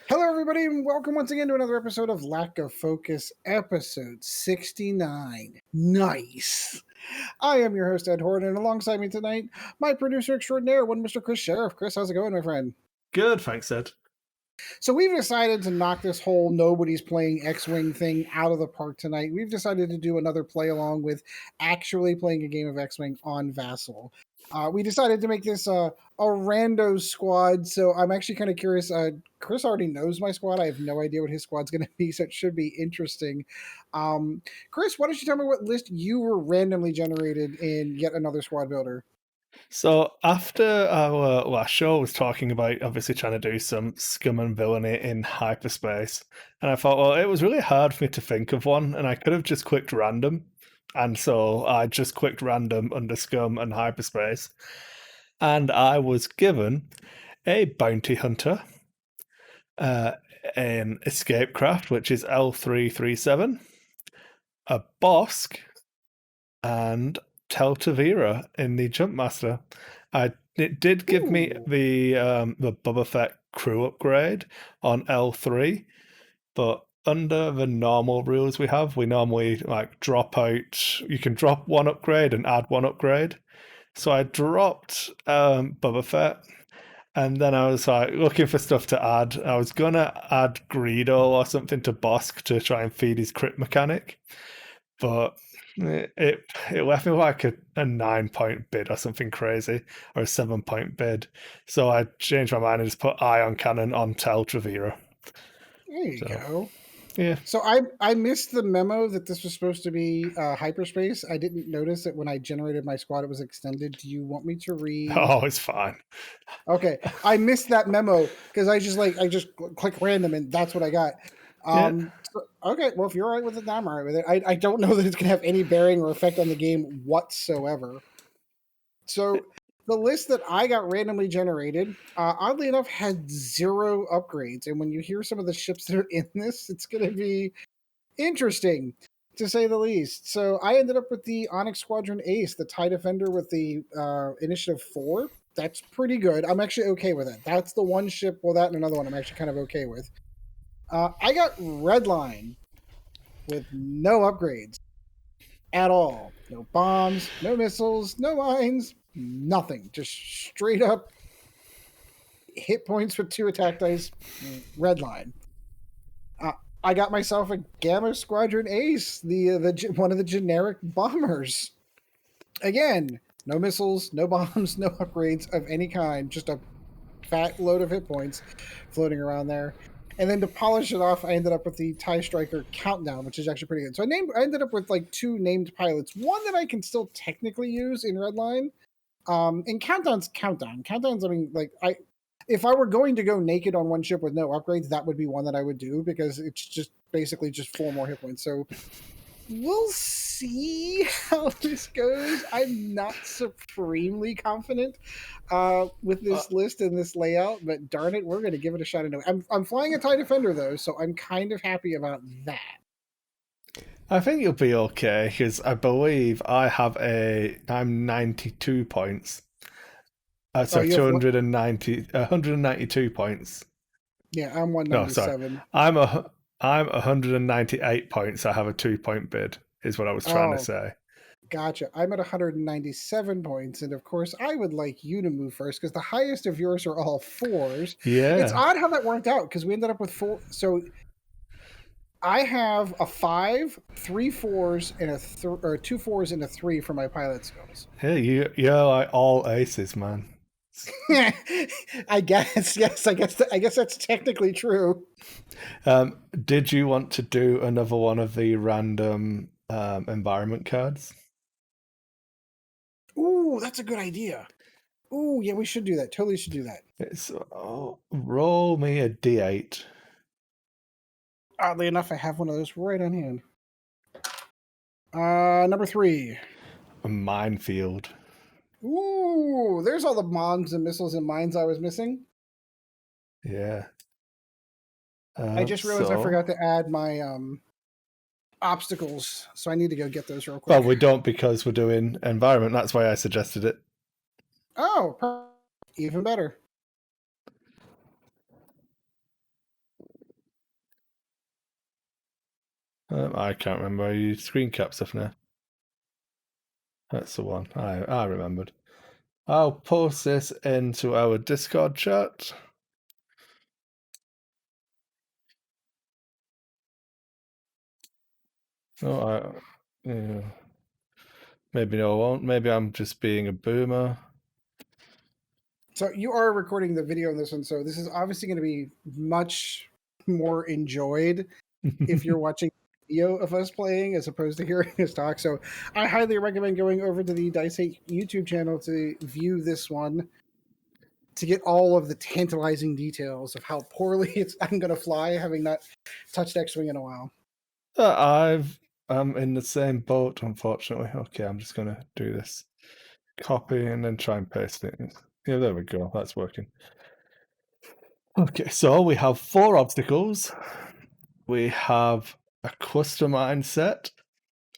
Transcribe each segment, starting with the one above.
Hello, everybody, and welcome once again to another episode of Lack of Focus, episode 69. Nice. I am your host, Ed Horde, and alongside me tonight, my producer extraordinaire, one Mr. Kris Sheriff. Kris, how's it going, my friend? Good, thanks, Ed. So we've decided to knock this whole nobody's playing X-Wing thing out of the park tonight. We've decided to do another play along with actually playing a game of X-Wing on Vassal. We decided to make this a rando squad, so I'm actually kind of curious. Kris already knows my squad. I have no idea what his squad's going to be, so it should be interesting. Kris, why don't you tell me what list you were randomly generated in yet another squad builder? So after our last show was talking about obviously trying to do some scum and villainy in hyperspace, and I thought, well, it was really hard for me to think of one, and I could have just clicked random, and so I just clicked random under scum and hyperspace, and I was given a bounty hunter, an escape craft, which is L337, a Bosk, and Teltavira in the Jumpmaster. It did give me the Boba Fett crew upgrade on L3, but under the normal rules we normally like drop out. You can drop one upgrade and add one upgrade. So I dropped Boba Fett, and then I was like looking for stuff to add. I was gonna add Greedo or something to Bosk to try and feed his crit mechanic, but it left me like a 9-point bid or something crazy, or a 7-point bid. So I changed my mind and just put Ion Cannon on Tel Travera. There you go. Yeah. So I missed the memo that this was supposed to be hyperspace. I didn't notice that when I generated my squad, it was extended. Do you want me to read? Oh, it's fine. Okay, I missed that memo because I just click random and that's what I got. Okay, well, if you're all right with it, I'm all right with it. I don't know that it's gonna have any bearing or effect on the game whatsoever. So the list that I got randomly generated, oddly enough, had 0 upgrades. And when you hear some of the ships that are in this, it's going to be interesting, to say the least. So I ended up with the Onyx Squadron Ace, the TIE Defender with the Initiative 4. That's pretty good. I'm actually okay with it. That's the one ship, well, that and another one I'm actually kind of okay with. I got Redline with no upgrades at all. No bombs, no missiles, no mines, nothing. Just straight up hit points with 2 attack dice, Redline. I got myself a Gamma Squadron Ace, the one of the generic bombers. Again, no missiles, no bombs, no upgrades of any kind. Just a fat load of hit points floating around there. And then to polish it off, I ended up with the TIE Striker Countdown, which is actually pretty good. So I ended up with like 2 named pilots. One that I can still technically use in Redline. And Countdown's Countdown. Countdown's, I mean, like, if I were going to go naked on one ship with no upgrades, that would be one that I would do because it's just basically just 4 more hit points. So we'll see how this goes. I'm not supremely confident with this list and this layout, but darn it, we're going to give it a shot anyway. I'm flying a TIE Defender though, so I'm kind of happy about that. I think you'll be okay because I believe I'm 92 points. So 192 points. Yeah, I'm 197. No, sorry. I'm 198 points. I have a 2-point bid, is what I was trying to say. Gotcha. I'm at 197 points, and of course, I would like you to move first because the highest of yours are all 4s. Yeah. It's odd how that worked out because we ended up with 4. So I have a 5, 3 4s, and or 2 4s and a 3 for my pilot skills. Hey, you're like all aces, man. I guess, yes. I guess that's technically true. Did you want to do another one of the random environment cards? Ooh, that's a good idea. Ooh, yeah, we should do that. Totally should do that. Roll me a d8. Oddly enough, I have one of those right on hand. Number 3. A minefield. Ooh, there's all the bombs and missiles and mines I was missing. Yeah. I just realized I forgot to add my obstacles, so I need to go get those real quick. Well, we don't because we're doing environment. That's why I suggested it. Oh, even better. I can't remember. You screen cap stuff now. That's the one. I remembered. I'll post this into our Discord chat. Oh, yeah. Maybe no, I won't. Maybe I'm just being a boomer. So you are recording the video on this one, so this is obviously going to be much more enjoyed if you're watching video of us playing as opposed to hearing us talk. So I highly recommend going over to the Dice 8 YouTube channel to view this one to get all of the tantalizing details of how poorly I'm going to fly, having not touched X-Wing in a while. I'm in the same boat, unfortunately. Okay, I'm just going to do this. Copy and then try and paste it. Yeah, there we go. That's working. Okay, so we have 4 obstacles. We have a cluster mine set,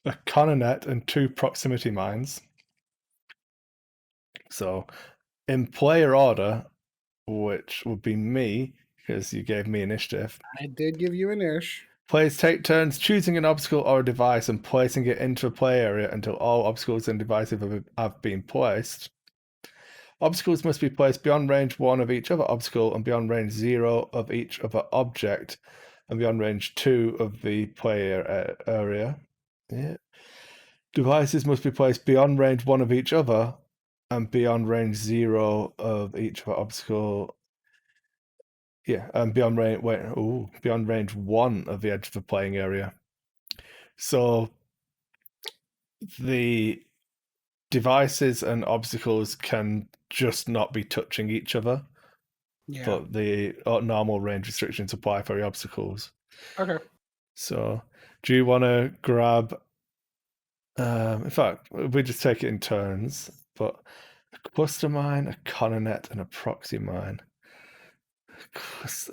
a coronet, and 2 proximity mines. So, in player order, which would be me, because you gave me initiative. I did give you an ish. Players take turns choosing an obstacle or a device and placing it into a play area until all obstacles and devices have been placed. Obstacles must be placed beyond range 1 of each other obstacle and beyond range 0 of each other object and beyond range 2 of the player area. Yeah. Devices must be placed beyond range 1 of each other and beyond range 0 of each other obstacle. Yeah, and beyond range beyond range 1 of the edge of the playing area. So the devices and obstacles can just not be touching each other. Yeah. But the normal range restrictions apply for the obstacles. Okay. So, do you want to grab? In fact, we just take it in turns. But a cluster mine, a coronet, and a proxy mine.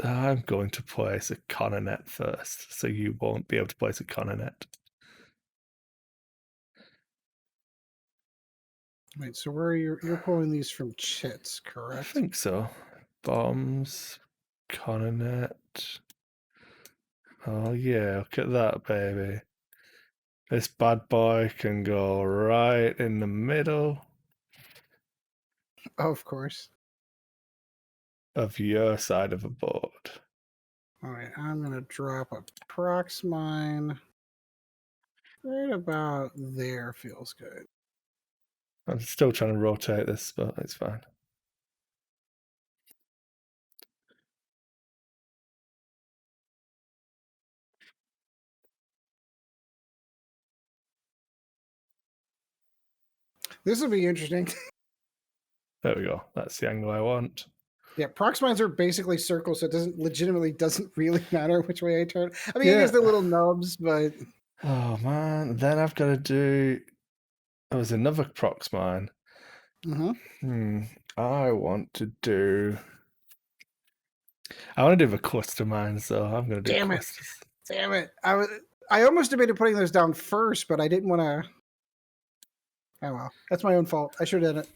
I'm going to place a coronet first, so you won't be able to place a coronet. Wait, so where are you're pulling these from chits, correct? I think so. Bombs, coronet. Oh yeah, look at that, baby. This bad boy can go right in the middle Of course. of your side of the board. All right, I'm going to drop a prox mine right about there. Feels good. I'm still trying to rotate this, but it's fine. This will be interesting. There we go. That's the angle I want. Yeah, prox mines are basically circles, so it doesn't really matter which way I turn. I mean, it is the little nubs, but oh man, then I've got to do. There was another prox mine. I want to do. I want to do the cluster mines, so I'm going to do clusters. Damn it! I almost debated putting those down first, but I didn't want to. Oh well, that's my own fault. I should have done it.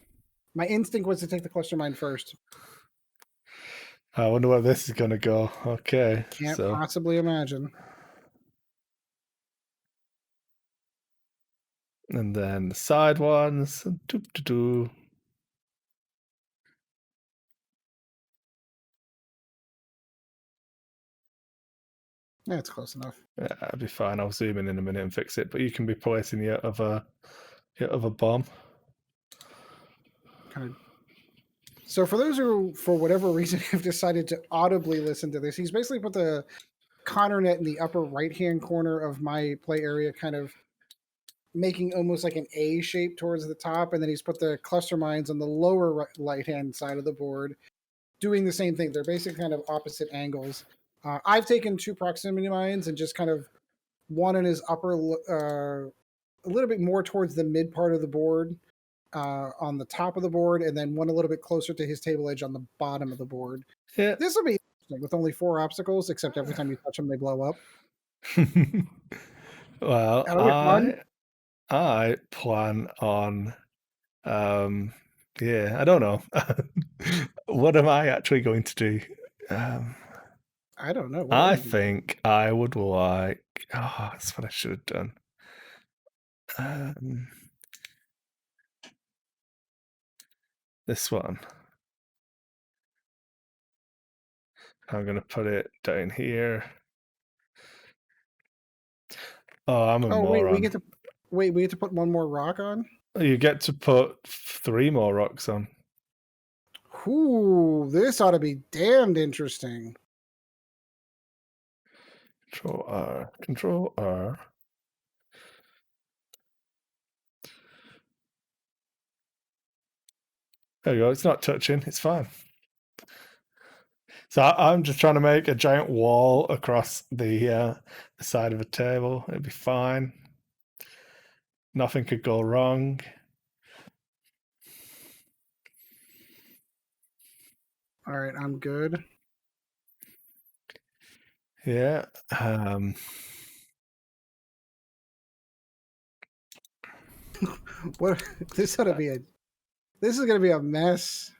My instinct was to take the cluster mine first. I wonder where this is going to go. Okay. Can't possibly imagine. And then the side ones. That's close enough. Yeah, that'd be fine. I'll zoom in a minute and fix it. But you can be placing the other bomb. Kind of. So for those who, for whatever reason, have decided to audibly listen to this, he's basically put the Connor net in the upper right-hand corner of my play area, kind of making almost like an A shape towards the top, and then he's put the cluster mines on the lower right-hand side of the board, doing the same thing. They're basically kind of opposite angles. I've taken 2 proximity mines and just kind of one in his upper, a little bit more towards the mid part of the board, on the top of the board, and then one a little bit closer to his table edge on the bottom of the board. Yeah. This will be interesting with only 4 obstacles, except every time you touch them, they blow up. Well, I plan on, yeah, I don't know. What am I actually going to do? I don't know. I think I would like. Oh, that's what I should have done. This one. I'm going to put it down here. Oh, I'm a moron. We get to put one more rock on? You get to put 3 more rocks on. Ooh, this ought to be damned interesting. Control R. Control R. There you go. It's not touching. It's fine. So I'm just trying to make a giant wall across the side of a table. It'd be fine. Nothing could go wrong. All right, I'm good. Yeah. What this ought to be this is gonna be a mess.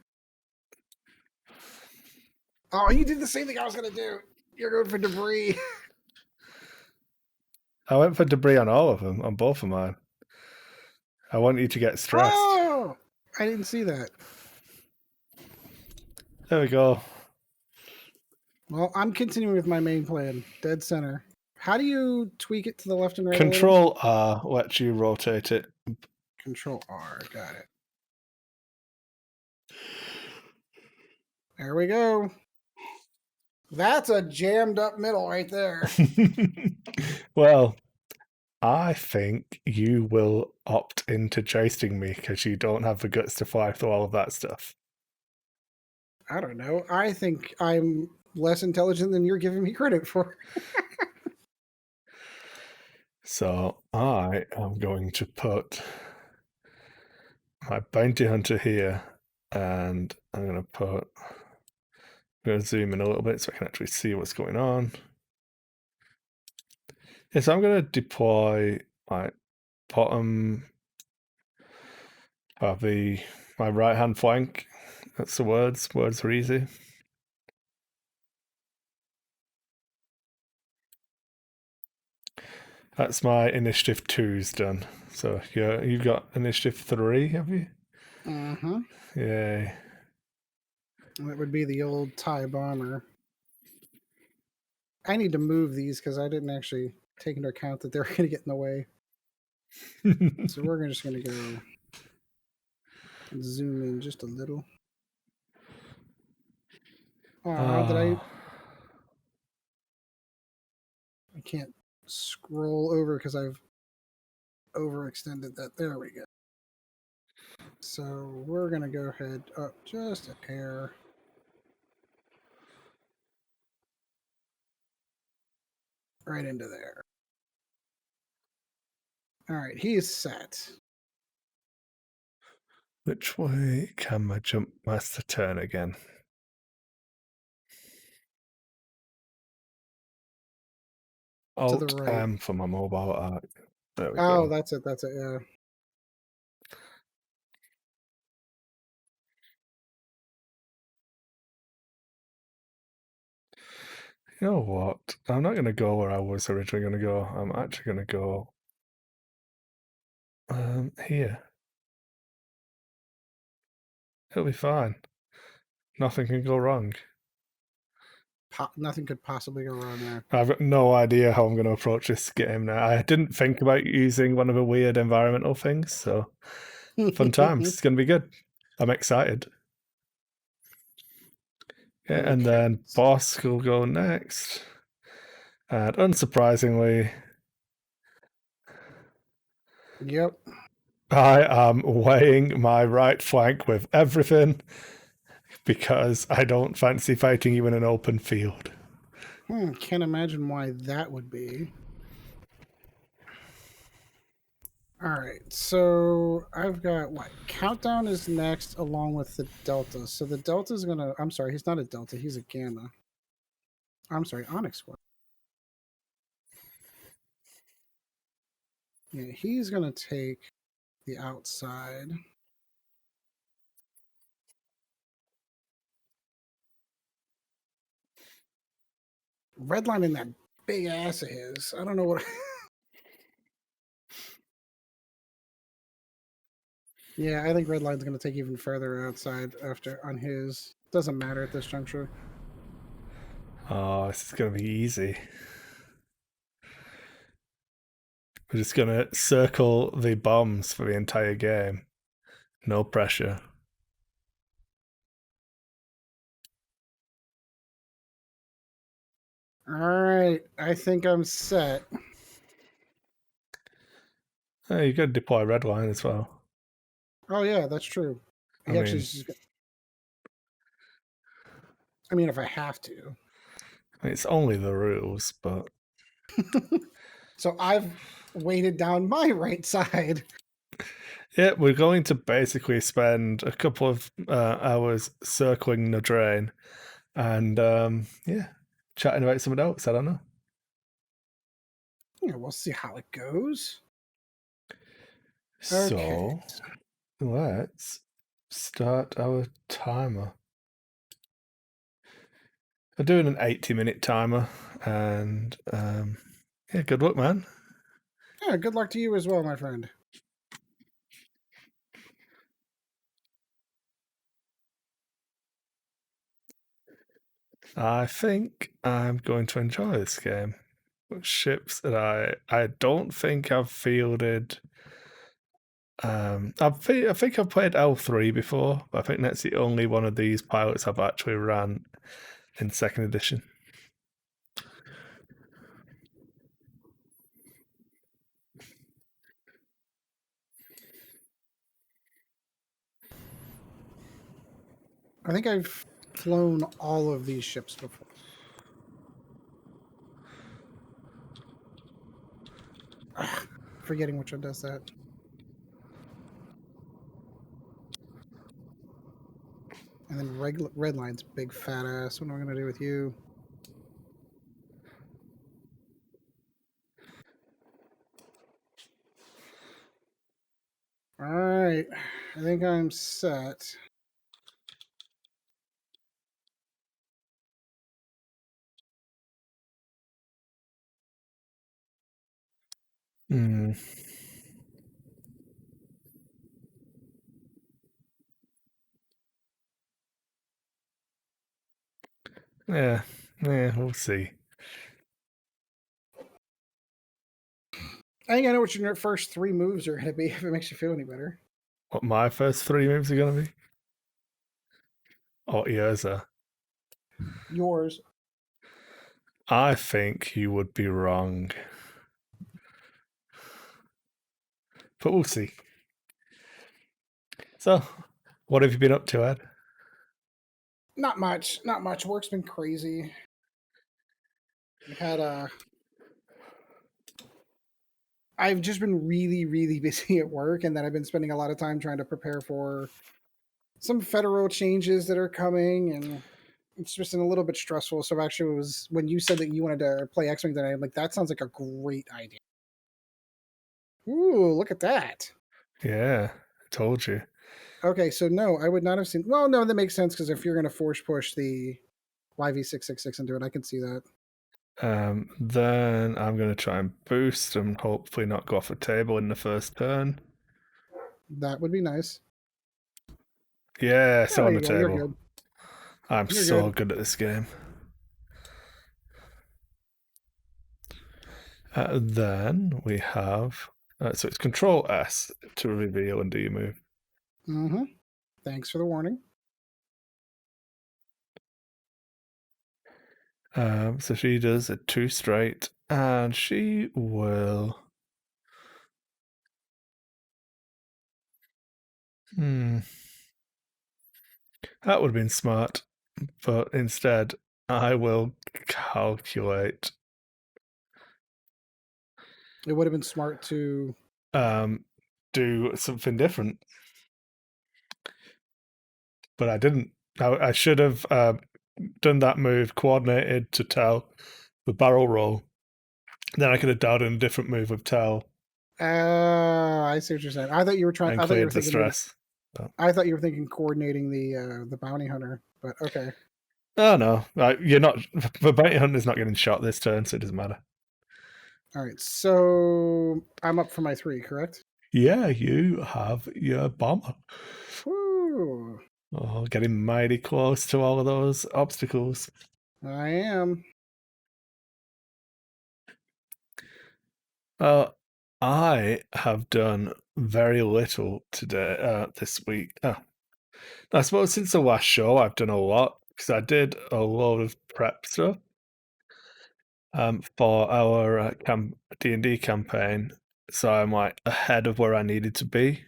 Oh, you did the same thing I was gonna do. You're going for debris. I went for debris on all of them, on both of mine. I want you to get stressed. Oh, I didn't see that. There we go. Well, I'm continuing with my main plan. Dead center. How do you tweak it to the left and right? Control R lets you rotate it. Control R. Got it. There we go. That's a jammed up middle right there. Well, I think you will opt into jousting me because you don't have the guts to fly through all of that stuff. I don't know. I think I'm less intelligent than you're giving me credit for. So I am going to put my bounty hunter here, and I'm going to zoom in a little bit so I can actually see what's going on. Yeah, so I'm going to deploy my bottom of my right hand flank. That's the words. Words are easy. That's my initiative 2's done. So you've got initiative 3, have you? Mm-hmm. Yay. That would be the old TIE bomber. I need to move these because I didn't actually take into account that they're going to get in the way. So we're just going to go and zoom in just a little. Oh, I can't scroll over because I've overextended that. There we go. So we're going to go ahead up just a hair. Right into there. All right, he is set. Which way can my jump master turn again? Alt to the right. M for my mobile arc. There we go. Oh, that's it. That's it. Yeah. You know what? I'm not going to go where I was originally going to go. I'm actually going to go here. It'll be fine. Nothing can go wrong. Nothing could possibly go wrong there. I've got no idea how I'm going to approach this game now. I didn't think about using one of the weird environmental things, so fun times. It's going to be good. I'm excited. Yeah, okay. And then boss will go next. And unsurprisingly, yep, I am weighing my right flank with everything because I don't fancy fighting you in an open field. Can't imagine why that would be. All right, so I've got what? Countdown is next along with the Delta. So the Delta is gonna, I'm sorry, he's not a Delta, he's a Gamma. I'm sorry, Onyx Squad. Yeah, he's gonna take the outside. redlining that big ass of his. I don't know what. Yeah, I think redline's going to take even further outside after on his. Doesn't matter at this juncture. Oh, this is going to be easy. We're just going to circle the bombs for the entire game. No pressure. All right, I think I'm set. Oh, you got to deploy red line as well. Oh yeah, that's true. I mean, if I have to. it's only the rules, but So I've weighted down my right side. yeah, we're going to basically spend a couple of hours circling the drain and yeah, chatting about something else. I don't know. Yeah, we'll see how it goes. So Okay. let's start our timer. I'm doing an 80-minute timer, and yeah, good luck, man. Yeah, good luck to you as well, my friend. I think I'm going to enjoy this game. Ships that I don't think I've fielded. I think I've played L3 before, but I think that's the only one of these pilots I've actually ran in second edition. I think I've flown all of these ships before. Ugh, forgetting which one does that. And then red line's big fat ass. What am I going to do with you? All right. I think I'm set. Hmm. Yeah, we'll see. I think I know what your first 3 moves are going to be if it makes you feel any better. What my first 3 moves are going to be? Or yours are? Yours. I think you would be wrong. But we'll see. So, what have you been up to, Ed? Not much. Not much. Work's been crazy. I've had I've just been really, really busy at work, and then I've been spending a lot of time trying to prepare for some federal changes that are coming, and it's just been a little bit stressful. So actually, it was when you said that you wanted to play X-Wing tonight, I'm like, that sounds like a great idea. Ooh, look at that. Yeah, I told you. Okay, so no, I would not have seen. Well, no, that makes sense because if you're going to force push the YV666 into it, I can see that. Then I'm going to try and boost and hopefully not go off a table in the first turn. That would be nice. Yeah, still on the Go. You're table. good. I'm You're so good. good at this game. Then we have so it's Control S to reveal and do your move. Mm-hmm. Thanks for the warning. So she does a 2 straight, and she will. That would have been smart, but instead I will calculate. It would have been smart to Do something different, but I didn't. I should have done that move coordinated to tell the barrel roll. Then I could have dialed in a different move with tell. I see what you're saying. I thought you were trying. And I thought you were cleared the thinking maybe. stress. But I thought you were thinking coordinating the bounty hunter, but okay. Oh no, you're not. The bounty hunter's not getting shot this turn, so it doesn't matter. All right, so I'm up for my 3, correct? Yeah, you have your bomber. Woo! Oh, getting mighty close to all of those obstacles. I am. I have done very little today, this week. I suppose since the last show, I've done a lot because I did a lot of prep stuff for our D&D campaign. So I'm like ahead of where I needed to be.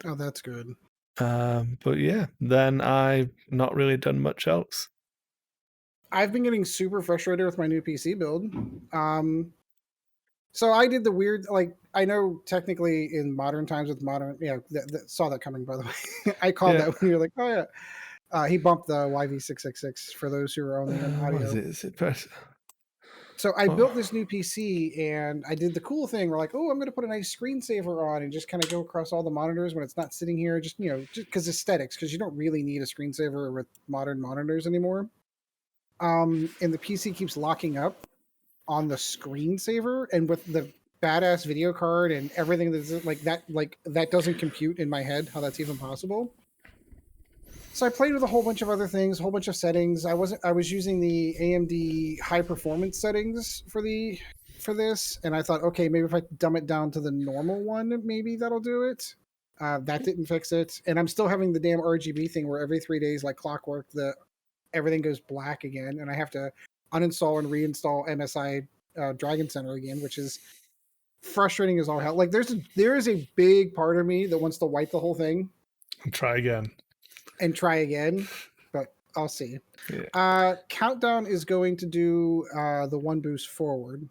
Oh, that's good. But yeah, then I've not really done much else. I've been getting super frustrated with my new PC build. So I did the weird, like, I know technically in modern times with modern, yeah, saw that coming, by the way. I called Yeah. that when you're like, oh, yeah. He bumped the YV666 for those who are only in What audio. is it? Is it press? So I built this new PC and I did the cool thing where like, oh, I'm going to put a nice screensaver on and just kind of go across all the monitors when it's not sitting here, just, just because aesthetics, because you don't really need a screensaver with modern monitors anymore. And the PC keeps locking up on the screensaver, and with the badass video card and everything that's like that doesn't compute in my head how that's even possible. So I played with a whole bunch of other things, a whole bunch of settings. I was using the AMD high performance settings for this, and I thought, okay, maybe if I dumb it down to the normal one, maybe that'll do it. That didn't fix it, and I'm still having the damn RGB thing where every 3 days, like clockwork, everything goes black again, and I have to uninstall and reinstall MSI Dragon Center again, which is frustrating as all hell. Like there is a big part of me that wants to wipe the whole thing Try again. and try again, but I'll see. Yeah. Countdown is going to do the one boost forward.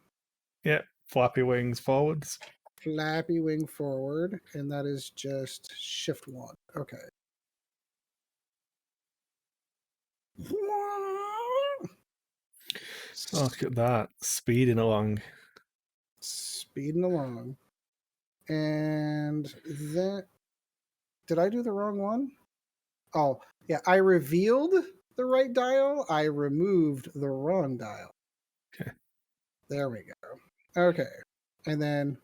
Yeah. Flappy wings forwards. Flappy wing forward, and that is just shift 1. Okay. Look at that. Speeding along. Speeding along. And then, did I do the wrong one? Oh, yeah. I revealed the right dial. I removed the wrong dial. Okay. There we go. Okay. And then.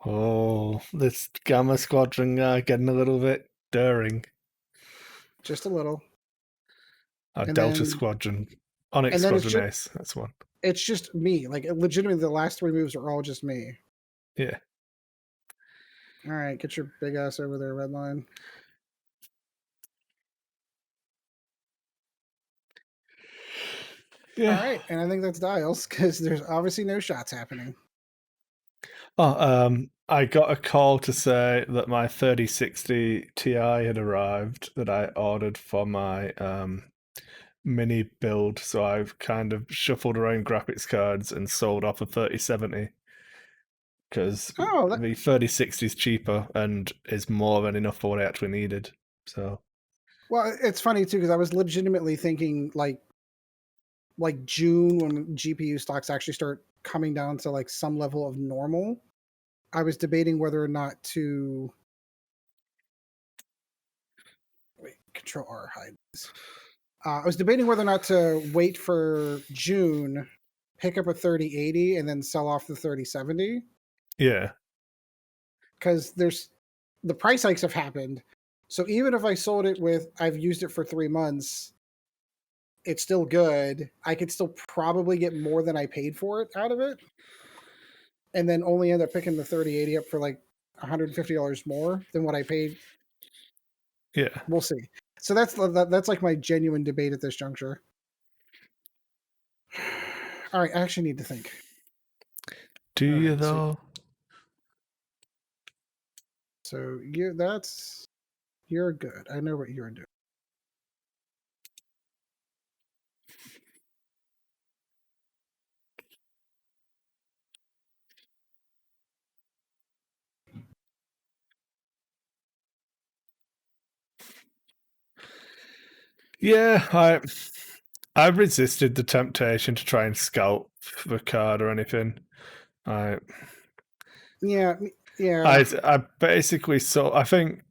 Oh, this Gamma Squadron getting a little bit daring. Just a little. And Delta then, Squadron. Onyx and then Squadron Ace. That's one. it's just me. Like, legitimately, the last 3 moves are all just me. Yeah. All right. Get your big ass over there, Redline. Yeah. All right. And I think that's dials because there's obviously no shots happening. Oh, I got a call to say that my 3060 Ti had arrived that I ordered for my mini build. So I've kind of shuffled around graphics cards and sold off a 3070 because the 3060 is cheaper and is more than enough for what I actually needed. So, well, it's funny too because I was legitimately thinking like June when GPU stocks actually start coming down to like some level of normal. I was debating whether or not to Control R hide this. I was debating whether or not to wait for June, pick up a 3080, and then sell off the 3070. yeah. Because the price hikes have happened. So even if I sold it with, I've used it for 3 months, it's still good. I could still probably get more than I paid for it out of it. And then only end up picking the 3080 up for like $150 more than what I paid. Yeah. We'll see. So that's like my genuine debate at this juncture. All right, I actually need to think. Do you though? So you're good. I know what you're doing. Yeah, I've resisted the temptation to try and scout the card or anything. Yeah. I basically I think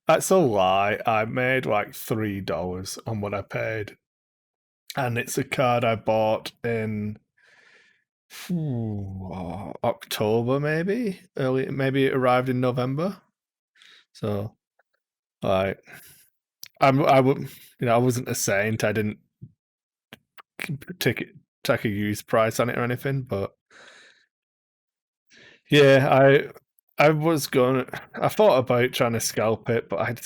That's a lie. I made like $3 on what I paid. And it's a card I bought in October, maybe maybe it arrived in November. So, like, I wasn't a saint. I didn't take a used price on it or anything. But yeah, I thought about trying to scalp it, but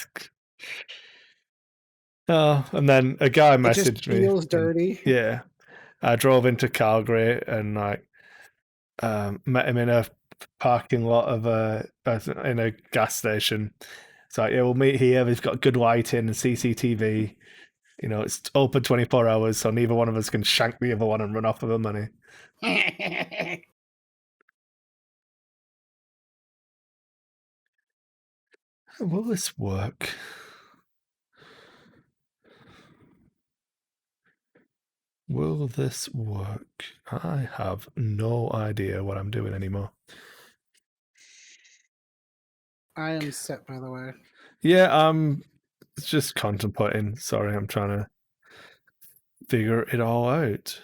and then a guy It just messaged me. feels dirty. Yeah, I drove into Calgary and like met him in a parking lot of in a gas station. It's like, yeah, we'll meet here. We've got good lighting and CCTV. It's open 24 hours, so neither one of us can shank the other one and run off with the money. Will this work? Will this work? I have no idea what I'm doing anymore. I am set, by the way. Yeah, I'm just contemplating. Sorry, I'm trying to figure it all out.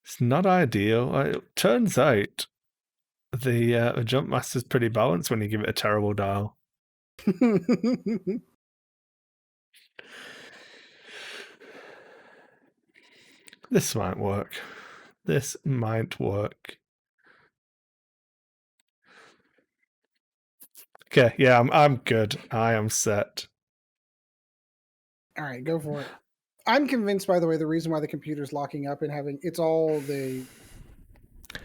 It's not ideal. It turns out the jump master's pretty balanced when you give it a terrible dial. This might work. This might work. Okay, yeah, I'm good. I am set. All right, go for it. I'm convinced, by the way, the reason why the computer's locking up and it's all the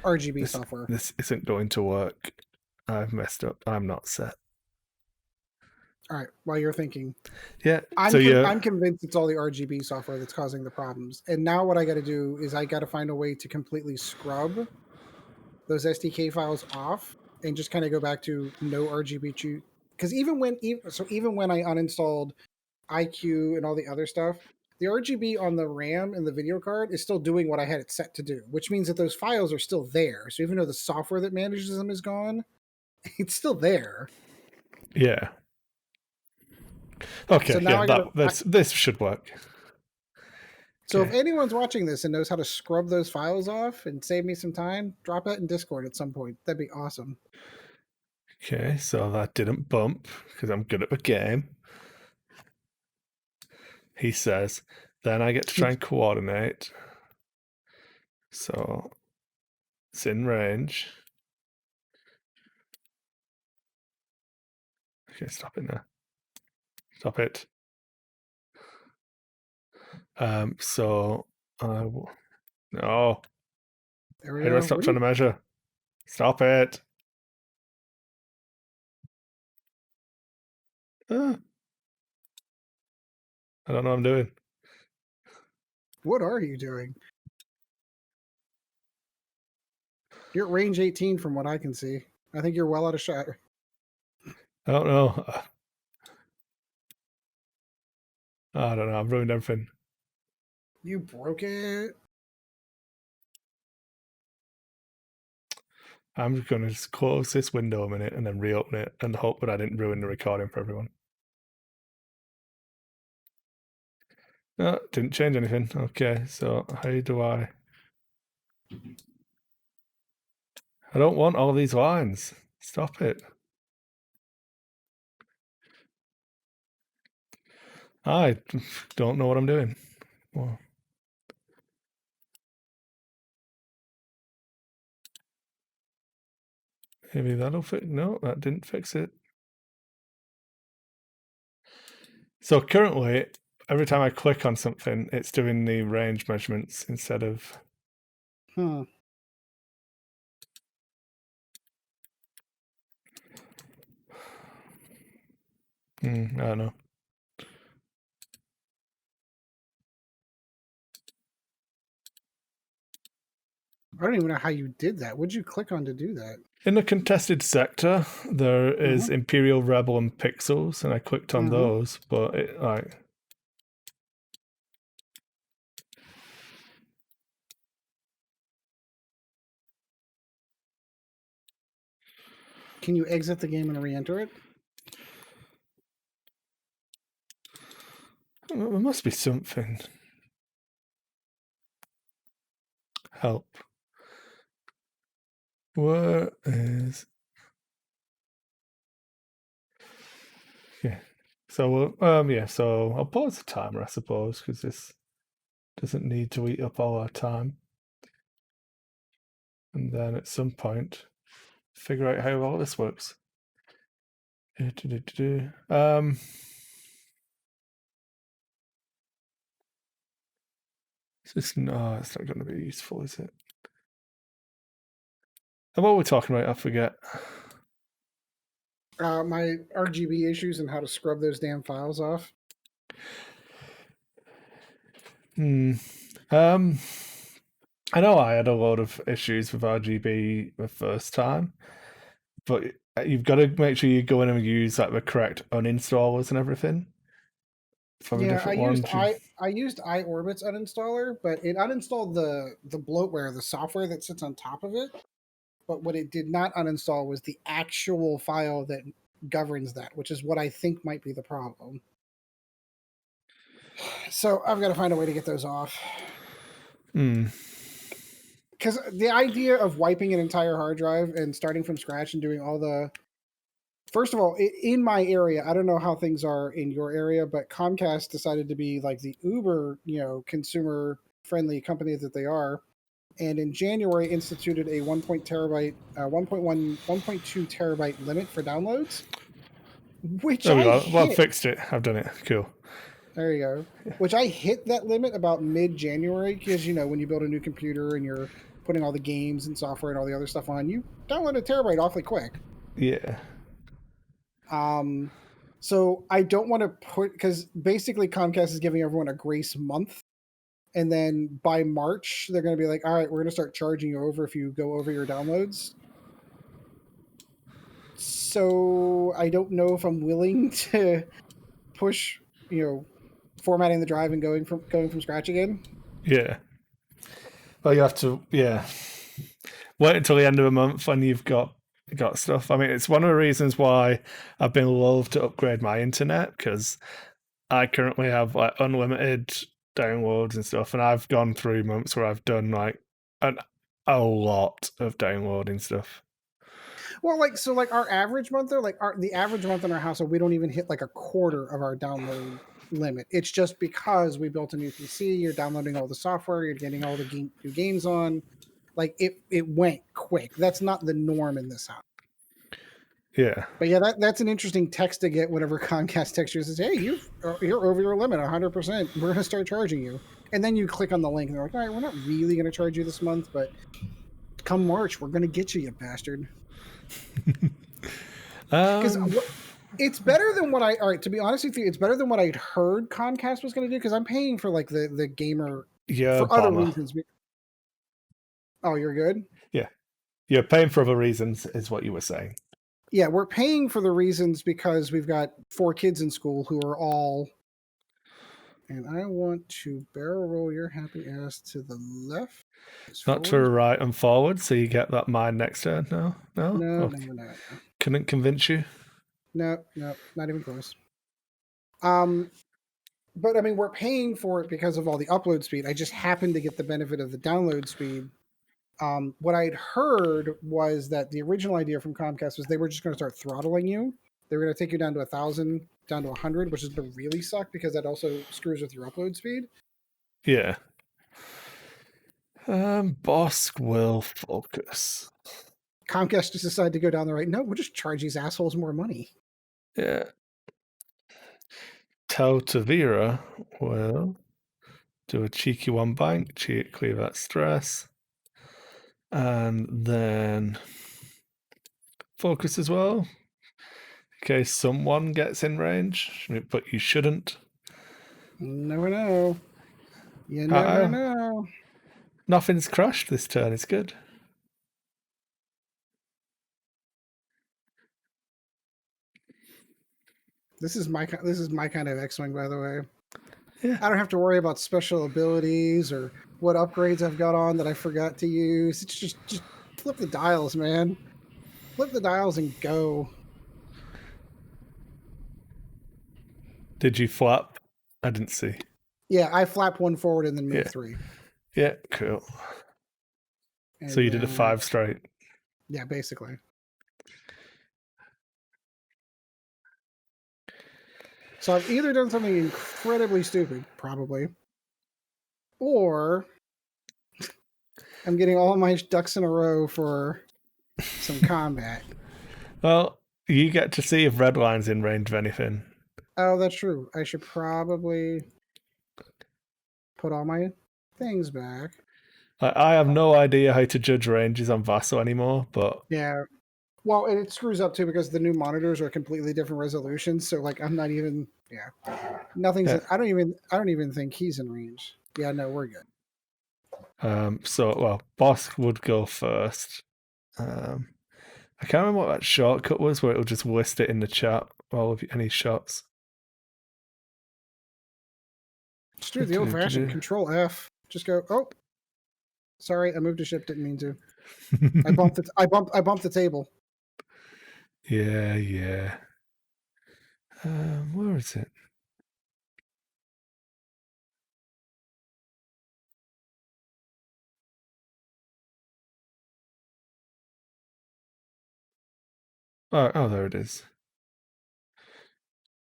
RGB software. This isn't going to work. I've messed up. I'm not set. All right, while you're thinking. Yeah. I'm convinced it's all the RGB software that's causing the problems. And now what I got to do is I got to find a way to completely scrub those SDK files off and just kind of go back to no RGB. Because even when I uninstalled IQ and all the other stuff, the RGB on the RAM and the video card is still doing what I had it set to do, which means that those files are still there. So even though the software that manages them is gone, it's still there. Yeah. Okay, so now this should work. So if anyone's watching this and knows how to scrub those files off and save me some time, drop that in Discord at some point. That'd be awesome. Okay, so that didn't bump because I'm good at the game. He says. Then I get to try and coordinate. So it's in range. Okay, stop it now. Stop it. So I will. No. There we How go. do I stop trying to measure? Stop it. I don't know what I'm doing. What are you doing? You're at range 18 from what I can see. I think you're well out of shot. I don't know. I don't know. I've ruined everything. You broke it. I'm just going to just close this window a minute and then reopen it and hope that I didn't ruin the recording for everyone. No, didn't change anything. Okay, so how do I don't want all these lines. Stop it. I don't know what I'm doing. Well, maybe that'll fix. No, that didn't fix it. So currently, every time I click on something, it's doing the range measurements instead of. I don't know. I don't even know how you did that. What'd you click on to do that? In the contested sector, there is Imperial Rebel and Pixels, and I clicked on those, but it like. Can you exit the game and re-enter it? There must be something. Help. Where is... Yeah. So, so I'll pause the timer, I suppose, because this doesn't need to eat up all our time. And then at some point, figure out how all this works. It's not going to be useful, is it? And what we're talking about, I forget. My RGB issues and how to scrub those damn files off. I know I had a lot of issues with RGB the first time, but you've got to make sure you go in and use like the correct uninstallers and everything. Yeah, I used iOrbit's uninstaller, but it uninstalled the bloatware, the software that sits on top of it. But what it did not uninstall was the actual file that governs that, which is what I think might be the problem. So I've got to find a way to get those off. Because the idea of wiping an entire hard drive and starting from scratch and doing all the... First of all, in my area, I don't know how things are in your area, but Comcast decided to be like the Uber, consumer-friendly company that they are, and in January instituted a 1.2 terabyte limit for downloads, which I've fixed it. I've done it. Cool. There you go. Yeah. Which I hit that limit about mid-January because, when you build a new computer and you're putting all the games and software and all the other stuff on, you download a terabyte awfully quick. Yeah. So I don't want to put... Because basically Comcast is giving everyone a grace month. And then by March, they're going to be like, all right, we're going to start charging you over if you go over your downloads. So I don't know if I'm willing to push, formatting the drive and going from scratch again. Yeah. Well, you have to, wait until the end of the month when you've got stuff. I mean, it's one of the reasons why I've been loath to upgrade my internet, because I currently have like unlimited downloads and stuff, and I've gone through months where I've done like a lot of downloading stuff. Well, our average month, though, the average month in our house, we don't even hit like a quarter of our download limit. It's just because we built a new PC, you're downloading all the software, you're getting all the new games on. Like it went quick. That's not the norm in this house. Yeah. But yeah, that's an interesting text to get whenever Comcast texts you and says, hey, you're over your limit 100%. We're going to start charging you. And then you click on the link and they're like, all right, we're not really going to charge you this month, but come March, we're going to get you, you bastard. Because it's better than what to be honest with you, it's better than what I'd heard Comcast was going to do, because I'm paying for like the gamer for other reasons. Oh, you're good? Yeah. You're paying for other reasons is what you were saying. Yeah, we're paying for the reasons because we've got 4 kids in school who are all... And I want to barrel roll your happy ass to the left. Not to the right and forward, so you get that mine next turn? No? No. Couldn't convince you? No, not even close. But I mean, we're paying for it because of all the upload speed. I just happen to get the benefit of the download speed. What I'd heard was that the original idea from Comcast was they were just going to start throttling you. They were going to take you down to 1,000, down to 100, which is going to really suck because that also screws with your upload speed. Yeah. Bosk will focus. Comcast just decided to go down the right. No, we'll just charge these assholes more money. Yeah. Tell Tavira will do a cheeky one bank, clear that stress. And then focus as well. In case someone gets in range, but you shouldn't. Never know. You never know. Nothing's crashed this turn. It's good. This is my kind of X-Wing, by the way. Yeah. I don't have to worry about special abilities or what upgrades I've got on that I forgot to use. It's just flip the dials, man. flip the dials and go. Did you flap? I didn't see. Yeah, I flap one forward and then move 3. Yeah, cool. And so you did a 5 straight. Yeah, basically. So I've either done something incredibly stupid, probably, or I'm getting all my ducks in a row for some combat. Well, you get to see if red line's in range of anything. Oh, that's true. I should probably put all my things back. I have no idea how to judge ranges on Vassal anymore, but Yeah. Well, and it screws up too because the new monitors are completely different resolutions. So like I'm not even nothing's yeah. I don't even think he's in range. Yeah, no, we're good. Bosk would go first. I can't remember what that shortcut was where it'll just list it in the chat, all of any shots. Just do the old fashioned Control F. Just go, oh, sorry, I moved a ship, didn't mean to. I bumped the table. Yeah. Where is it? Oh, there it is.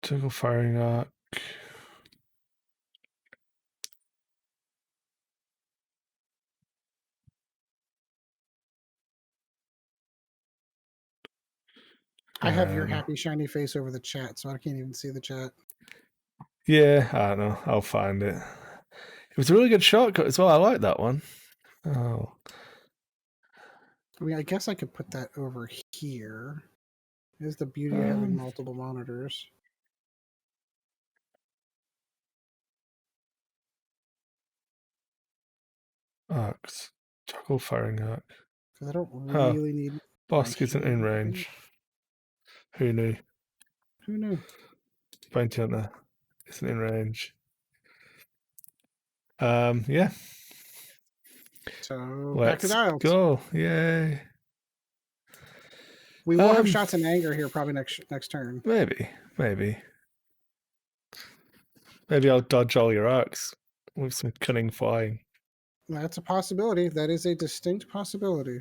Toggle firing arc. I have your happy shiny face over the chat, so I can't even see the chat. Yeah, I don't know. I'll find it. It was a really good shortcut as well. I like that one. Oh. I mean, I guess I could put that over here. Is the beauty of having multiple monitors. Arcs. Toggle firing arc. Because I don't really need. Bosk isn't in range. Who knew? Who knew? Bounty Hunter isn't in range. Yeah. So back to dials. Go! Yay! We will have shots in anger here probably next turn. Maybe. Maybe I'll dodge all your arcs with some cunning flying. That's a possibility. That is a distinct possibility.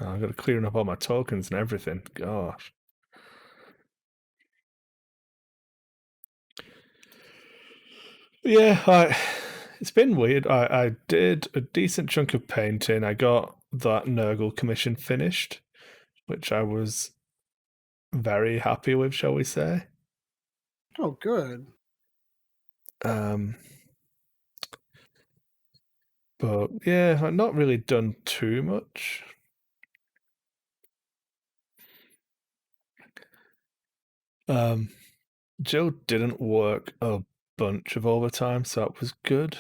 Oh, I've got to clear up all my tokens and everything. Gosh. Yeah, it's been weird. I did a decent chunk of painting. I got that Nurgle commission finished, which I was very happy with, shall we say. Oh, good. But yeah, I've not really done too much. Joe didn't work a bunch of overtime, so that was good.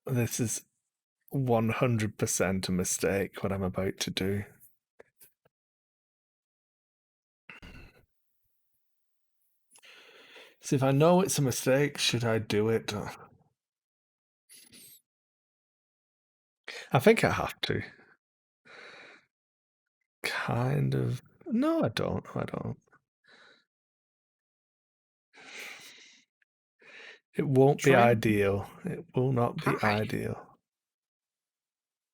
This is 100% a mistake, what I'm about to do. So if I know it's a mistake, should I do it? I think I have to. Kind of. No, I don't. It won't be ideal. It will not be ideal.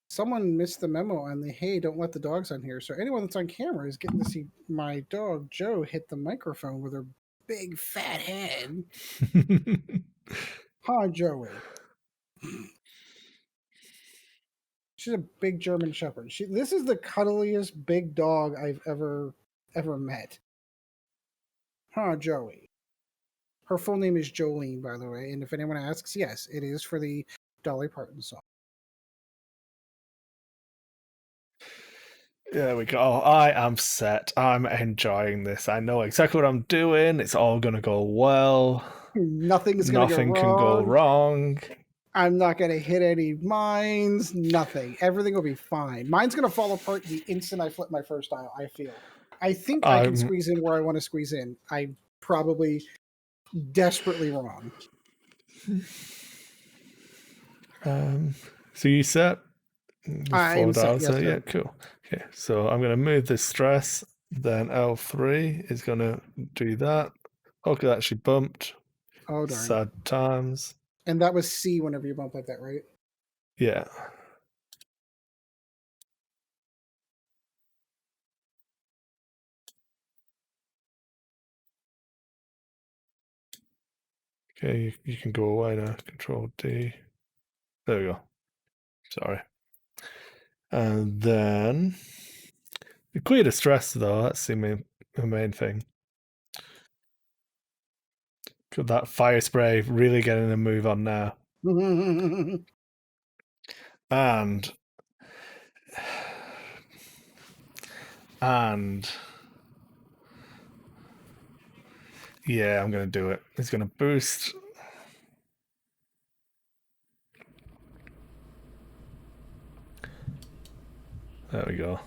Someone missed the memo on the hey, don't let the dogs on here. So anyone that's on camera is getting to see my dog Joe hit the microphone with her big fat head. Hi, Joey. She's a big German Shepherd. This is the cuddliest big dog I've ever met. Huh, Joey. Her full name is Jolene, by the way. And if anyone asks, yes, it is for the Dolly Parton song. There we go. I am set. I'm enjoying this. I know exactly what I'm doing. It's all going to go well. Nothing's going to go Nothing wrong. can go wrong. I'm not going to hit any mines. Nothing. Everything will be fine. Mine's going to fall apart the instant I flip my first tile, I feel. I think I can squeeze in where I want to squeeze in. I'm probably desperately wrong. So you set? I'm set, yes, yeah, cool. Okay, so I'm going to move this stress. Then L3 is going to do that. Okay, that actually bumped. Oh, darn. Sad times. And that was C whenever you bump like that, right? Yeah. Okay, you can go away now. Control D. There we go. Sorry. And then we clear the stress though. That's the main thing. Could that fire spray really getting a move on now? and yeah, I'm gonna do it. He's gonna boost. There we go.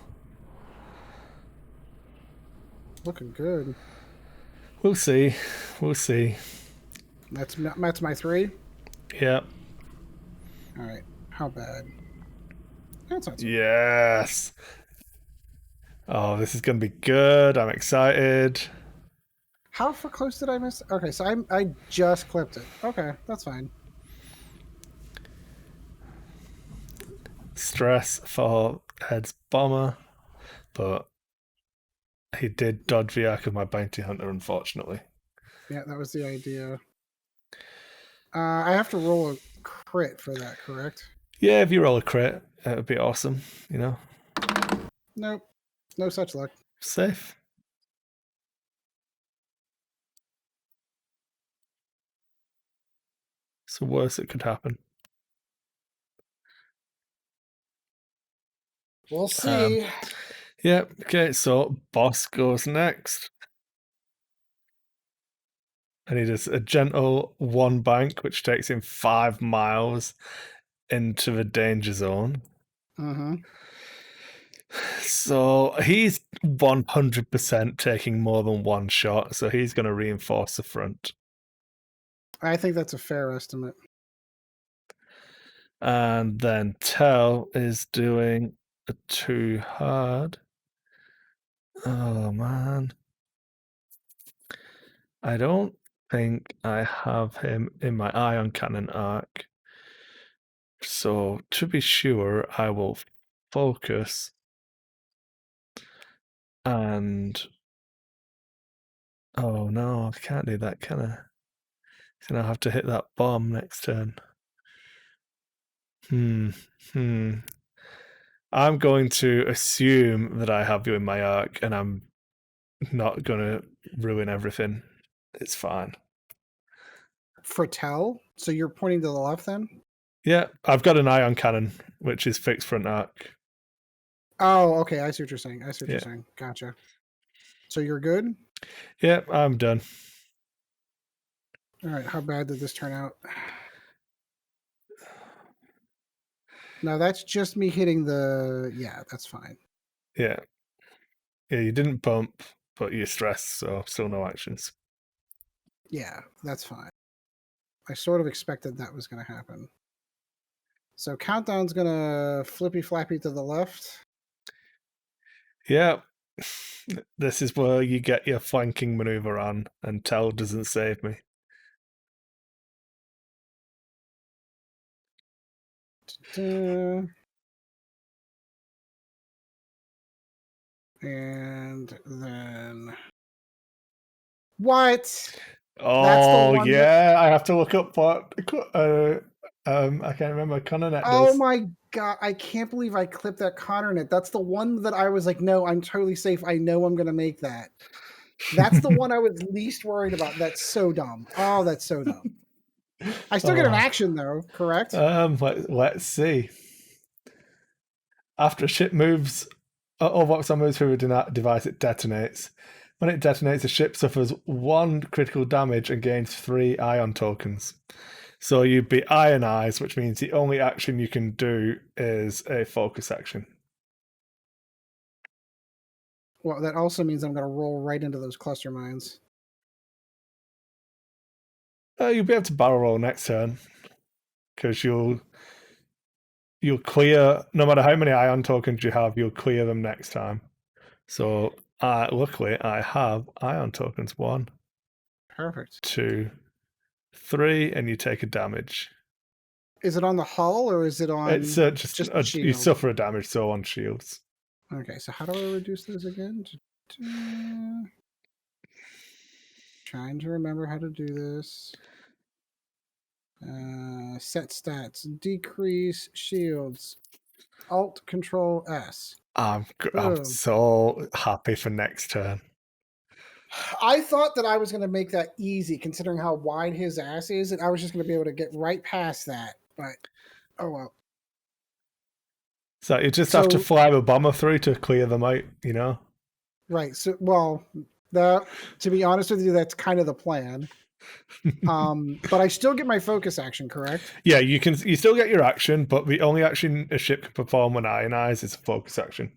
Looking good. We'll see. We'll see. That's my 3? Yeah. All right. How bad? That's not Yes. Oh, this is going to be good. I'm excited. How far close did I miss? Okay, so I just clipped it. Okay, that's fine. Stress for Ed's bomber, but he did dodge the arc of my bounty hunter, unfortunately. Yeah, that was the idea. I have to roll a crit for that, correct? Yeah, if you roll a crit, it would be awesome, you know? Nope. No such luck. Safe. It's the worst that could happen. We'll see. Yeah, okay, so boss goes next. And he does a gentle 1 bank, which takes him 5 miles into the danger zone. Mm-hmm. So he's 100% taking more than 1 shot, so he's going to reinforce the front. I think that's a fair estimate. And then Tell is doing a 2 hard. Oh, man. I don't think I have him in my ion cannon arc. So to be sure, I will focus and oh no, I can't do that, can I? Then I have to hit that bomb next turn. I'm going to assume that I have you in my arc, and I'm not going to ruin everything. It's fine. For Tell? So you're pointing to the left then? Yeah, I've got an ion cannon, which is fixed front arc. Oh, okay. I see what you're saying. You're saying. Gotcha. So you're good? Yeah, I'm done. All right. How bad did this turn out? No, that's just me hitting the... Yeah, that's fine. Yeah. Yeah, you didn't bump, but you're stressed, so still no actions. Yeah, that's fine. I sort of expected that was going to happen. So Countdown's going to flippy-flappy to the left. Yeah. This is where you get your flanking maneuver on, and Tell doesn't save me. And then... What? Oh, yeah. I have to look up what... I can't remember Connernet does. Oh my god, I can't believe I clipped that Connernet. That's the one that I was like, no, I'm totally safe. I know I'm going to make that. That's the one I was least worried about. That's so dumb. Oh, that's so dumb. I still get an action though, correct? Let's see. After a ship moves Or what's on moves through a device it detonates. When it detonates, the ship suffers 1 critical damage and gains 3 ion tokens. So you'd be ionized, which means the only action you can do is a focus action. Well, that also means I'm going to roll right into those cluster mines. You'll be able to barrel roll next turn because you'll clear, no matter how many ion tokens you have, you'll clear them next time. So luckily I have ion tokens. 1, Perfect. 2, 3, and you take a damage. Is it on the hull or is it on It's just the shield? you suffer a damage, so on shields. Okay, so how do I reduce those again? Trying to remember how to do this. Set stats, decrease shields, Alt Control S. I'm Boom. so happy for next turn. I thought that I was going to make that easy, considering how wide his ass is, and I was just going to be able to get right past that. But oh well. So you just have to fly a bomber through to clear them out, you know? Right. So, well, to be honest with you, that's kind of the plan. But I still get my focus action, correct? Yeah, you still get your action, but the only action a ship can perform when ionized is a focus action.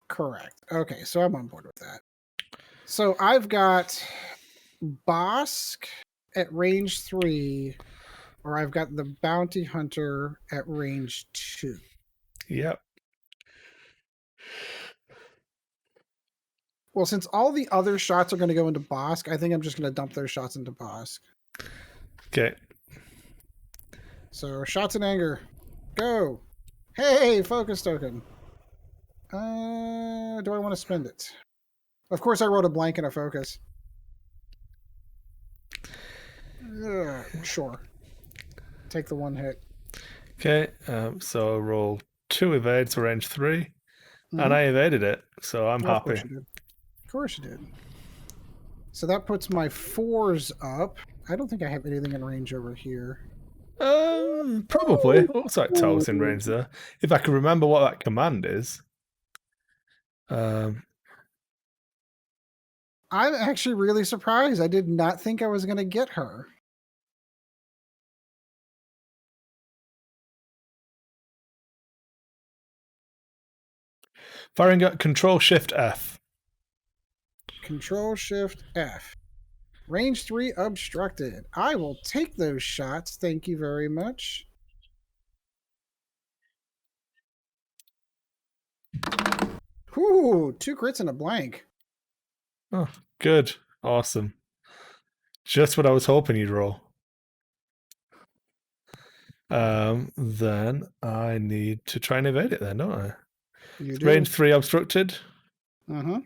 Correct. Okay, so I'm on board with that. So I've got Bosk at range 3, or I've got the Bounty Hunter at range 2. Yep. Well, since all the other shots are going to go into Bosk, I think I'm just going to dump those shots into Bosk. Okay. So shots in anger. Go. Hey, focus token. Do I want to spend it? Of course I wrote a blank and a focus. Sure. Take the 1 hit. Okay, so roll 2 evades for range 3. And I evaded it, so I'm happy. Of course you did. So that puts my 4s up. I don't think I have anything in range over here. Probably. Looks like To's in range there. If I can remember what that command is. I'm actually really surprised. I did not think I was going to get her. Firing at Control-Shift-F. Control-Shift-F. Range 3 obstructed. I will take those shots. Thank you very much. Ooh, 2 crits and a blank. Oh, good. Awesome. Just what I was hoping you'd roll. Then I need to try and evade it then, don't I? You do. Range 3 obstructed. 2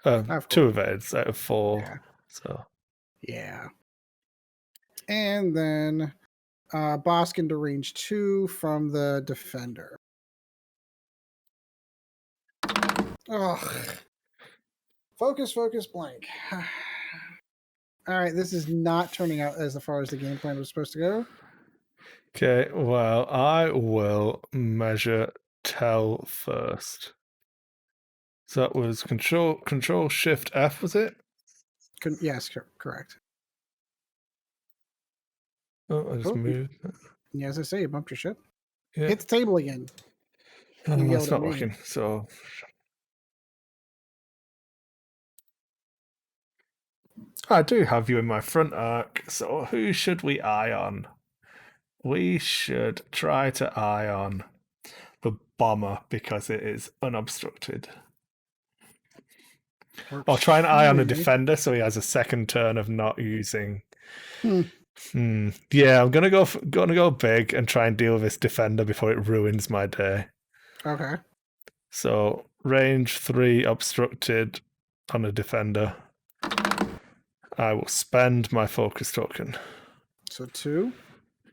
evades out of 4. Yeah. So yeah. And then Bosk into range 2 from the defender. Ugh. Focus, blank. All right, this is not turning out as far as the game plan was supposed to go. Okay, well, I will measure Tell first. So that was Control-Shift-F, was it? Yes, correct. Oh, I just moved. Yeah, as I say, you bumped your ship. Yeah. Hit the table again. It's not working, so... I do have you in my front arc, so who should we eye on? We should try to eye on the bomber because it is unobstructed. Or try and eye on a defender so he has a second turn of not using. Yeah, I'm gonna go big and try and deal with this defender before it ruins my day. Okay. So range 3 obstructed on a defender. I will spend my focus token. So 2.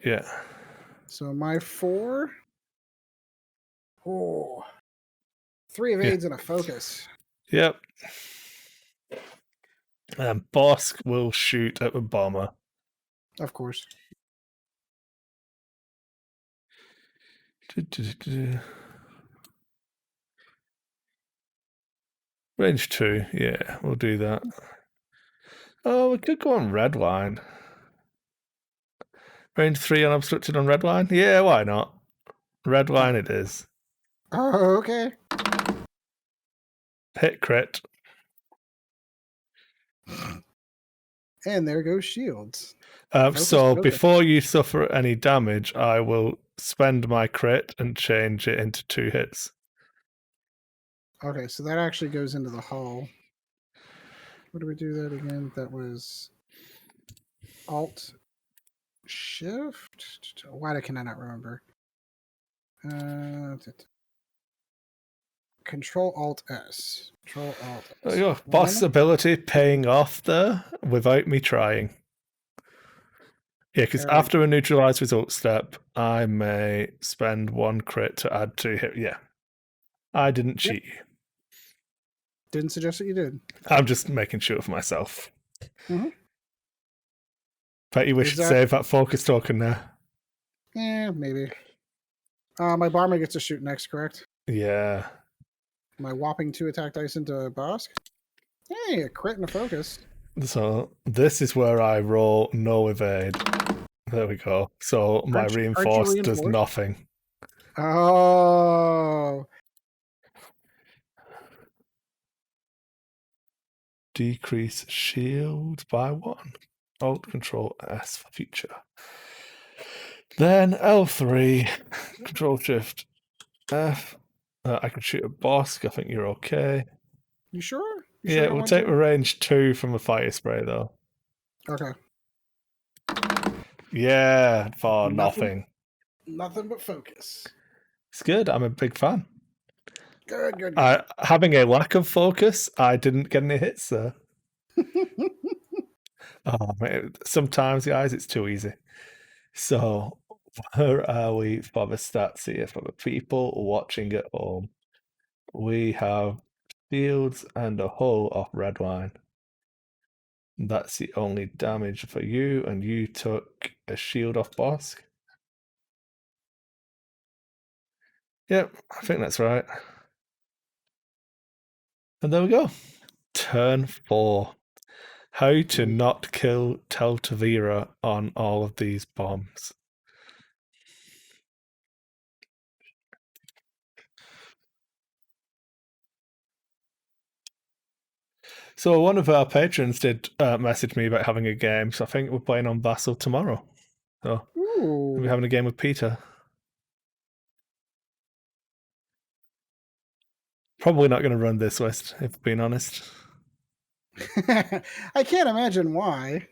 Yeah. So my 4. Oh. 3 evades and a focus. Yep. And Bosk will shoot at the bomber. Of course. Range 2, yeah, we'll do that. Oh, we could go on red line. Range 3 unobstructed on red line? Yeah, why not? Red line it is. Oh, okay. Hit crit. And there goes shields. So focus. before you suffer any damage, I will spend my crit and change it into 2 hits. Okay, so that actually goes into the hull. What do we do that again? That was Alt Shift. Why can I not remember? Control Alt S. Control Alt S. Your boss ability paying off there without me trying. Yeah, because after a neutralize result step, I may spend 1 crit to add 2 hit. Yeah. I didn't cheat you. Didn't suggest that you did. I'm just making sure for myself. Mm-hmm. Bet you wish you'd save that focus token there. Yeah, maybe. My Barman gets to shoot next, correct? Yeah. My whopping 2 attack dice into Bosk. Hey, a crit and a focus. So this is where I roll no evade. There we go. So my reinforce does nothing. Oh. Decrease shield by 1. Alt Control S for future. Then L3, Control Shift F. I can shoot a Bosk. I think you're okay. You sure? Yeah, we'll take a range 2 from a fire spray though. Okay. Yeah, for nothing. Nothing but focus. It's good. I'm a big fan. Good. Having a lack of focus, I didn't get any hits there. Oh, man. Sometimes, guys, it's too easy. So, where are we for the stats here for the people watching at home? We have shields and a hull off red line. That's the only damage for you, and you took a shield off Bosk. Yep, I think that's right. And there we go. Turn 4. How to not kill Tel Tavira on all of these bombs. So one of our patrons did message me about having a game, so I think we're playing on Vassal tomorrow. So we'll be having a game with Peter. Probably not going to run this list, if I'm being honest. I can't imagine why.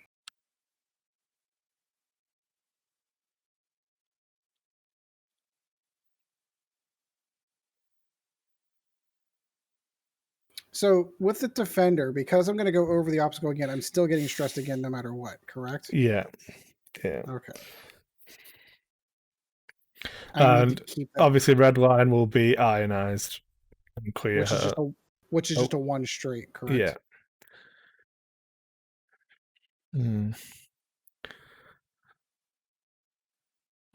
So with the defender, because I'm going to go over the obstacle again, I'm still getting stressed again no matter what, correct? Yeah. Okay. And obviously red line will be ionized and clear which is just a 1 straight, correct? Yeah.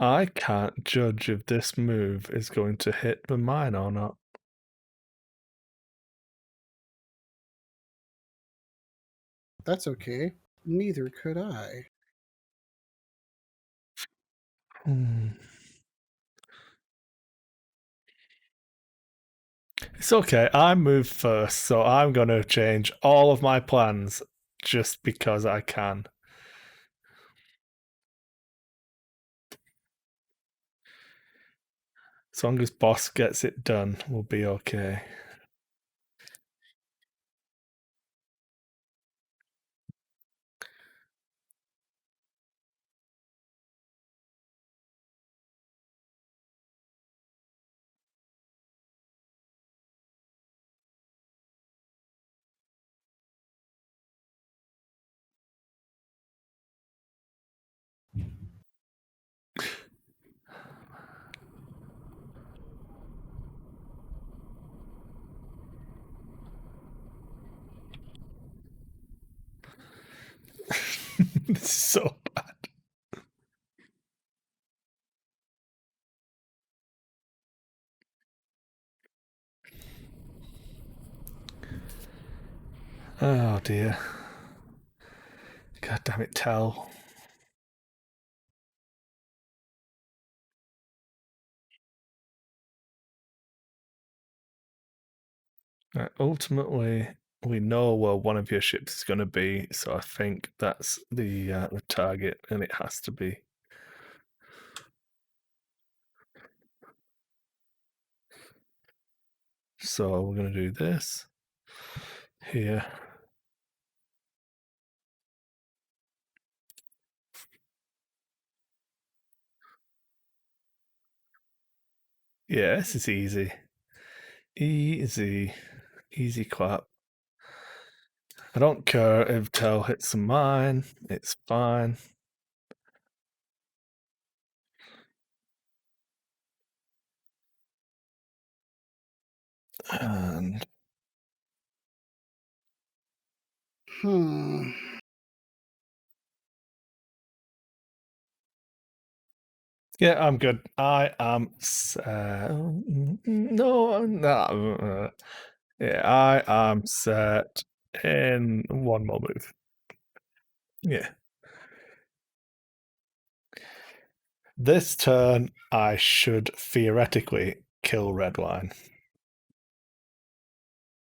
I can't judge if this move is going to hit the mine or not. That's okay. Neither could I. It's okay. I moved first, so I'm going to change all of my plans just because I can. As long as boss gets it done, we'll be okay. This is so bad. Oh dear. God damn it, Tell. Ultimately, we know where one of your ships is going to be, so I think that's the target, and it has to be. So we're going to do this here. Yeah, this is easy. Easy clap. I don't care if Tell hits a mine, it's fine. And yeah, I'm good. I am. No. Yeah, I am set in one more move. Yeah. This turn, I should theoretically kill Redwine.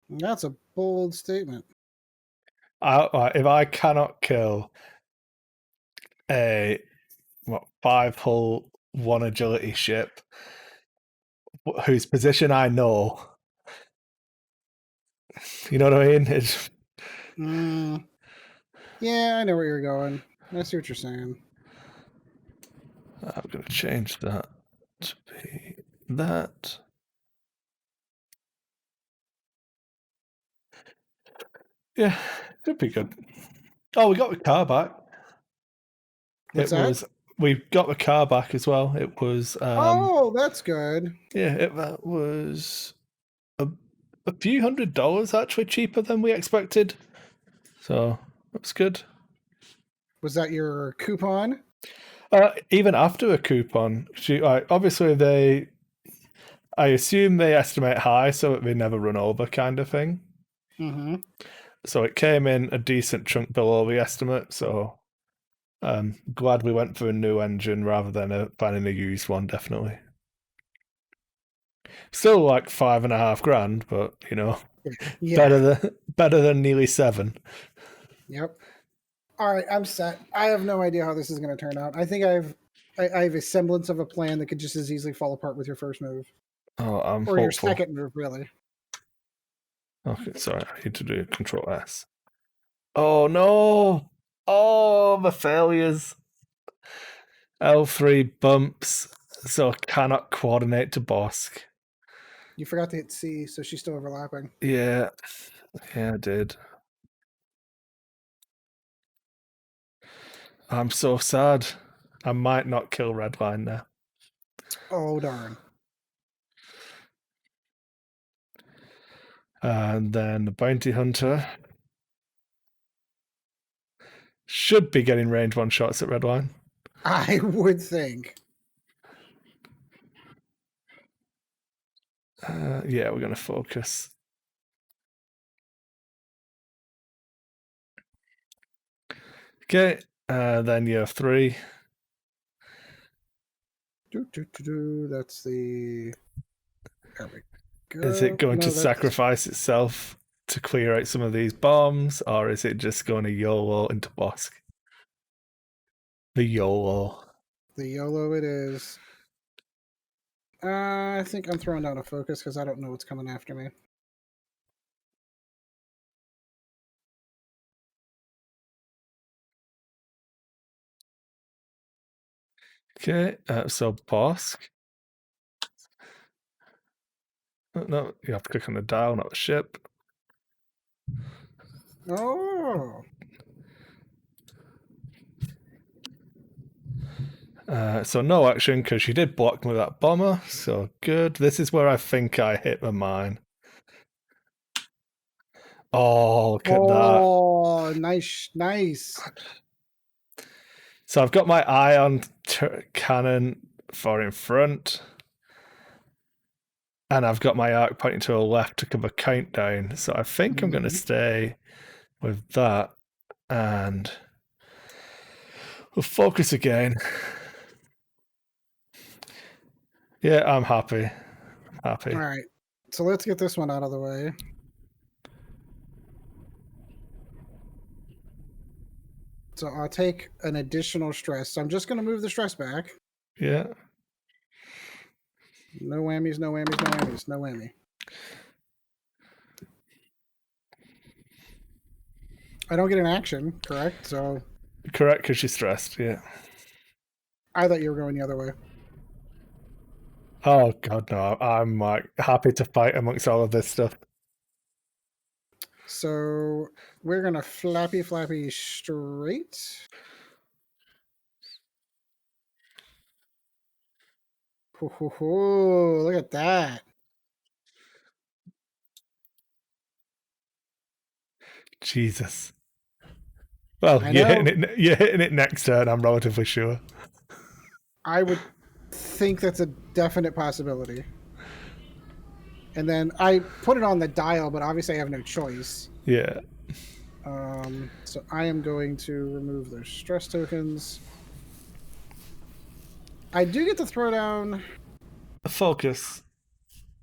That's a bold statement. If I cannot kill a 5-hull, 1 agility ship whose position I know, you know what I mean? Yeah, I know where you're going. I see what you're saying. I'm going to change that to be that. Yeah, could be good. Oh, we got the car back. What's that? We got the car back as well. It was. Oh, that's good. Yeah, that was a few $100 actually cheaper than we expected. So that's good. Was that your coupon? Even after a coupon, obviously I assume they estimate high so that they never run over, kind of thing. Mm-hmm. So it came in a decent chunk below the estimate. So glad we went for a new engine rather than finding a used one. Definitely. Still like $5.5 grand, but Yeah. better than nearly 7. Yep. All right, I'm set. I have no idea how this is going to turn out. I think I have a semblance of a plan that could just as easily fall apart with your first move. Oh, I'm or hopeful. your second move, really. Okay, sorry, I need to do Control S. Oh no! Oh, the failures. L3 bumps, so I cannot coordinate to Bosk. You forgot to hit C, so she's still overlapping. Yeah, I did. I'm so sad. I might not kill Redline now. Oh, darn. And then the Bounty Hunter should be getting range 1 shots at Redline. I would think. Yeah, we're going to focus. Okay, then you have 3. That's the... There we go. Is it going to sacrifice itself to clear out some of these bombs, or is it just going to YOLO into Bosk? The YOLO. The YOLO it is. I think I'm throwing down a focus because I don't know what's coming after me. Okay, so Bosk. No, you have to click on the dial, not the ship. Oh. So no action because she did block me with that bomber. So good. This is where I think I hit the mine. Oh, look at that. Oh, nice. So I've got my ion cannon for in front. And I've got my arc pointing to the left to cover countdown. So I think I'm going to stay with that, and we'll focus again. Yeah, I'm happy. Happy. All right. So let's get this one out of the way. So I'll take an additional stress. So I'm just going to move the stress back. Yeah. No whammies, no whammies, no whammies, no whammy. I don't get an action, correct? So correct, because you're stressed. Yeah. I thought you were going the other way. Oh god, no! I'm like happy to fight amongst all of this stuff. So we're gonna flappy straight. Look at that. Jesus. Well, you're hitting it next turn, I'm relatively sure. I would think that's a definite possibility. And then I put it on the dial, but obviously I have no choice. Yeah. So I am going to remove those stress tokens. I do get to throw down Focus.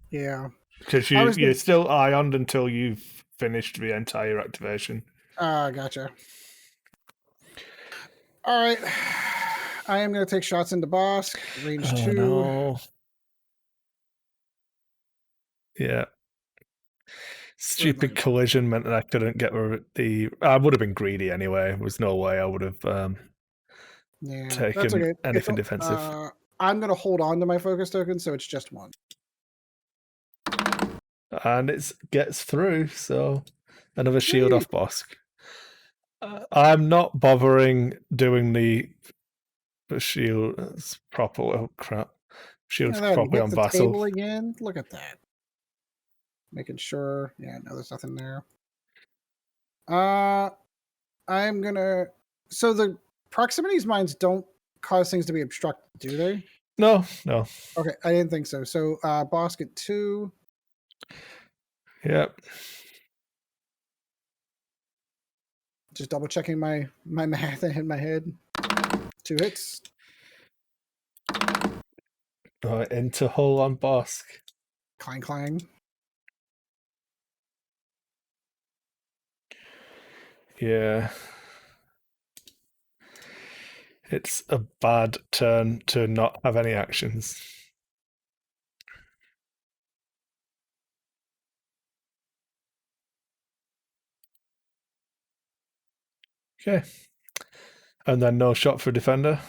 Yeah. Because you're still ioned until you've finished the entire activation. Gotcha. All right. I am going to take shots into Bosk. Range 2. No. Yeah. Stupid collision meant that I couldn't get the... I would have been greedy anyway. There was no way I would have taken anything defensive. I'm going to hold on to my focus token, so it's just 1. And it gets through, so another shield off Bosk. I'm not bothering doing the shield proper. Oh crap! Shield's properly on Vassal. Table again. Look at that. Making sure. Yeah, no, there's nothing there. I'm gonna. So the proximities mines don't cause things to be obstructed, do they? No. Okay, I didn't think so. So Bosk at 2. Yep. Just double checking my math in my head. 2 hits. Into hull on Bosk. Clang clang. Yeah. It's a bad turn to not have any actions. Okay. And then no shot for defender.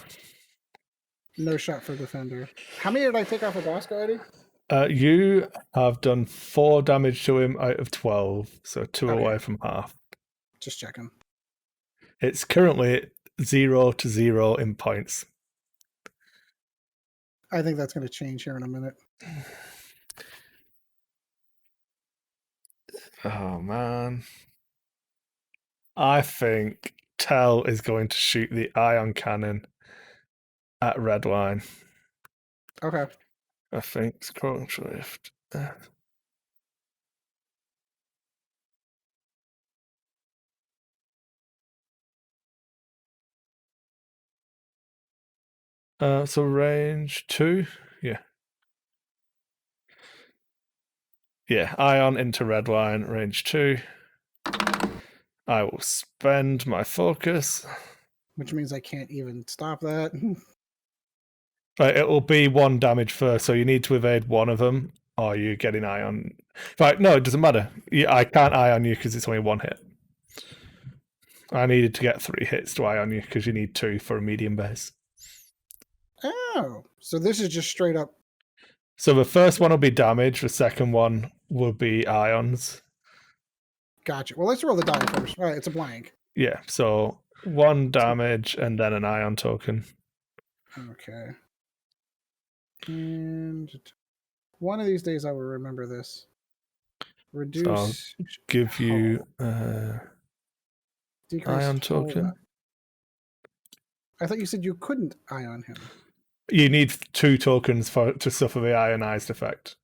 No shot for defender. How many did I take off of Bosk already? You have done 4 damage to him out of 12, so 2 away from half. Just checking. It's currently 0-0 in points. I think that's going to change here in a minute. Oh, man. I think Tell is going to shoot the ion cannon at Redline. Okay. I think scroll shift. So range 2, yeah. Yeah, ion into Redline, range 2. I will spend my focus. Which means I can't even stop that. Right, it will be 1 damage first, so you need to evade one of them, or you get an ion. Right, no, it doesn't matter. I can't ion you because it's only 1 hit. I needed to get 3 hits to ion you because you need 2 for a medium base. Oh, so this is just straight up. So the first one will be damage, the second one will be ions. Gotcha. Well, let's roll the die first. All right, it's a blank. Yeah, so 1 damage and then an ion token. Okay. And one of these days I will remember this. Reduce. So I'll give you ion token. I thought you said you couldn't ion him. You need 2 tokens to suffer the ionized effect.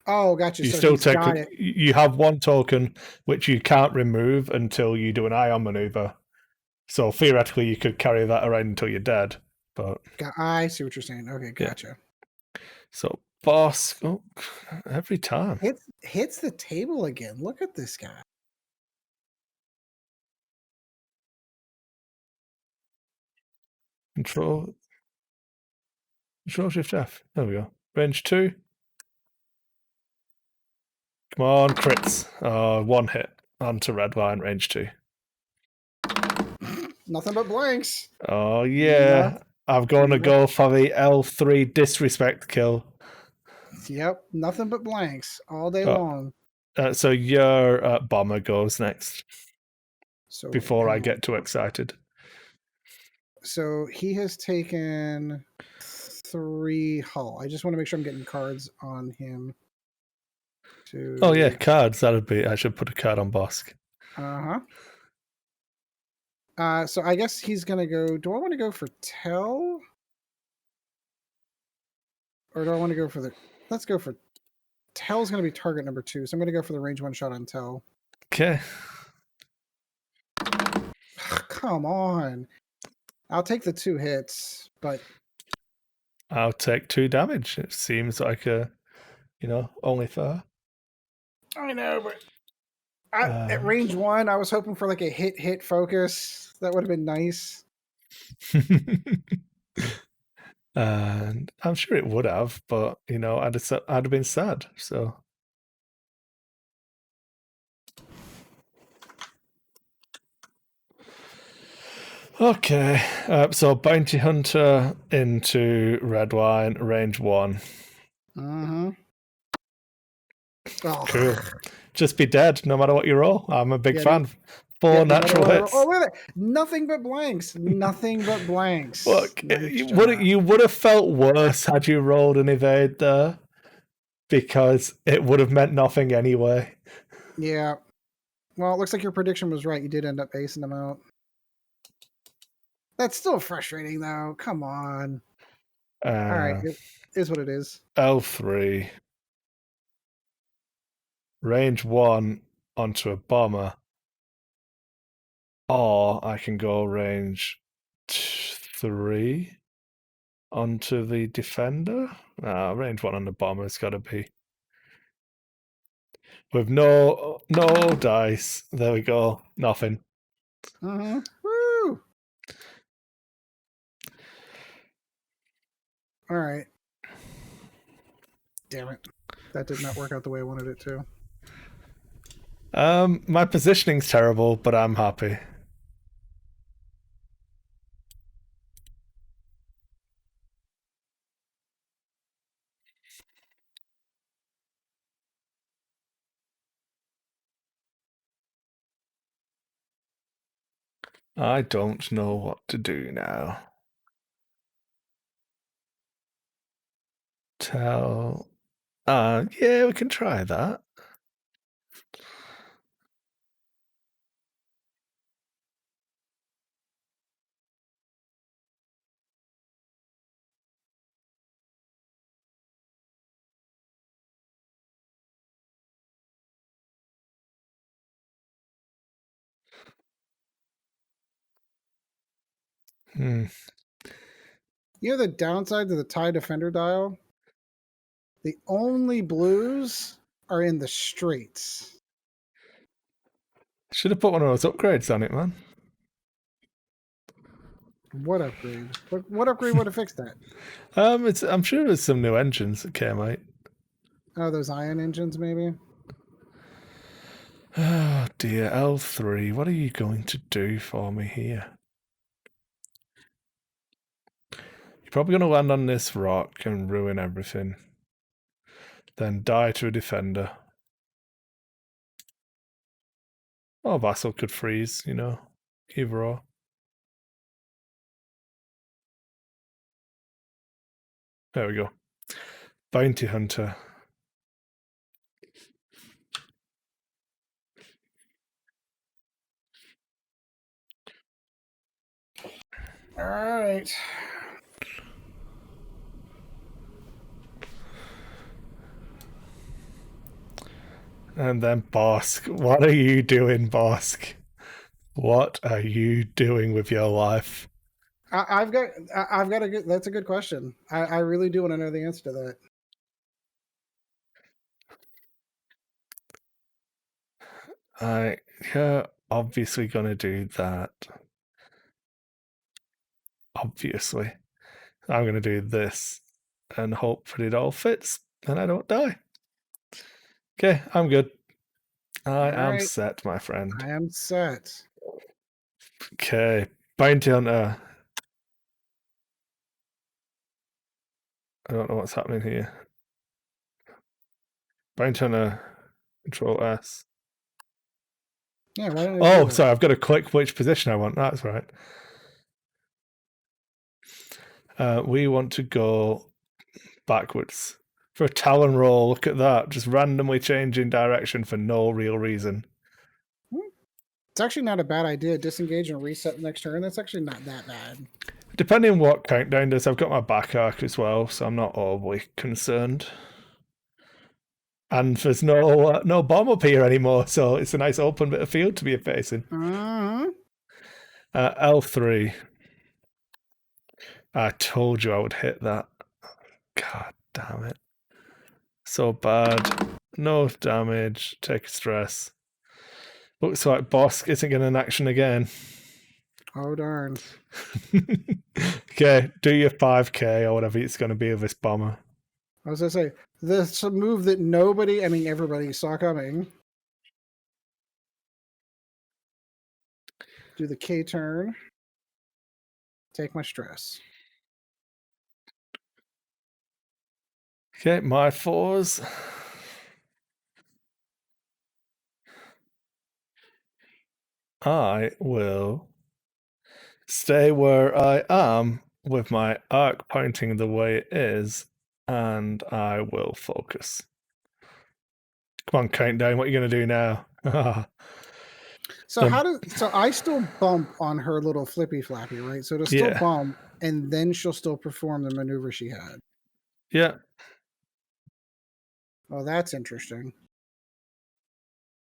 Oh, gotcha. You So still he's got it. you have one token which you can't remove until you do an ion maneuver. So theoretically, you could carry that around until you're dead. But I see what you're saying. Okay, gotcha. Yeah. So boss, every time Hits the table again. Look at this guy. Control Shift F. There we go. Range 2. Come on, crits. One hit onto red line, range 2. Nothing but blanks. Oh yeah. I'm gonna go for the L3 disrespect kill. Yep, nothing but blanks all day long. So your bomber goes next. So before I get too excited. So he has taken 3 hull. I just want to make sure I'm getting cards on him. Oh yeah, cards. I should put a card on Bosk. So I guess he's gonna go. Do I want to go for Tell? Or do I want to go for the let's go for Tell's gonna be target number 2, so I'm gonna go for the range 1 shot on Tell. Okay. Come on. I'll take the 2 hits, but I'll take 2 damage. It seems like only fair. I know, but at range 1, I was hoping for like a hit focus. That would have been nice. And I'm sure it would have, but I'd have been sad. So okay, so Bounty Hunter into red wine, range 1. Oh. Cool. Just be dead no matter what you roll. I'm a big fan. 4 natural hits. Oh, look at that. Nothing but blanks. Nothing but blanks. Look, you would have felt worse had you rolled an evade there, because it would have meant nothing anyway. Yeah. Well, it looks like your prediction was right. You did end up acing them out. That's still frustrating, though. Come on. All right. It is what it is. L3. Range 1 onto a bomber. Or I can go range 3 onto the defender. Range 1 on the bomber. It's got to be. With no dice. There we go. Nothing. Woo! All right. Damn it. That did not work out the way I wanted it to. My positioning's terrible, but I'm happy. I don't know what to do now. Tell. Yeah, we can try that. You know the downside to the TIE Defender dial? The only blues are in the straights. Should have put one of those upgrades on it, man. What upgrade? What upgrade would have fixed that? I'm sure there's some new engines that came out. Oh, those ion engines, maybe? Oh dear, L3, what are you going to do for me here? You're probably going to land on this rock and ruin everything. Then die to a defender. Or Vassal could freeze, either or. There we go. Bounty Hunter. All right. And then Bosk. What are you doing, Bosk? What are you doing with your life? I've got a good. That's a good question. I really do want to know the answer to that. You're obviously gonna do that. Obviously. I'm gonna do this and hope that it all fits and I don't die. Okay, I'm good. I am set, my friend. I am set. Okay, bounty hunter. I don't know what's happening here. Bounty hunter. Control S. Yeah, why don't Oh, sorry, I've got to click which position I want. That's right. We want to go backwards. For a Talon roll, look at that. Just randomly changing direction for no real reason. It's actually not a bad idea. Disengage and reset next turn. That's actually not that bad. Depending on what countdown does, I've got my back arc as well, so I'm not overly concerned. And there's no bomb up here anymore, so it's a nice open bit of field to be facing. L3. I told you I would hit that. God damn it. So bad. No damage. Take a stress. Looks like Bosk isn't getting an action again. Oh, darn. Okay, do your 5k or whatever it's going to be of this bomber. I was going to say, this a move that everybody saw coming. Do the K turn. Take my stress. Okay, my 4s. I will stay where I am with my arc pointing the way it is, and I will focus. Come on, countdown. What are you going to do now? So I still bump on her little flippy flappy, right? So it'll still bump, and then she'll still perform the maneuver she had. Yeah. Oh, that's interesting.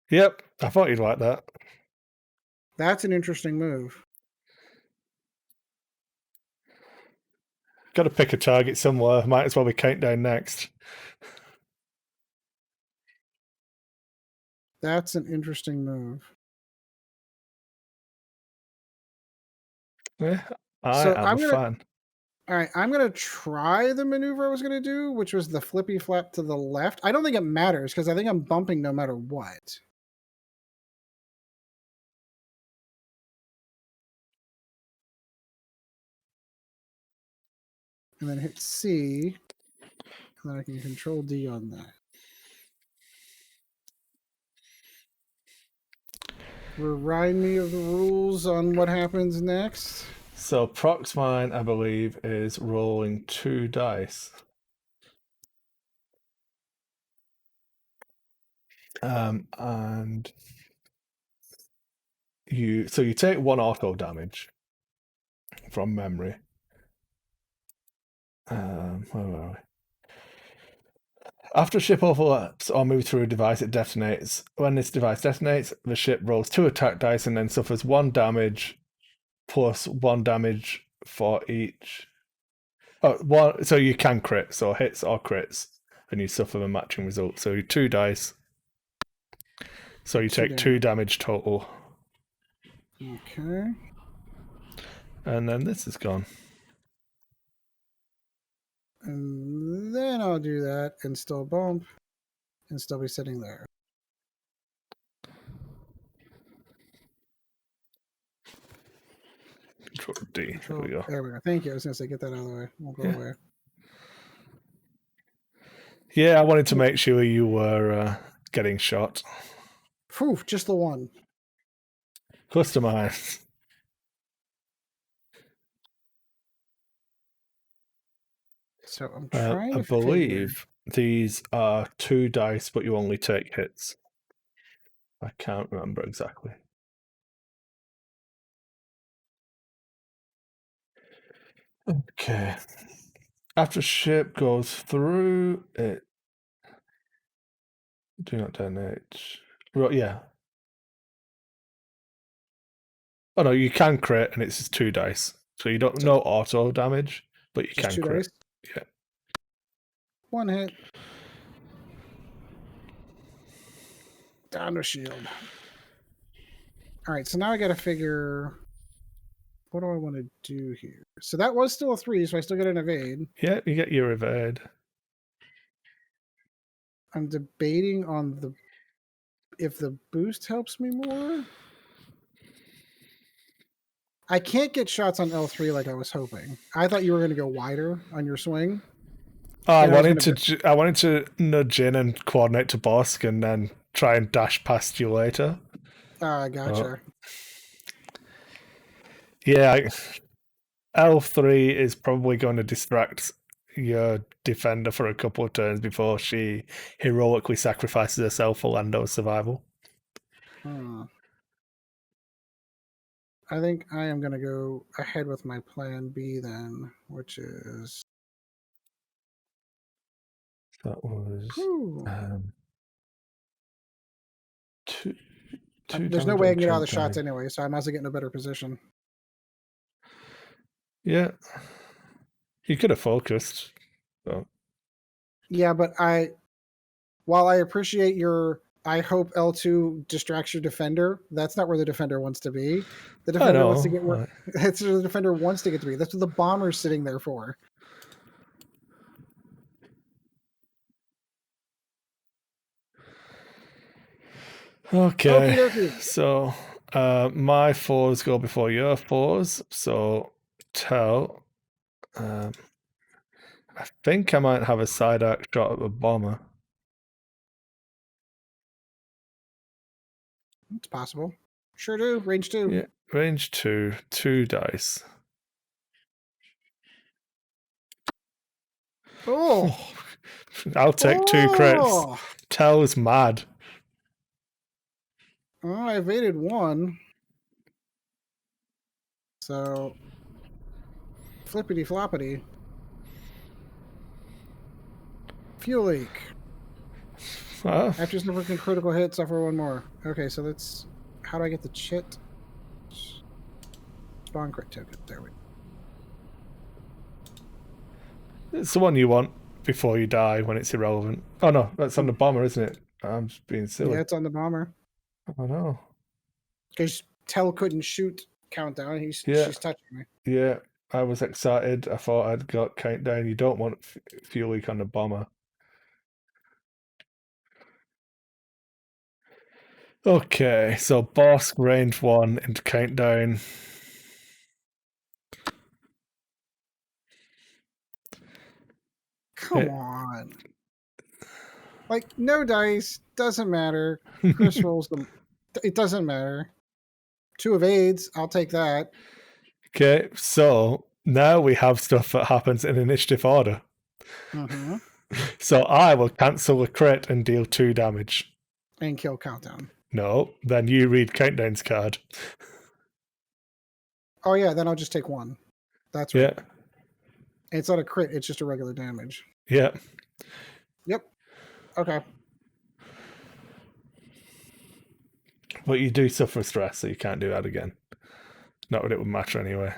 Yep, I thought you'd like that. That's an interesting move. Got to pick a target somewhere. Might as well be countdown next. That's an interesting move. Yeah, I'm a fan. All right, I'm going to try the maneuver I was going to do, which was the flippy flap to the left. I don't think it matters because I think I'm bumping no matter what. And then hit C, and then I can control D on that. Remind me of the rules on what happens next. So Proxmine, I believe, is rolling 2 dice. And you take 1 auto damage from memory. Where are we? After a ship overlaps or moves through a device, it detonates. When this device detonates, the ship rolls 2 attack dice and then suffers 1 damage plus 1 damage for each. So you can crit, so hits or crits, and you suffer the matching result. So 2 dice. So you take 2 damage total. Okay. And then this is gone. And then I'll do that and still bump and still be sitting there. Control D. There we go. There we go. Thank you. I was going to say, get that out of the way. Won't go away. Yeah, I wanted to make sure you were getting shot. Phew, just the one. Customize. So I'm trying to I believe these are 2 dice, but you only take hits. I can't remember exactly. Okay. After ship goes through, it Do not damage. Right, yeah. Oh no, you can crit, and it's just 2 dice, so you don't no auto damage, but you Just can 2 crit. dice? Yeah. 1 hit. Down to shield. All right, so now I got to figure what do I want to do here. So that was still a 3, so I still get an evade. Yeah, you get your evade. I'm debating on if the boost helps me more. I can't get shots on L3 like I was hoping. I thought you were going to go wider on your swing. I wanted to nudge in and coordinate to Bosk and then try and dash past you later. Gotcha. Yeah, L3 is probably going to distract your defender for a couple of turns before she heroically sacrifices herself for Lando's survival. I think I am going to go ahead with my plan B then, which is... That was two There's no way I can get out of the shots anyway, so I might as well get in a better position. Yeah. You could have focused. So. Yeah, but while I appreciate your, I hope L2 distracts your defender, that's not where the defender wants to be. The defender wants to get where that's where the defender wants to get to be. That's what the bomber's sitting there for. Okay. So my 4s go before your 4s. So tell. I think I might have a side arc shot at the bomber. It's possible. Sure do. Range 2. Yeah, range 2. 2 dice. Oh. I'll take 2 crits. Tell's mad. Oh, I evaded 1. So flippity floppity. Fuel leak. After suffering critical hit, suffer 1 more. Okay, so let's... How do I get the chit? Spawn crit token. There we go. It's the one you want before you die when it's irrelevant. Oh no, that's on the bomber, isn't it? I'm just being silly. Yeah, it's on the bomber. I know. Because Tell couldn't shoot countdown. She's touching me. Yeah, I was excited. I thought I'd got countdown. You don't want fuel leak on the bomber. Okay, so Bosk range 1 into countdown. Come on. Like, no dice. Doesn't matter. Kris rolls them. It doesn't matter. 2 evades. I'll take that. Okay, so now we have stuff that happens in initiative order. Mm-hmm. So I will cancel a crit and deal 2 damage. And kill countdown. No, then you read countdown's card. Oh yeah, then I'll just take 1. That's right. Yeah. It's not a crit, it's just a regular damage. Yeah. Yep. Okay. But you do suffer stress, so you can't do that again. Not that it would matter anyway.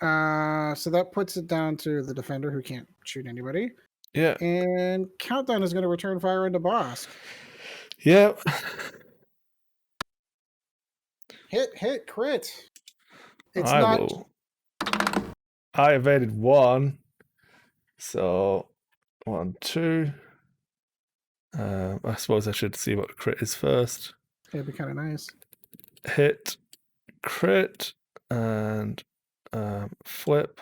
So that puts it down to the defender who can't shoot anybody. Yeah. And countdown is going to return fire into Bosk. Yeah. Hit, crit. It's I evaded 1. So 1, 2. I suppose I should see what the crit is first. It'd be kind of nice. Hit, crit, and flip.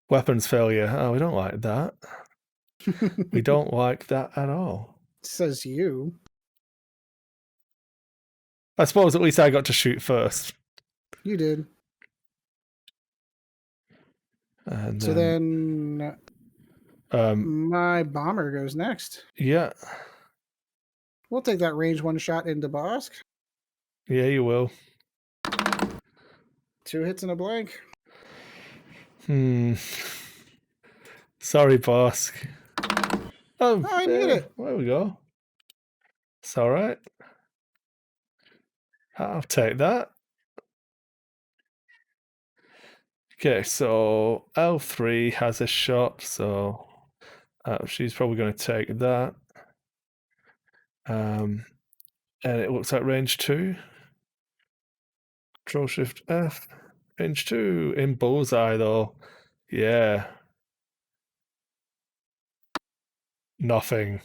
Weapons failure. Oh, we don't like that. We don't like that at all. Says you. I suppose at least I got to shoot first. You did. And so then my bomber goes next. Yeah. We'll take that range 1 shot into Bosk. Yeah, you will. 2 hits and a blank. Sorry, Bosk. Oh, I made it. There we go. It's all right. I'll take that. Okay, so L3 has a shot, so she's probably going to take that. And it looks like range 2. Control Shift F. Range 2 in bullseye, though. Yeah. Nothing.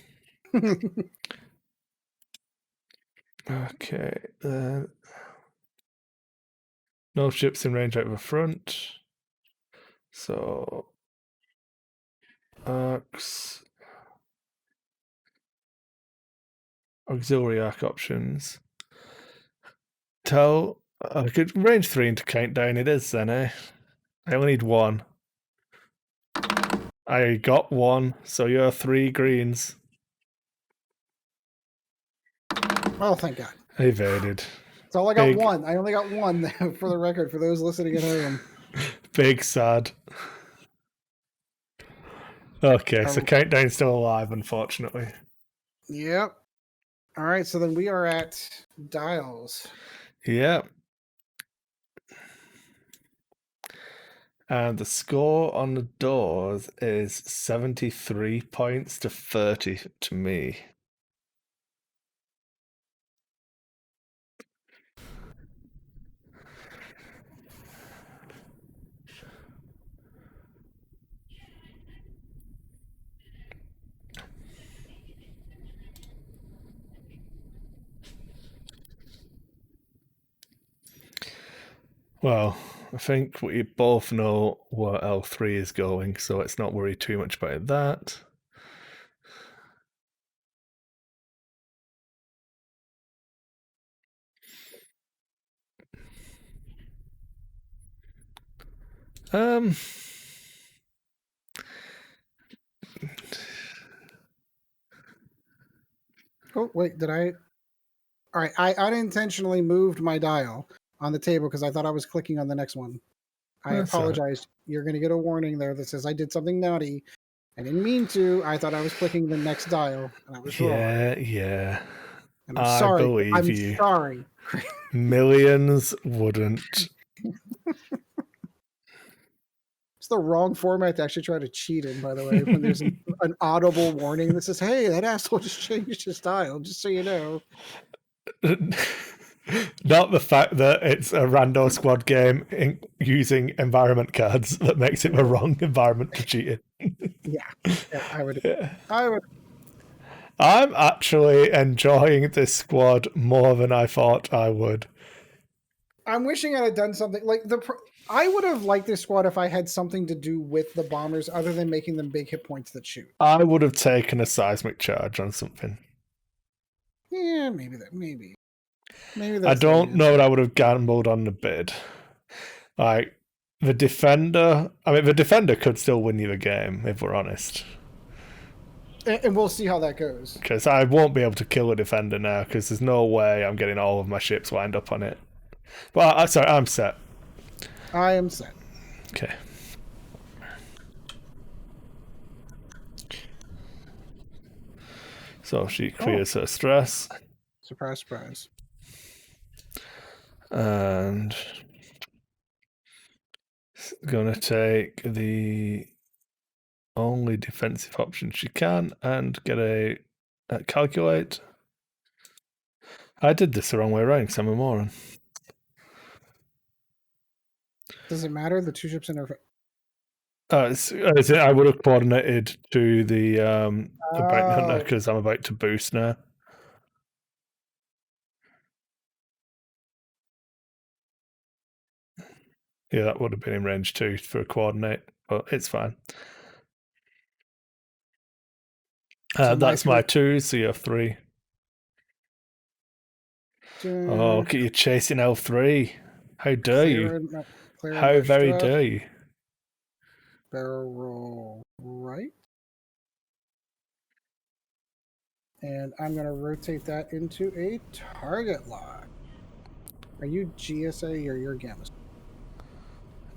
Okay. No ships in range out of the front. So arcs. Auxiliary arc options. Tell I could range 3 into countdown it is then, eh? I only need 1. I got 1, so you're 3 greens. Oh, thank God. I evaded. So I got 1. I only got 1 for the record, for those listening at home. Big sad. Okay, so countdown's still alive, unfortunately. Yep. All right, so then we are at dials. Yep. And the score on the doors is 73 points to 30 to me. Well, I think we both know where L3 is going, so let's not worry too much about that. Oh, wait, did I? All right, I unintentionally moved my dial on the table because I thought I was clicking on the next one. I apologize. Right. You're going to get a warning there that says I did something naughty. I didn't mean to. I thought I was clicking the next dial, and I was wrong. Yeah. And I'm sorry. Believe you. I'm sorry. Millions wouldn't. It's the wrong format to actually try to cheat in, by the way, when there's an audible warning that says, hey, that asshole just changed his style, just so you know. Not the fact that it's a rando squad game using environment cards that makes it the wrong environment to cheat in. Yeah, I would. I would. I'm actually enjoying this squad more than I thought I would. I'm wishing I had done something like I would have liked this squad if I had something to do with the bombers other than making them big hit points that shoot. I would have taken a seismic charge on something. Yeah, maybe. I don't know that I would have gambled on the bid. Like the defender could still win you the game if we're honest. And we'll see how that goes. Because I won't be able to kill a defender now because there's no way I'm getting all of my ships lined up on it. Well, I'm set. I am set. Okay. So she clears her stress. Surprise. And gonna take the only defensive option she can and get a calculate. I did this the wrong way around because I'm a moron. Does it matter? The 2 ships in her. I would have coordinated to the bounty hunter because I'm about to boost now. Yeah, that would have been in range 2 for a coordinate, but it's fine. That's my 2, so you have 3. Oh, look at you chasing L3. How dare you? How very dare you? Barrel roll right. And I'm going to rotate that into a target lock. Are you GSA or your Gamma?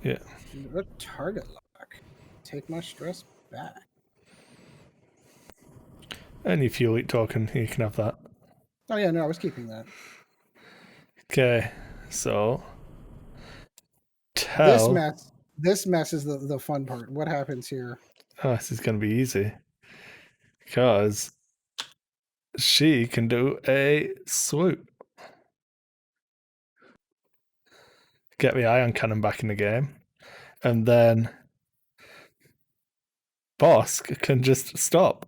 Yeah. A target lock. Take my stress back. Any fuel eat token, you can have that. Oh yeah, no, I was keeping that. Okay, so This tell. mess is the fun part. What happens here? Oh, this is going to be easy because she can do a swoop. Get the ion cannon back in the game, and then Bosk can just stop.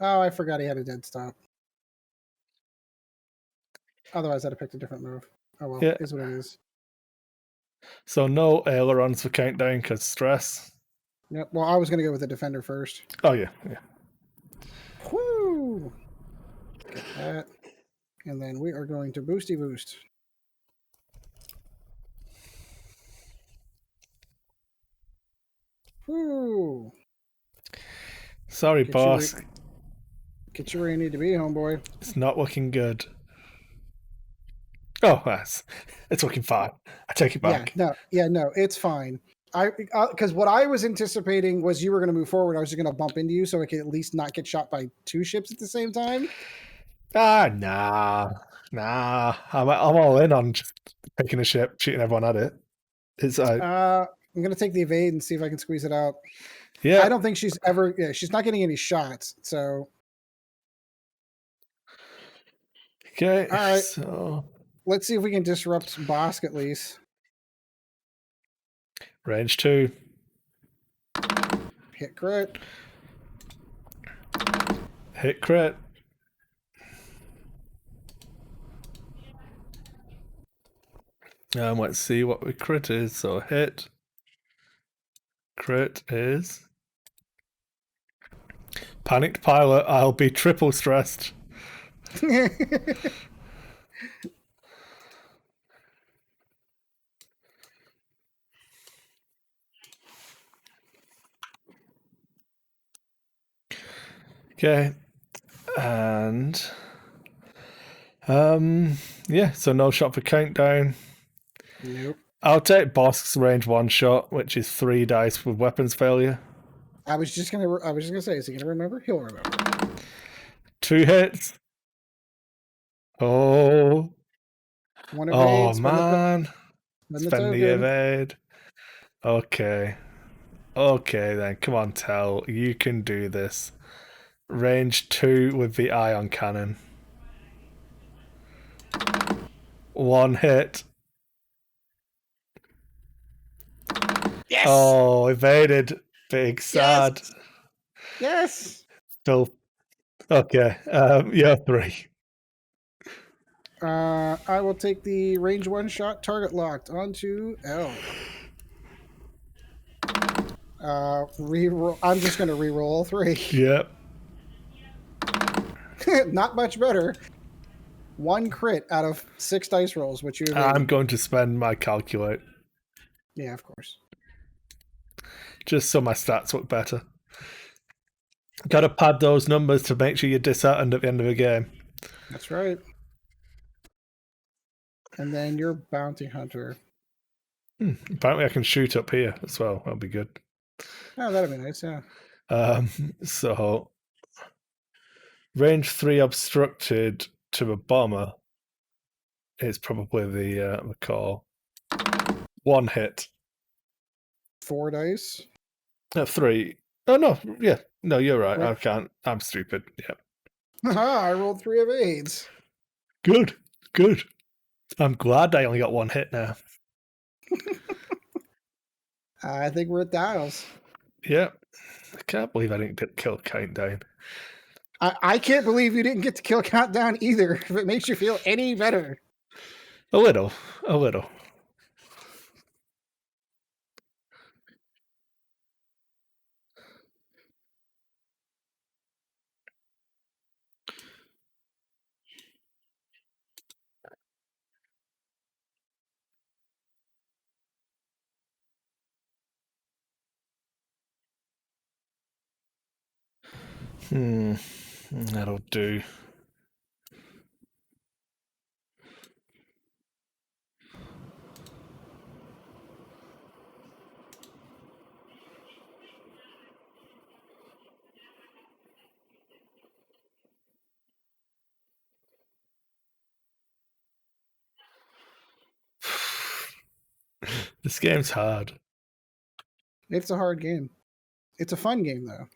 Oh, I forgot he had a dead stop. Otherwise, I'd have picked a different move. Oh well, Yeah. is what it is. So no ailerons for countdown because stress. Yep. Well, I was going to go with the defender first. Oh yeah, yeah. Whoo! Get that. And then we are going to boosty boost. Whoo! Sorry, boss. Get you where you need to be, homeboy. It's not looking good. Oh, it's looking fine. I take it back. No, it's fine. Because what I was anticipating was you were going to move forward. I was just going to bump into you so I could at least not get shot by two ships at the same time. Nah. I'm all in on just picking a ship, shooting everyone at it. It's I'm going to take the evade and see if I can squeeze it out. Yeah. I don't think she's ever. Yeah, she's not getting any shots. So. Okay. All right. So let's see if we can disrupt Bosk at least. Range 2. Hit crit. Hit crit. Let's see what the crit is. So hit. Crit is Panicked Pilot. I'll be triple stressed. Okay. And yeah, so no shot for countdown. Nope. I'll take Bosk's range 1 shot, which is 3 dice with weapons failure. I was just gonna say, is he gonna remember? He'll remember. 2 hits. Oh. One evade. Man. Spend the evade. Okay. Okay then. Come on, Tell. You can do this. Range 2 with the ion cannon. 1 hit. Yes! Oh, evaded. Big sad. Yes! Still. Okay. Yeah, 3. I will take the range 1 shot target locked onto L. Reroll. I'm just gonna reroll all 3. Yep. Not much better. 1 crit out of 6 dice rolls, which you evaded. I'm going to spend my calculate. Yeah, of course. Just so my stats look better. Got to pad those numbers to make sure you're disheartened at the end of the game. That's right. And then your bounty hunter. Apparently I can shoot up here as well. That'll be good. Oh, that'd be nice, yeah. So range 3 obstructed to a bomber is probably the call. 1 hit. 4 dice. 3. Oh no, yeah. No, you're right. I can't. I'm stupid. Yeah. I rolled 3 evades. Good. I'm glad I only got 1 hit now. I think we're at dials. Yeah. I can't believe I didn't get kill countdown. I can't believe you didn't get to kill countdown either, if it makes you feel any better. A little. That'll do. This game's hard. It's a hard game. It's a fun game, though.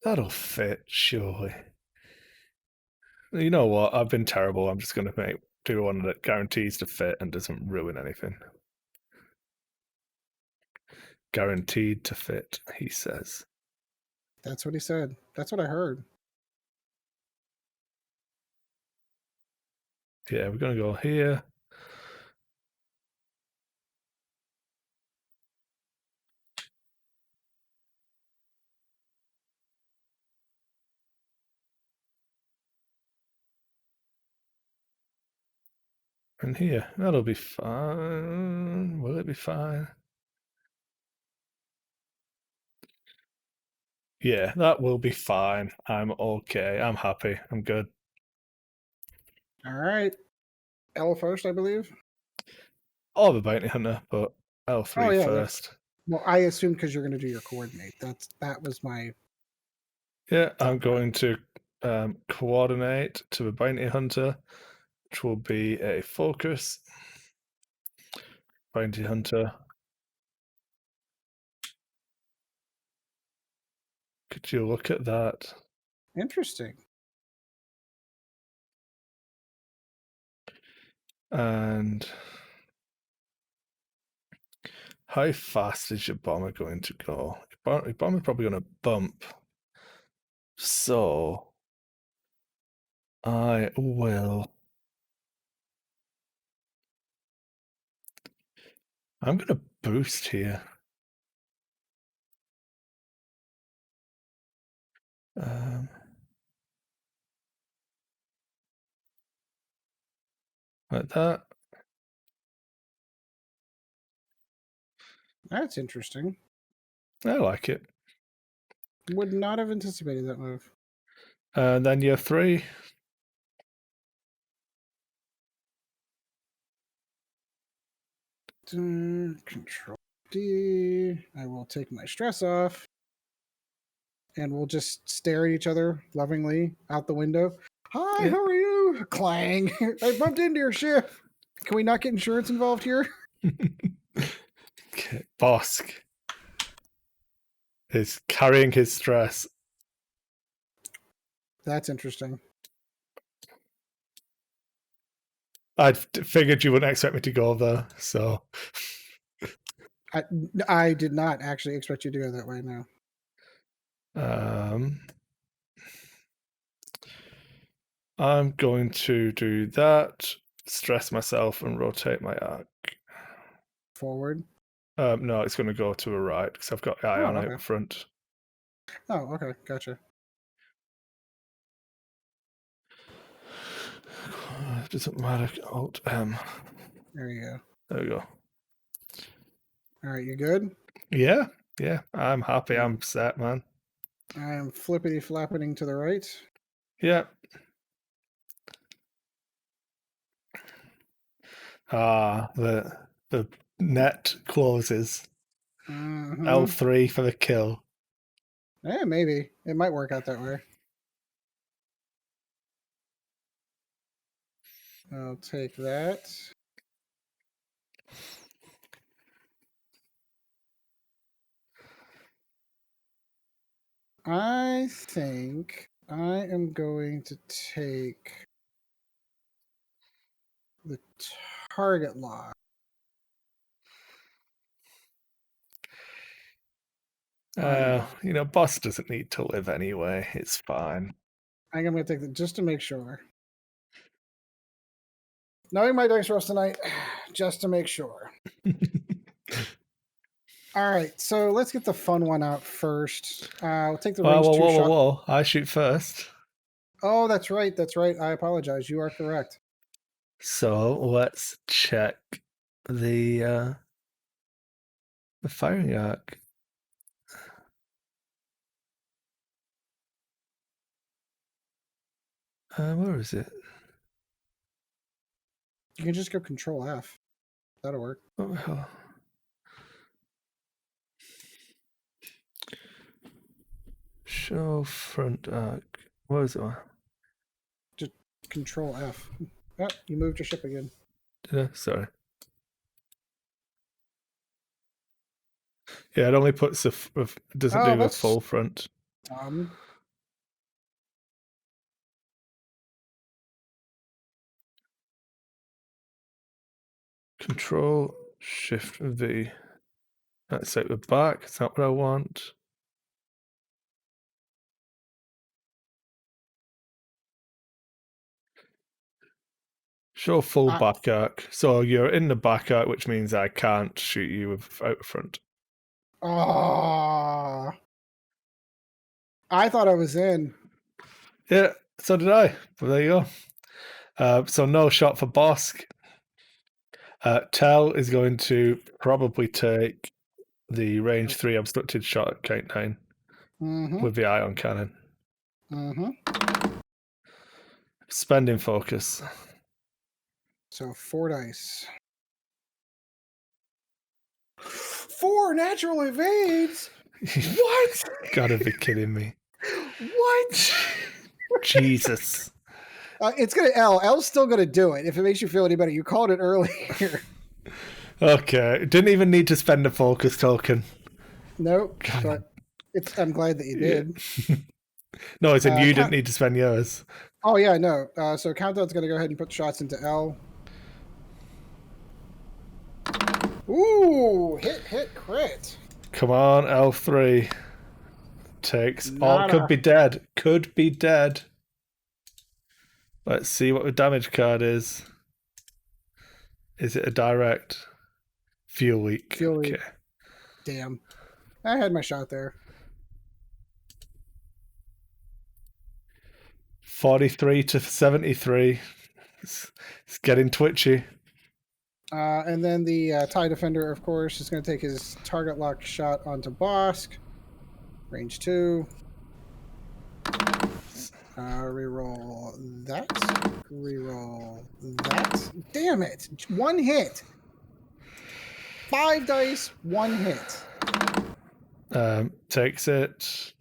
That'll fit, surely. You know what? I've been terrible. I'm just going to do one that guarantees to fit and doesn't ruin anything. Guaranteed to fit, he says. That's what he said. That's what I heard. Yeah, we're going to go here. And here. That'll be fine. Will it be fine? Yeah, that will be fine. I'm okay. I'm happy. I'm good. All right. L first, I believe. Or the bounty hunter, but L3 first. Well, I assume because you're going to do your coordinate. That was my. Yeah, I'm going to coordinate to the bounty hunter, which will be a focus. Bounty hunter. Could you look at that? Interesting. And how fast is your bomber going to go? Your bomber's probably going to bump. So I will. I'm going to boost here. Like that. That's interesting. I like it. Would not have anticipated that move. And then your 3. Control D. I will take my stress off. And we'll just stare at each other lovingly out the window. Hi, Yeah. how are you? Clang. I bumped into your ship. Can we not get insurance involved here? Okay. Bosk is carrying his stress. That's interesting. I figured you wouldn't expect me to go there, so. I did not actually expect you to go that way now. I'm going to do that, stress myself, and rotate my arc. Forward? No, it's going to go to a right because I've got ion okay. out front. Oh, okay. Gotcha. Doesn't matter. Alt M. There you go. There we go. All right, you good? Yeah, I'm happy. I'm set, man. I am flippity flappening to the right. Yeah. The net closes. L3 for the kill. Yeah, maybe. It might work out that way. I'll take that. I think I am going to take the target lock. Boss doesn't need to live anyway. It's fine. I think I'm going to take that just to make sure. Knowing my dice rolls tonight, just to make sure. All right, so let's get the fun one out first. We'll take the range 2 shot. Whoa. I shoot first. Oh, that's right. That's right. I apologize. You are correct. So let's check the firing arc. Where is it? You can just go Control F. That'll work. What the hell? Show front arc. What is it? Just Control F. Oh, you moved your ship again. Did I? Sorry. Yeah, it only puts doesn't do a full front. Control Shift V. That's out the back. Is that what I want? Show full back arc. So you're in the back arc, which means I can't shoot you out front. I thought I was in. Yeah, so did I. Well, there you go. So no shot for Bosk. Tell is going to probably take the range 3 obstructed shot at countdown with the ion cannon. Spending focus. So 4 dice. 4 natural evades? What? Gotta be kidding me. What? Jesus. It's gonna L. L's still gonna do it if it makes you feel any better. You called it earlier. Okay. Didn't even need to spend a focus token. Nope. But I'm glad that you did. No, I said you didn't need to spend yours. Oh yeah, no. So Countdown's gonna go ahead and put shots into L. Ooh, hit, crit. Come on, L3. Takes. Oh, could be dead. Could be dead. Let's see what the damage card is. Is it a direct? Fuel leak. Fuel leak. Damn. I had my shot there. 43 to 73. It's getting twitchy. And then the TIE Defender, of course, is going to take his target lock shot onto Bosk. Range 2. Reroll that. Reroll that. Damn it! 1 hit. 5 dice, 1 hit. Takes it.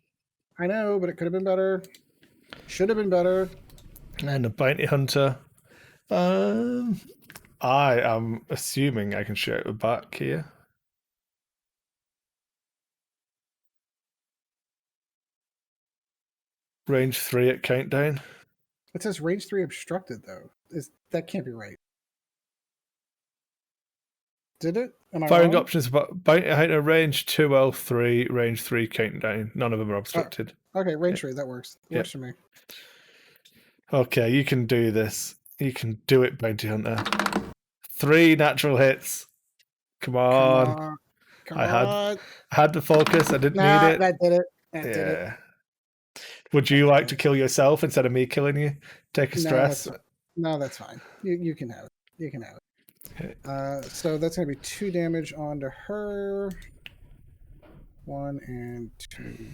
I know, but it could have been better. Should have been better. And a bounty hunter. I am assuming I can shoot it back here. Range 3 at countdown. It says range 3 obstructed, though. That can't be right. Did it? Am I Firing wrong? options: bounty hunter, range 2 L3, range 3 countdown. None of them are obstructed. Okay, range 3. That works. Works for me. Okay, you can do this. You can do it, bounty hunter. 3 natural hits. Come on. Come on. I had the focus. I didn't need it. That did it. That did it. Would you like to kill yourself instead of me killing you? Take a stress. No, that's fine. You can have it. You can have it. Okay. So that's going to be 2 damage onto her. 1 and 2.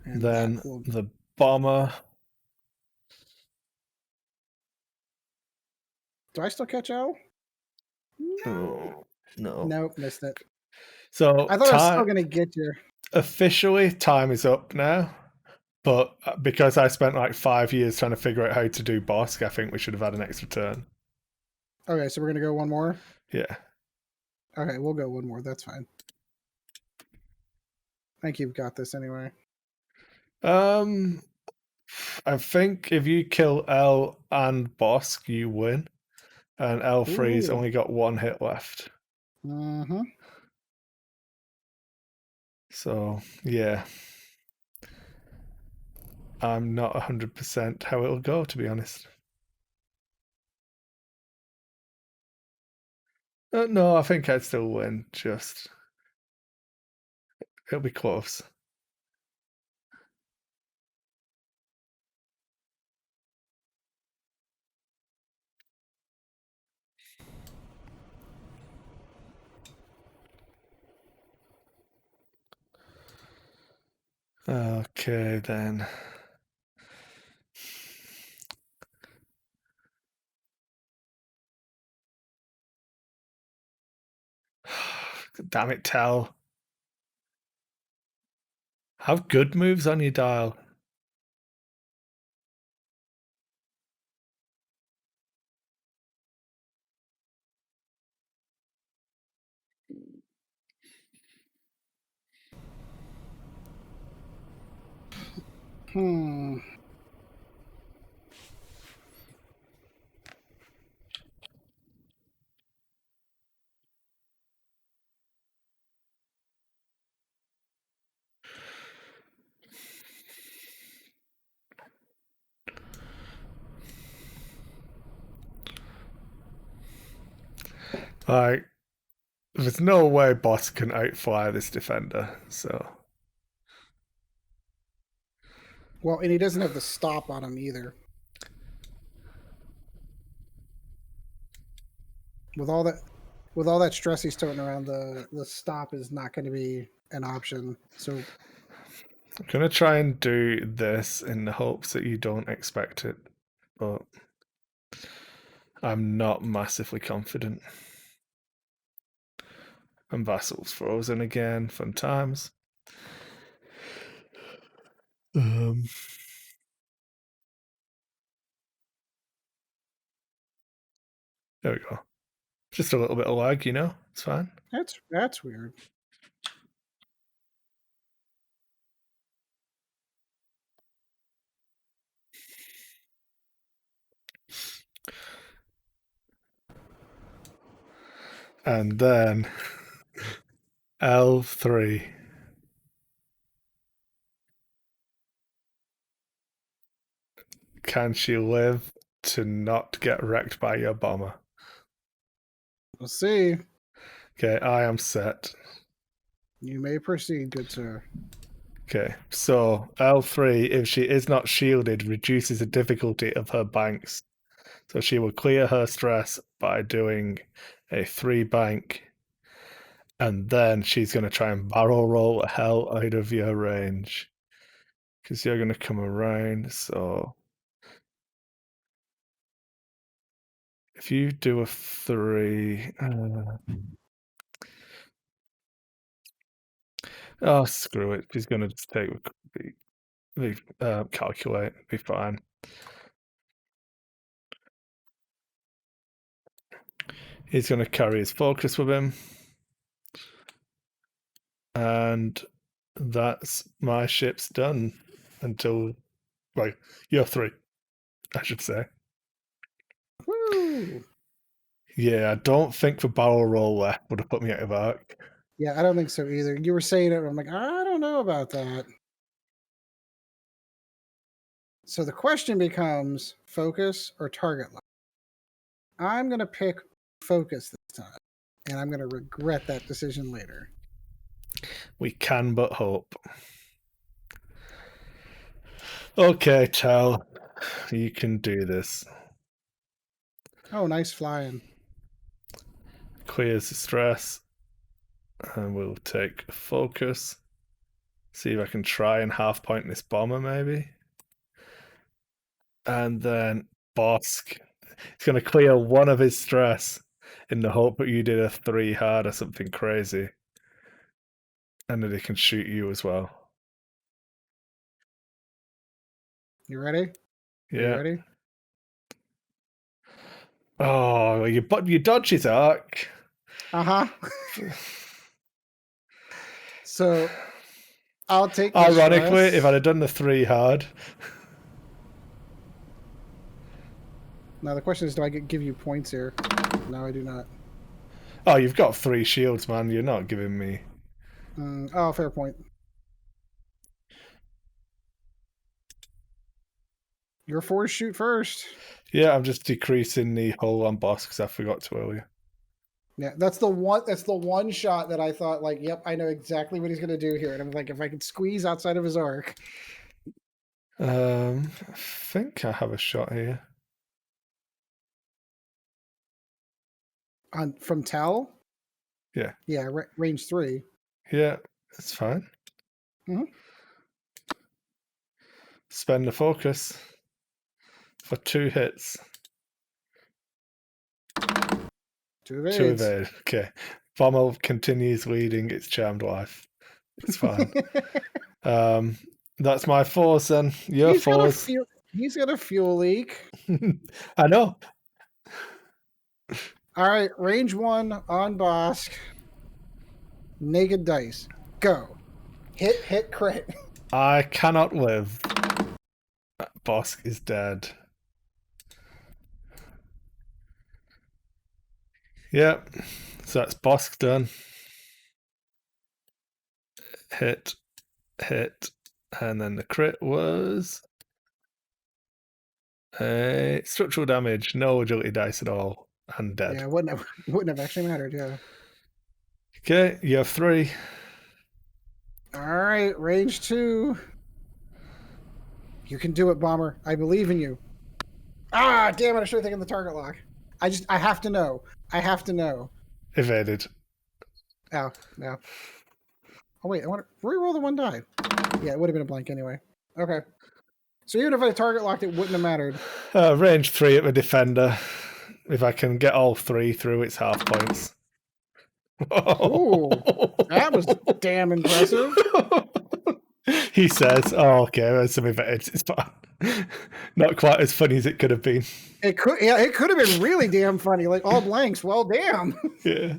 And then the bomber. Do I still catch L? No. Nope, missed it. So I thought I was still going to get you. Officially, time is up now. But because I spent like 5 years trying to figure out how to do Bosk, I think we should have had an extra turn. Okay, so we're going to go 1 more? Yeah. Okay, we'll go 1 more. That's fine. I think you've got this anyway. I think if you kill L and Bosk, you win. And L3's only got 1 hit left. So, yeah. I'm not 100% how it'll go, to be honest. No, I think I'd still win. Just it'll be close. Okay, then. Damn it, Tell. Have good moves on your dial. Like, there's no way boss can outfly this defender, so. Well, and he doesn't have the stop on him either. With all that stress he's toting around, the stop is not going to be an option. So I'm gonna try and do this in the hopes that you don't expect it, but I'm not massively confident. And Vassal's frozen again. Fun times. There we go. Just a little bit of lag, you know? It's fine. that's weird. And then L3. Can she live to not get wrecked by your bomber? We'll see. Okay, I am set. You may proceed, good sir. Okay, so L3, if she is not shielded, reduces the difficulty of her banks. So she will clear her stress by doing a 3 bank, and then she's going to try and barrel roll hell out of your range. Because you're going to come around, so if you do a 3... oh, screw it. She's going to just take the calculate, be fine. He's going to carry his focus with him. And that's my ship's done until, well, you're 3, I should say. Woo! Yeah, I don't think the barrel roll left would have put me out of arc. Yeah, I don't think so either. You were saying it, I'm like, I don't know about that. So the question becomes focus or target lock. I'm going to pick focus this time, and I'm going to regret that decision later. We can but hope. Okay, Tal, you can do this. Oh, nice flying. Clears the stress. And we'll take focus. See if I can try and half point this bomber, maybe. And then Bosk. He's going to clear one of his stress in the hope that you did a 3 hard or something crazy. And that he can shoot you as well. You ready? Yeah. You ready? Oh, you dodge his arc. Uh-huh. So I'll take the ironically, stress. if I'd have done the 3 hard. Now the question is, do I give you points here? No, I do not. Oh, you've got 3 shields, man. You're not giving me. Oh, fair point. You're forced to shoot first. Yeah, I'm just decreasing the hull on boss because I forgot to earlier. Yeah, that's the one shot that I thought, like, yep, I know exactly what he's gonna do here. And I'm like, if I could squeeze outside of his arc. I think I have a shot here. From Tell? Yeah. Yeah, range 3. Yeah, it's fine. Mm-hmm. Spend the focus for 2 hits. 2 evades. 2 evade. Okay. Bomber continues leading its charmed life. It's fine. That's my fours then. Your fours. He's got a fuel leak. I know. All right, range 1 on Bosk. Naked dice. Go. Hit, crit. I cannot live. Bosk is dead. Yep. So that's Bosk done. Hit, and then the crit was structural damage, no agility dice at all, and dead. Yeah, wouldn't have actually mattered. Yeah. Okay, you have 3. All right, range 2. You can do it, Bomber. I believe in you. Ah, damn it! I should have taken the target lock. I have to know. I have to know. Evaded. Oh, no. Oh, wait, I want to reroll the 1 die. Yeah, it would have been a blank anyway. Okay. So even if I target locked, it wouldn't have mattered. Range 3 at the defender. If I can get all 3 through, it's half points. Ooh, that was damn impressive. He says, "Oh, okay, there's some events. It's fine. Not quite as funny as it could have been. It could have been really damn funny. Like all blanks. Well, damn. Yeah.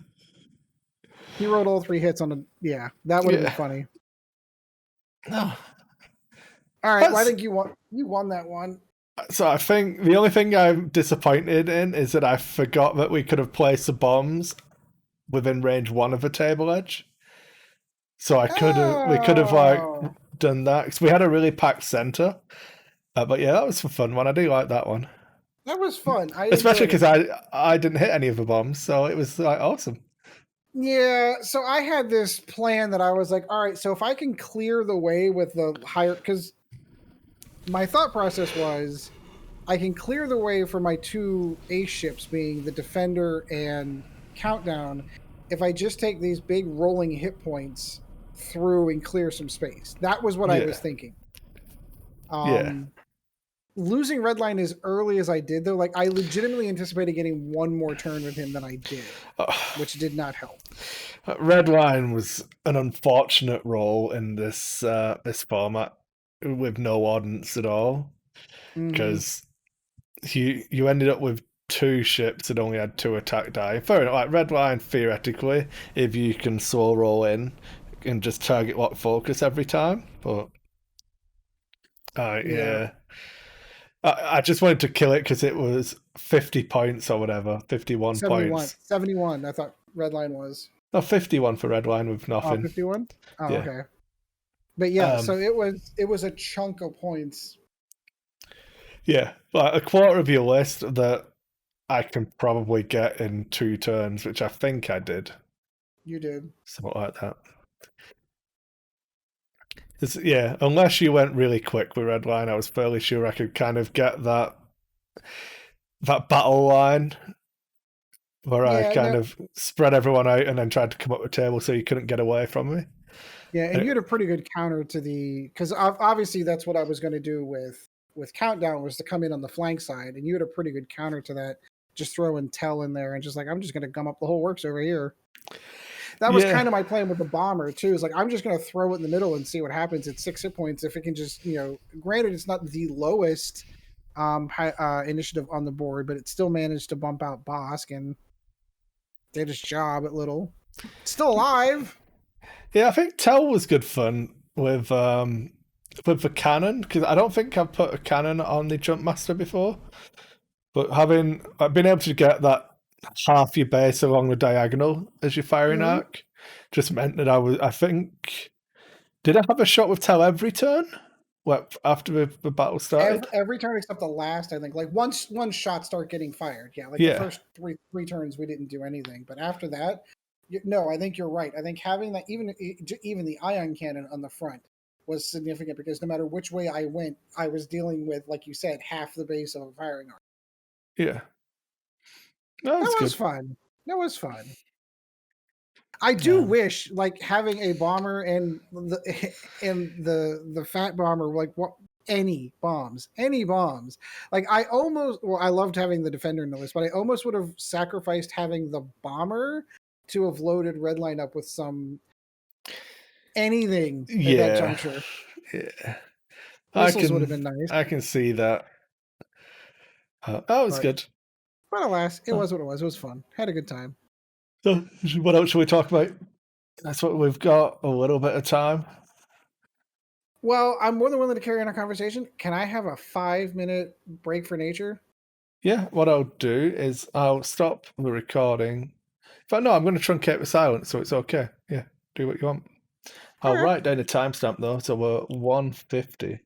He rolled all 3 hits on the. Yeah, that would have been funny. No. All right, well, I think you won that one. So I think the only thing I'm disappointed in is that I forgot that we could have placed the bombs within range 1 of a table edge. So we could have like done that because we had a really packed center. But yeah, that was a fun one. I do like that one. That was fun. Especially because I didn't hit any of the bombs, so it was like awesome. Yeah, so I had this plan that I was like, all right, so if I can clear the way with the higher, because my thought process was I can clear the way for my 2 ace ships being the Defender and Countdown if I just take these big rolling hit points through and clear some space. That was what I was thinking. Losing Redline as early as I did, though, like I legitimately anticipated getting 1 more turn with him than I did, which did not help. Redline was an unfortunate role in this this format with no ordnance at all, because you ended up with 2 ships that only had 2 attack die. Fair enough. Like Redline, theoretically, if you can soul roll in and just target lock focus every time, but yeah. I just wanted to kill it because it was 50 points or whatever, 51 points. 71, I thought Redline was. No, 51 for Redline with nothing. 51? Oh, yeah. Okay. But yeah, so it was a chunk of points. Yeah, like a quarter of your list that I can probably get in 2 turns, which I think I did. You did. Something like that. Yeah, unless you went really quick with Redline, I was fairly sure I could kind of get that battle line where I kind of spread everyone out and then tried to come up with a table so you couldn't get away from me. Yeah, and you had a pretty good counter to because obviously that's what I was going to do with Countdown, was to come in on the flank side, and you had a pretty good counter to that, just throwing Tell in there and just like, I'm just going to gum up the whole works over here. That was kind of my plan with the Bomber too. Is like, I'm just going to throw it in the middle and see what happens at 6 hit points. If it can just, granted it's not the lowest initiative on the board, but it still managed to bump out Bosk and did his job at little. It's still alive. Yeah, I think Tell was good fun with the cannon, because I don't think I've put a cannon on the Jump Master before. But I've been able to get that half your base along the diagonal as your firing arc just meant that I think, did I have a shot with Tell every turn? After the battle started? Every turn except the last, I think. Like once one shot start getting fired. Yeah, the first three turns we didn't do anything. But after that, no, I think you're right. I think having that, even the ion cannon on the front was significant, because no matter which way I went, I was dealing with, like you said, half the base of a firing arc. Yeah. That was fun. That was fun. I do wish, like, having a bomber and the fat bomber, like, any bombs. Like, I loved having the Defender in the list, but I almost would have sacrificed having the bomber to have loaded Redline up with some anything at that juncture. Yeah. Whistles would have been nice. I can see that. That was good. But alas, it was what it was. It was fun. Had a good time. So, what else should we talk about? That's what we've got. A little bit of time. Well, I'm more than willing to carry on a conversation. Can I have a 5-minute break for nature? Yeah, what I'll do is I'll stop the recording. But no, I'm going to truncate the silence, so it's okay. Yeah, do what you want. I'll write down a timestamp though, so we're 1:50.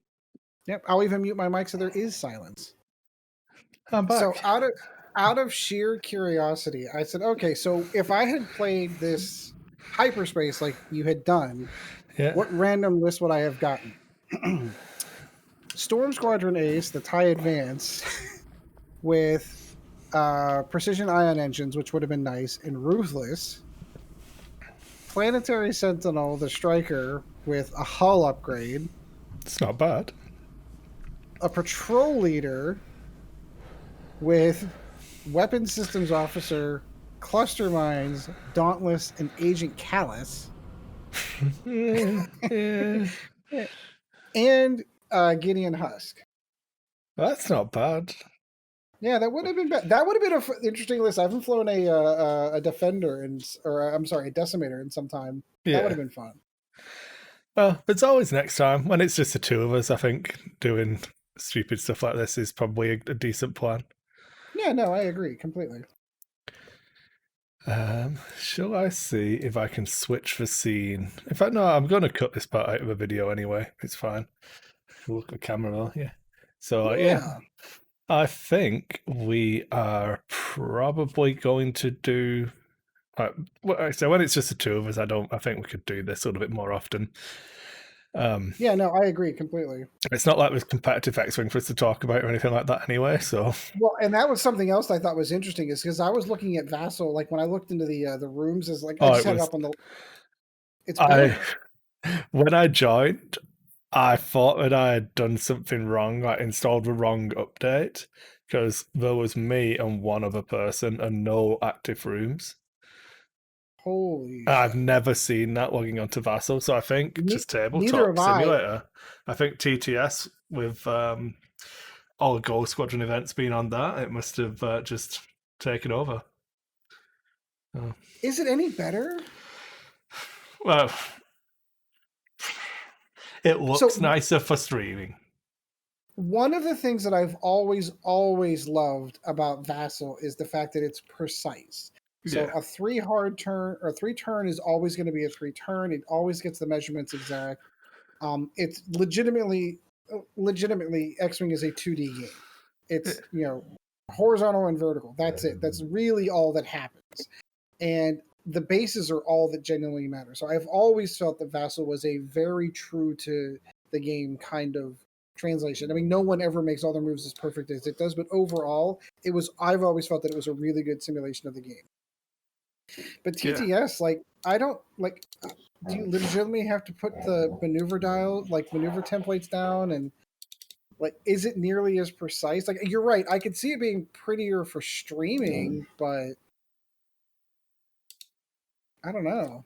Yep, I'll even mute my mic so there is silence. I'm back. So out of sheer curiosity, I said, okay, so if I had played this hyperspace like you had done, what random list would I have gotten? Storm Squadron Ace, the TIE Advance, with precision ion engines, which would have been nice, and Ruthless. Planetary Sentinel, the Striker, with a hull upgrade. It's not bad. A Patrol Leader with Weapons Systems Officer, Cluster Mines, Dauntless, and Agent Callus. And Gideon Husk. That's not bad. Yeah, that would have been bad. That would have been an interesting list. I haven't flown a Defender a Decimator in some time. Yeah. That would have been fun. Well, it's always next time. When it's just the two of us, I think doing stupid stuff like this is probably a decent plan. Yeah, no, I agree completely. Shall I see if I can switch the scene? In fact, no, I'm going to cut this part out of the video anyway. It's fine. Look at the camera though, yeah. So, yeah. I think we are probably going to do... so when it's just the two of us, I think we could do this a little bit more often. Yeah, no, I agree completely. It's not like there's competitive X-Wing for us to talk about or anything like that anyway, so... Well, and that was something else I thought was interesting, is because I was looking at Vassal, like when I looked into the rooms, is like, I just had it up on the... It's good. When I joined, I thought that I had done something wrong, like installed the wrong update, because there was me and one other person and no active rooms. Holy I've never seen that logging onto Vassal, so I think just tabletop simulator. I think TTS with all the Gold Squadron events being on that, it must have just taken over. Oh. Is it any better? Well, it looks nicer for streaming. One of the things that I've always loved about Vassal is the fact that it's precise. So a 3 hard turn or 3 turn is always going to be a 3 turn. It always gets the measurements exact. It's legitimately X-Wing is a 2D game. It's horizontal and vertical. That's it. That's really all that happens. And the bases are all that genuinely matter. So I've always felt that Vassal was a very true to the game kind of translation. I mean, no one ever makes all their moves as perfect as it does, but overall, I've always felt that it was a really good simulation of the game. But TTS, I don't do you legitimately have to put the maneuver templates down, and is it nearly as precise? You're right, I could see it being prettier for streaming, but I don't know.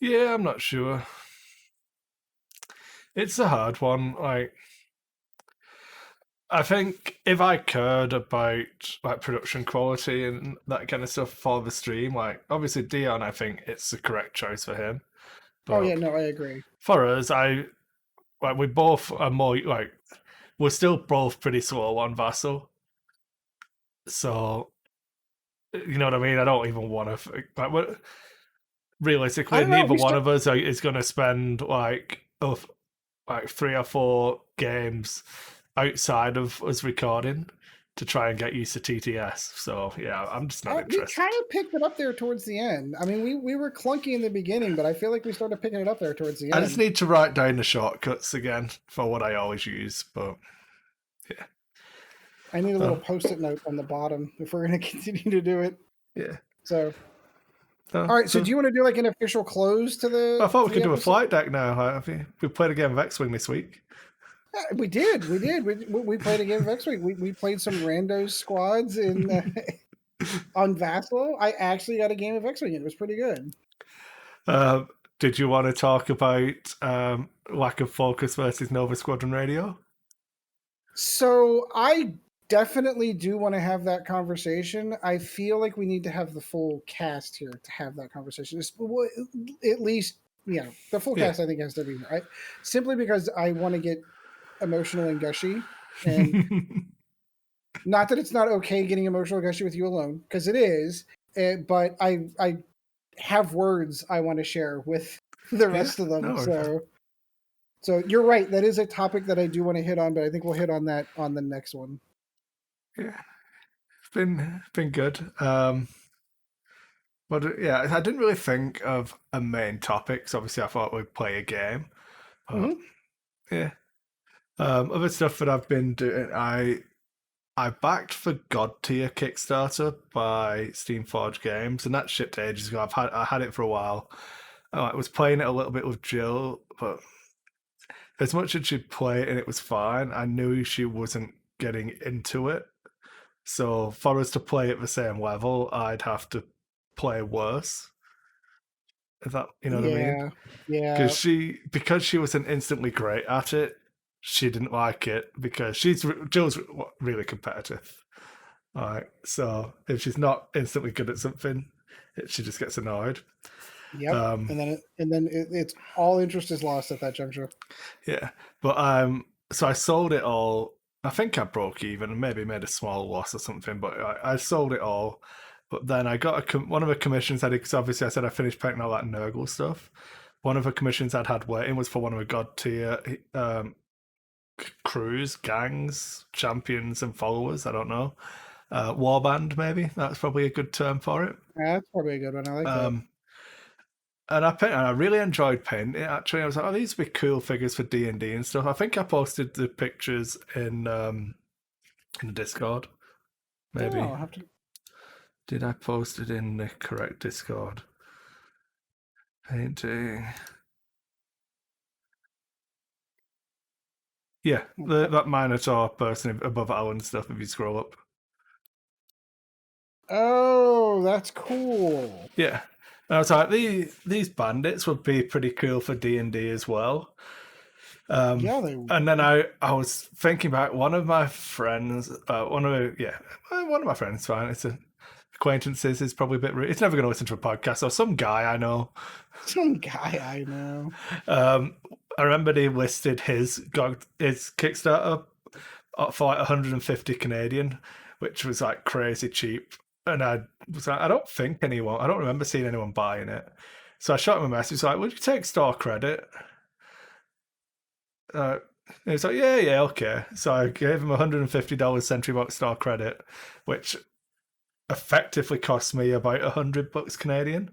Yeah, I'm not sure. It's a hard one. I think if I cared about production quality and that kind of stuff for the stream, obviously Dion, I think it's the correct choice for him. But I agree. For us, we both are more we're still both pretty slow on Vassal. So you know what I mean? I don't even want to realistically, neither one of us is going to spend 3 or 4 games outside of us recording to try and get used to TTS. So yeah, I'm just not interested. We kind of picked it up there towards the end. I mean, we were clunky in the beginning, but I feel like we started picking it up there towards the end. I just need to write down the shortcuts again for what I always use, but yeah. I need a little post-it note on the bottom if we're going to continue to do it. Yeah. So... all right, so do you want to do an official close to the... I thought we could do a flight deck now. We played a game of X-Wing this week. Yeah, we did. We played a game of X-Wing. We played some rando squads on Vassal. I actually got a game of X-Wing. It was pretty good. Do did you want to talk about lack of focus versus Nova Squadron Radio? So I definitely do want to have that conversation. I feel like we need to have the full cast here to have that conversation. At least, the full cast I think has to be here. Simply because I want to get emotional and gushy, and not that it's not okay getting emotional and gushy with you alone, because it is. But I have words I want to share with the rest of them. So you're right. That is a topic that I do want to hit on, but I think we'll hit on that on the next one. Yeah, it's been good. But yeah, I didn't really think of a main topic. So obviously, I thought we'd play a game. Yeah. Other stuff that I've been doing, I backed for God Tier Kickstarter by Steamforged Games, and that shipped ages ago. I had it for a while. I was playing it a little bit with Jill, but as much as she'd play it and it was fine, I knew she wasn't getting into it. So for us to play at the same level, I'd have to play worse. Is that what I mean? Yeah. Because she wasn't instantly great at it, she didn't like it because Jill's really competitive. All right, so if she's not instantly good at something, she just gets annoyed. Yep. And then it's all interest is lost at that juncture. Yeah, but so I sold it all. I think I broke even and maybe made a small loss or something, but I sold it all. But then I got one of the commissions I did, because obviously I said I finished painting all that Nurgle stuff. One of the commissions I'd had waiting was for one of the God Tier crews, gangs, champions, and followers. I don't know. Warband, maybe. That's probably a good term for it. Yeah, that's probably a good one. I like that. And I really enjoyed painting it. Actually, I was like, "Oh, these would be cool figures for D&D and stuff." I think I posted the pictures in the Discord. Maybe. Oh, I'll have to... Did I post it in the correct Discord? Painting. Yeah, that Minotaur person above Alan's stuff. If you scroll up. Oh, that's cool. Yeah. And I was like, these bandits would be pretty cool for D&D as well. Yeah, and then I was thinking about one of my friends, one of my friends, fine. It's acquaintances is probably a bit rude. It's never going to listen to a podcast, or some guy I know. I remember he listed his Kickstarter for like 150 Canadian, which was like crazy cheap. And I was like, I don't remember seeing anyone buying it. So I shot him a message like, would you take store credit? And he's like, yeah, okay. So I gave him $150 Sentry Box store credit, which effectively cost me about $100 Canadian.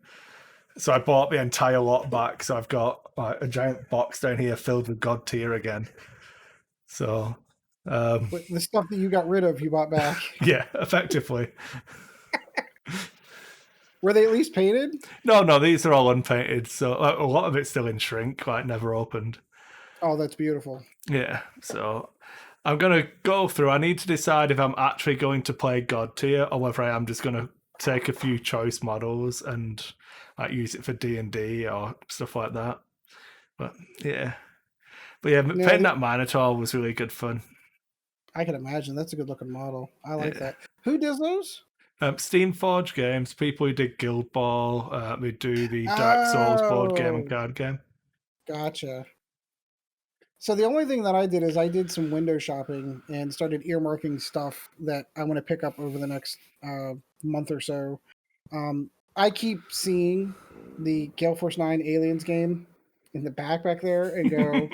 So I bought the entire lot back. So I've got like a giant box down here filled with God Tier again. So but the stuff that you got rid of, you bought back. Yeah, effectively. Were they at least painted? No, these are all unpainted. So a lot of it's still in shrink, like never opened. Oh, that's beautiful. Yeah, so I'm going to go through. I need to decide if I'm actually going to play God Tier or whether I am just going to take a few choice models and like use it for D&D or stuff like that. But yeah, painting that Minotaur was really good fun. I can imagine. That's a good looking model. I like that. Who does those? Steamforged Games, people who did Guild Ball, they do the Dark Souls board game and card game. Gotcha. So the only thing that I did is I did some window shopping and started earmarking stuff that I want to pick up over the next month or so. I keep seeing the Gale Force 9 Aliens game in the back there and go,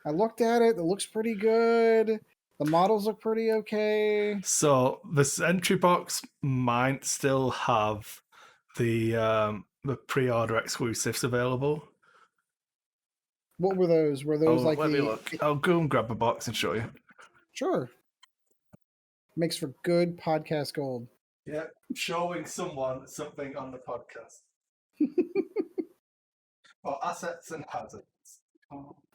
I looked at it. It looks pretty good. The models look pretty okay. So the Sentry Box might still have the pre-order exclusives available. What were those? Were those like let me look. I'll go and grab a box and show you. Sure. Makes for good podcast gold. Yeah, showing someone something on the podcast. Or assets and hazards.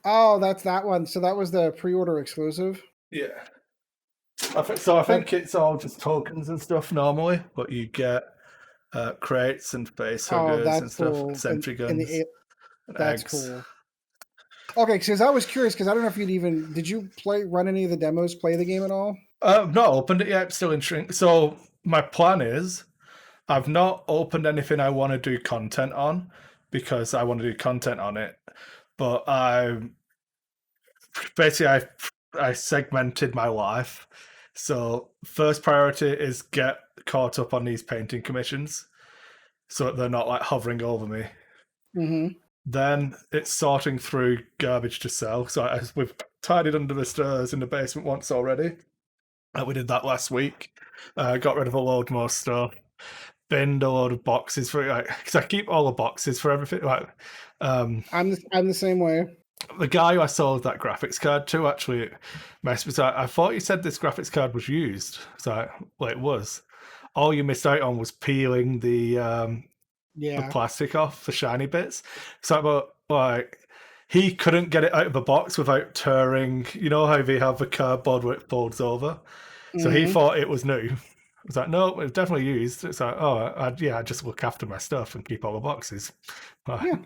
Oh, that's that one. So that was the pre-order exclusive? Yeah. I think it's all just tokens and stuff normally, but you get crates and face Oh, huggers that's and stuff, cool. sentry And guns and that's eggs. cool. Okay, because I was curious because I don't know if did you run any of the demos, play the game at all? I've not opened it yet. Still in shrink. So my plan is I've not opened anything I want to do content on because I want to do content on it. But I segmented my life. So first priority is get caught up on these painting commissions, so that they're not like hovering over me. Mm-hmm. Then it's sorting through garbage to sell. So we've tidied under the stairs in the basement once already. We did that last week. Got rid of a load more stuff. Binned a load of boxes for like because I keep all the boxes for everything. Like I'm the same way. the guy who I sold that graphics card to actually messed with. I thought you said this graphics card was used. So well, it was. All you missed out on was peeling the Yeah. plastic off the shiny bits. So about like he couldn't get it out of the box without tearing. You know how they have the cardboard where it folds over. So he Mm-hmm. thought it was new. I was like, no, it's definitely used. It's like, oh, I just look after my stuff and keep all the boxes. Yeah.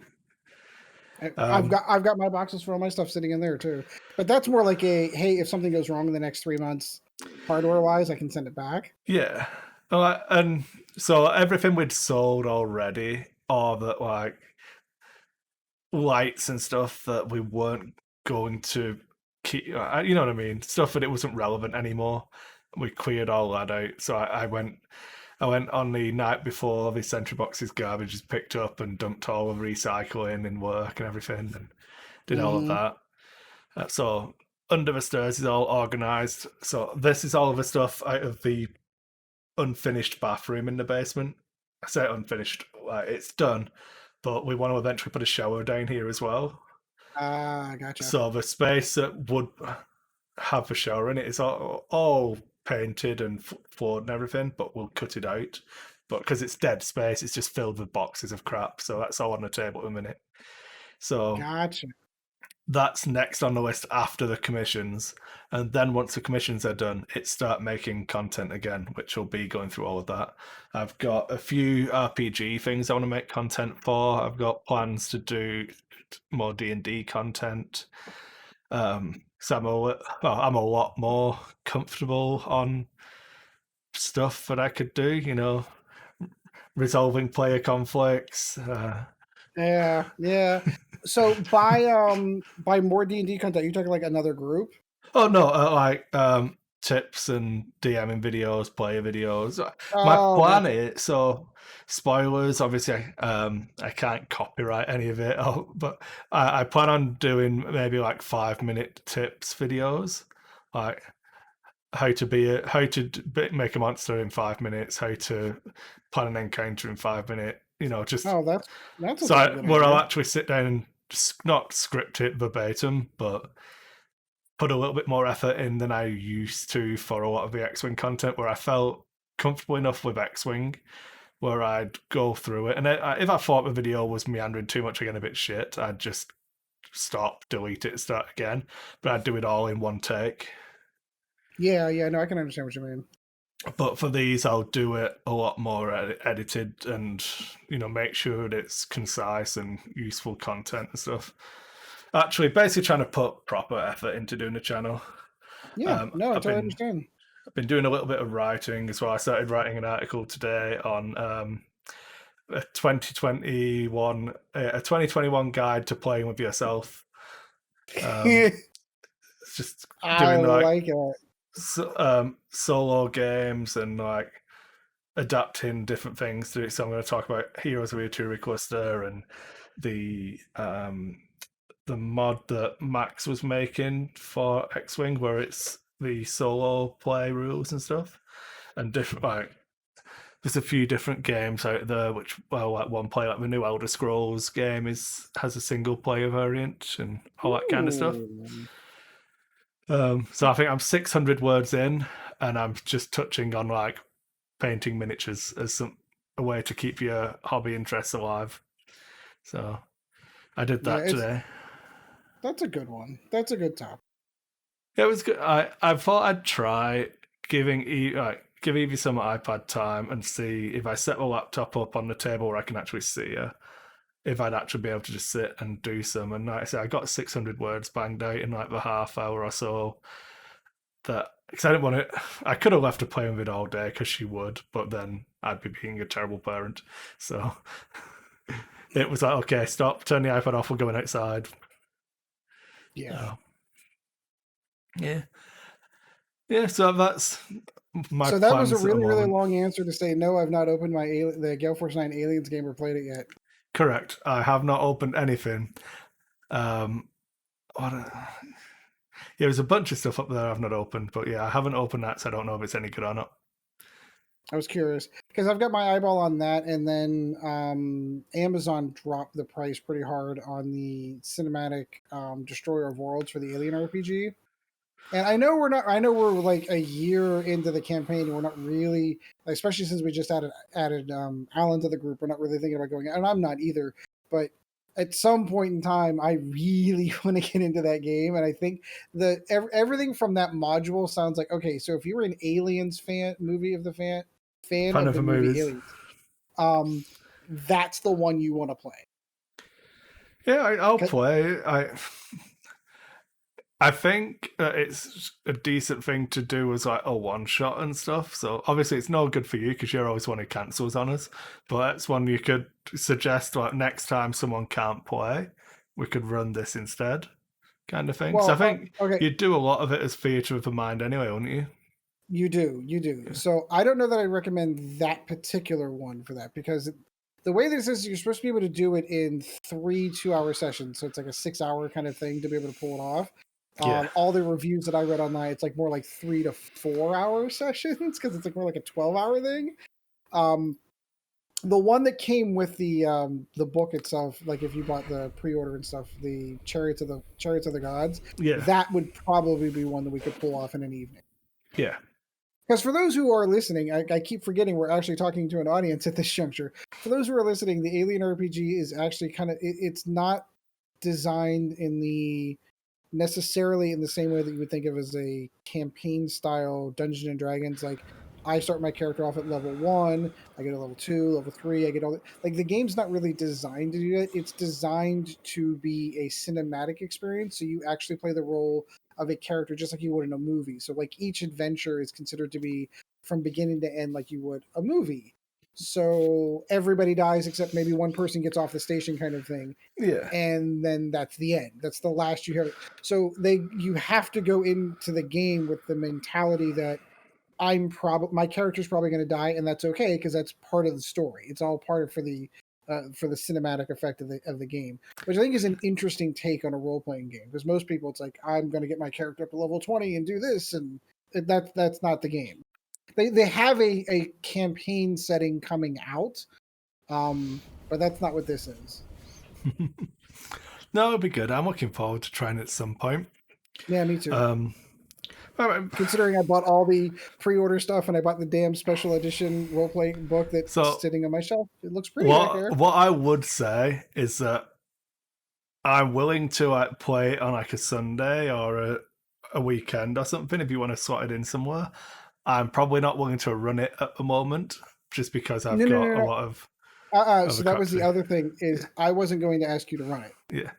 I've Um, got my boxes for all my stuff sitting in there too. But that's more like a hey, if something goes wrong in the next 3 months, hardware wise, I can send it back. yeah. And so everything we'd sold already, or that like lights and stuff that we weren't going to keep, you know what I mean? Stuff that it wasn't relevant anymore. We cleared all that out. So I went on the night before the sentry boxes garbage is picked up and dumped all of recycling and work and everything and did all of Mm-hmm. that. So under the stairs is all organised. So this is all of the stuff out of the unfinished bathroom in the basement. I say unfinished, it's done, but we want to eventually put a shower down here as well. Gotcha. So the space that would have a shower in it is all painted and floored and everything, but we'll cut it out. But because it's dead space, it's just filled with boxes of crap. So that's all on the table at the minute. So Gotcha. that's next on the list after the commissions. And then once the commissions are done, it start making content again, which will be going through all of that. I've got a few RPG things I want to make content for. I've got plans to do more D&D content. So I'm a lot more comfortable on stuff that I could do, resolving player conflicts. Yeah, yeah. So buy more D&D content. You talking like another group? Oh no, like tips and DMing videos, player videos. My Oh, plan gotcha. is so spoilers. Obviously, I can't copyright any of it, but I plan on doing maybe like 5 minute tips videos, like how to make a monster in 5 minutes, how to plan an encounter in 5 minutes. Just Oh, that sounds so like a good where I'll idea. actually sit down and not script it verbatim, but put a little bit more effort in than I used to for a lot of the X-Wing content, where I felt comfortable enough with X-Wing where I'd go through it. And if I thought the video was meandering too much, again, a bit shit, I'd just stop, delete it, start again. But I'd do it all in one take. Yeah, yeah, no, I can understand what you mean. But for these, I'll do it a lot more edited and, make sure that it's concise and useful content and stuff. Actually, basically trying to put proper effort into doing the channel. Yeah, no, I I've totally been understand. doing a little bit of writing as well. I started writing an article today on a 2021 guide to playing with yourself. It's just I doing like like it. solo games and like adapting different things to it. So I'm going to talk about Heroes of Artillery Cluster and the mod that Max was making for X-Wing, where it's the solo play rules and stuff, and different like there's a few different games out there which like one play like the new Elder Scrolls game has a single player variant and all that kind of stuff. Ooh. So I think I'm 600 words in, and I'm just touching on like painting miniatures as a way to keep your hobby interests alive. So I did Yeah, that today. that's a good one. That's a good top. It was good. I thought I'd try giving give Evie some iPad time and see if I set my laptop up on the table where I can actually see her, if I'd actually be able to just sit and do some. And like I said, I got 600 words banged out in like the half hour or so. That because I didn't want it. I could have left her playing with it all day because she would, but then I'd be being a terrible parent. So it was like, okay, stop, turn the iPad off. We're going outside. Yeah. Yeah. Yeah. So that's my So that was a plans at the really, really moment. long answer to say no. I've not opened the Gale Force 9 Aliens game or played it yet. Correct. I have not opened anything. There's a bunch of stuff up there I've not opened, but yeah, I haven't opened that, so I don't know if it's any good or not. I was curious because I've got my eyeball on that, and then Amazon dropped the price pretty hard on the cinematic Destroyer of Worlds for the Alien RPG. And I know we're not. I know we're like a year into the campaign. We're not really, especially since we just added Alan to the group. We're not really thinking about going, and I'm not either. But at some point in time, I really want to get into that game. And I think everything from that module sounds like okay. So if you were an Aliens fan Fan of of the the movie movies. Aliens, that's the one you want to play. Yeah, I'll play. I think it's a decent thing to do as like a one shot and stuff. So obviously it's no good for you because you're always one who cancels on us. But it's one you could suggest like next time someone can't play, we could run this instead, kind of thing. So I think Okay. you'd do a lot of it as theatre of the mind anyway, wouldn't you? You do. Yeah. So I don't know that I recommend that particular one for that because the way this is, you're supposed to be able to do it in 3 2-hour sessions. So it's like a 6-hour kind of thing to be able to pull it off. Yeah. All the reviews that I read online, it's like more like 3 to 4-hour sessions because it's like more like a 12-hour thing. The one that came with the book itself, like if you bought the pre-order and stuff, the Chariots of the Gods, Yeah. that would probably be one that we could pull off in an evening. Yeah. Because for those who are listening, I keep forgetting we're actually talking to an audience at this juncture. For those who are listening, the Alien RPG is actually it's not designed in the necessarily in the same way that you would think of as a campaign style Dungeons and Dragons. Like I start my character off at level 1, I get a level 2, level 3, I get all that. Like the game's not really designed to do that. It's designed to be a cinematic experience. So you actually play the role of a character just like you would in a movie. So like each adventure is considered to be from beginning to end like you would a movie. So everybody dies except maybe one person gets off the station kind of thing. Yeah. And then that's the end. That's the last you have. So you have to go into the game with the mentality that my character's probably going to die, and that's okay because that's part of the story. It's all part of for the cinematic effect of the game, which I think is an interesting take on a role playing game. Because most people, it's like I'm going to get my character up to level 20 and do this, and that's not the game. They have a campaign setting coming out, but that's not what this is. No, it'll be good. I'm looking forward to trying it at some point. Yeah, me too. Right. Considering I bought all the pre-order stuff and I bought the damn special edition role-playing book that's sitting on my shelf, it looks pretty back there. What I would say is that I'm willing to like play on like a Sunday or a weekend or something if you want to slot it in somewhere. I'm probably not willing to run it at the moment just because I've got a lot of. So that was the other thing is I wasn't going to ask you to run it. Yeah.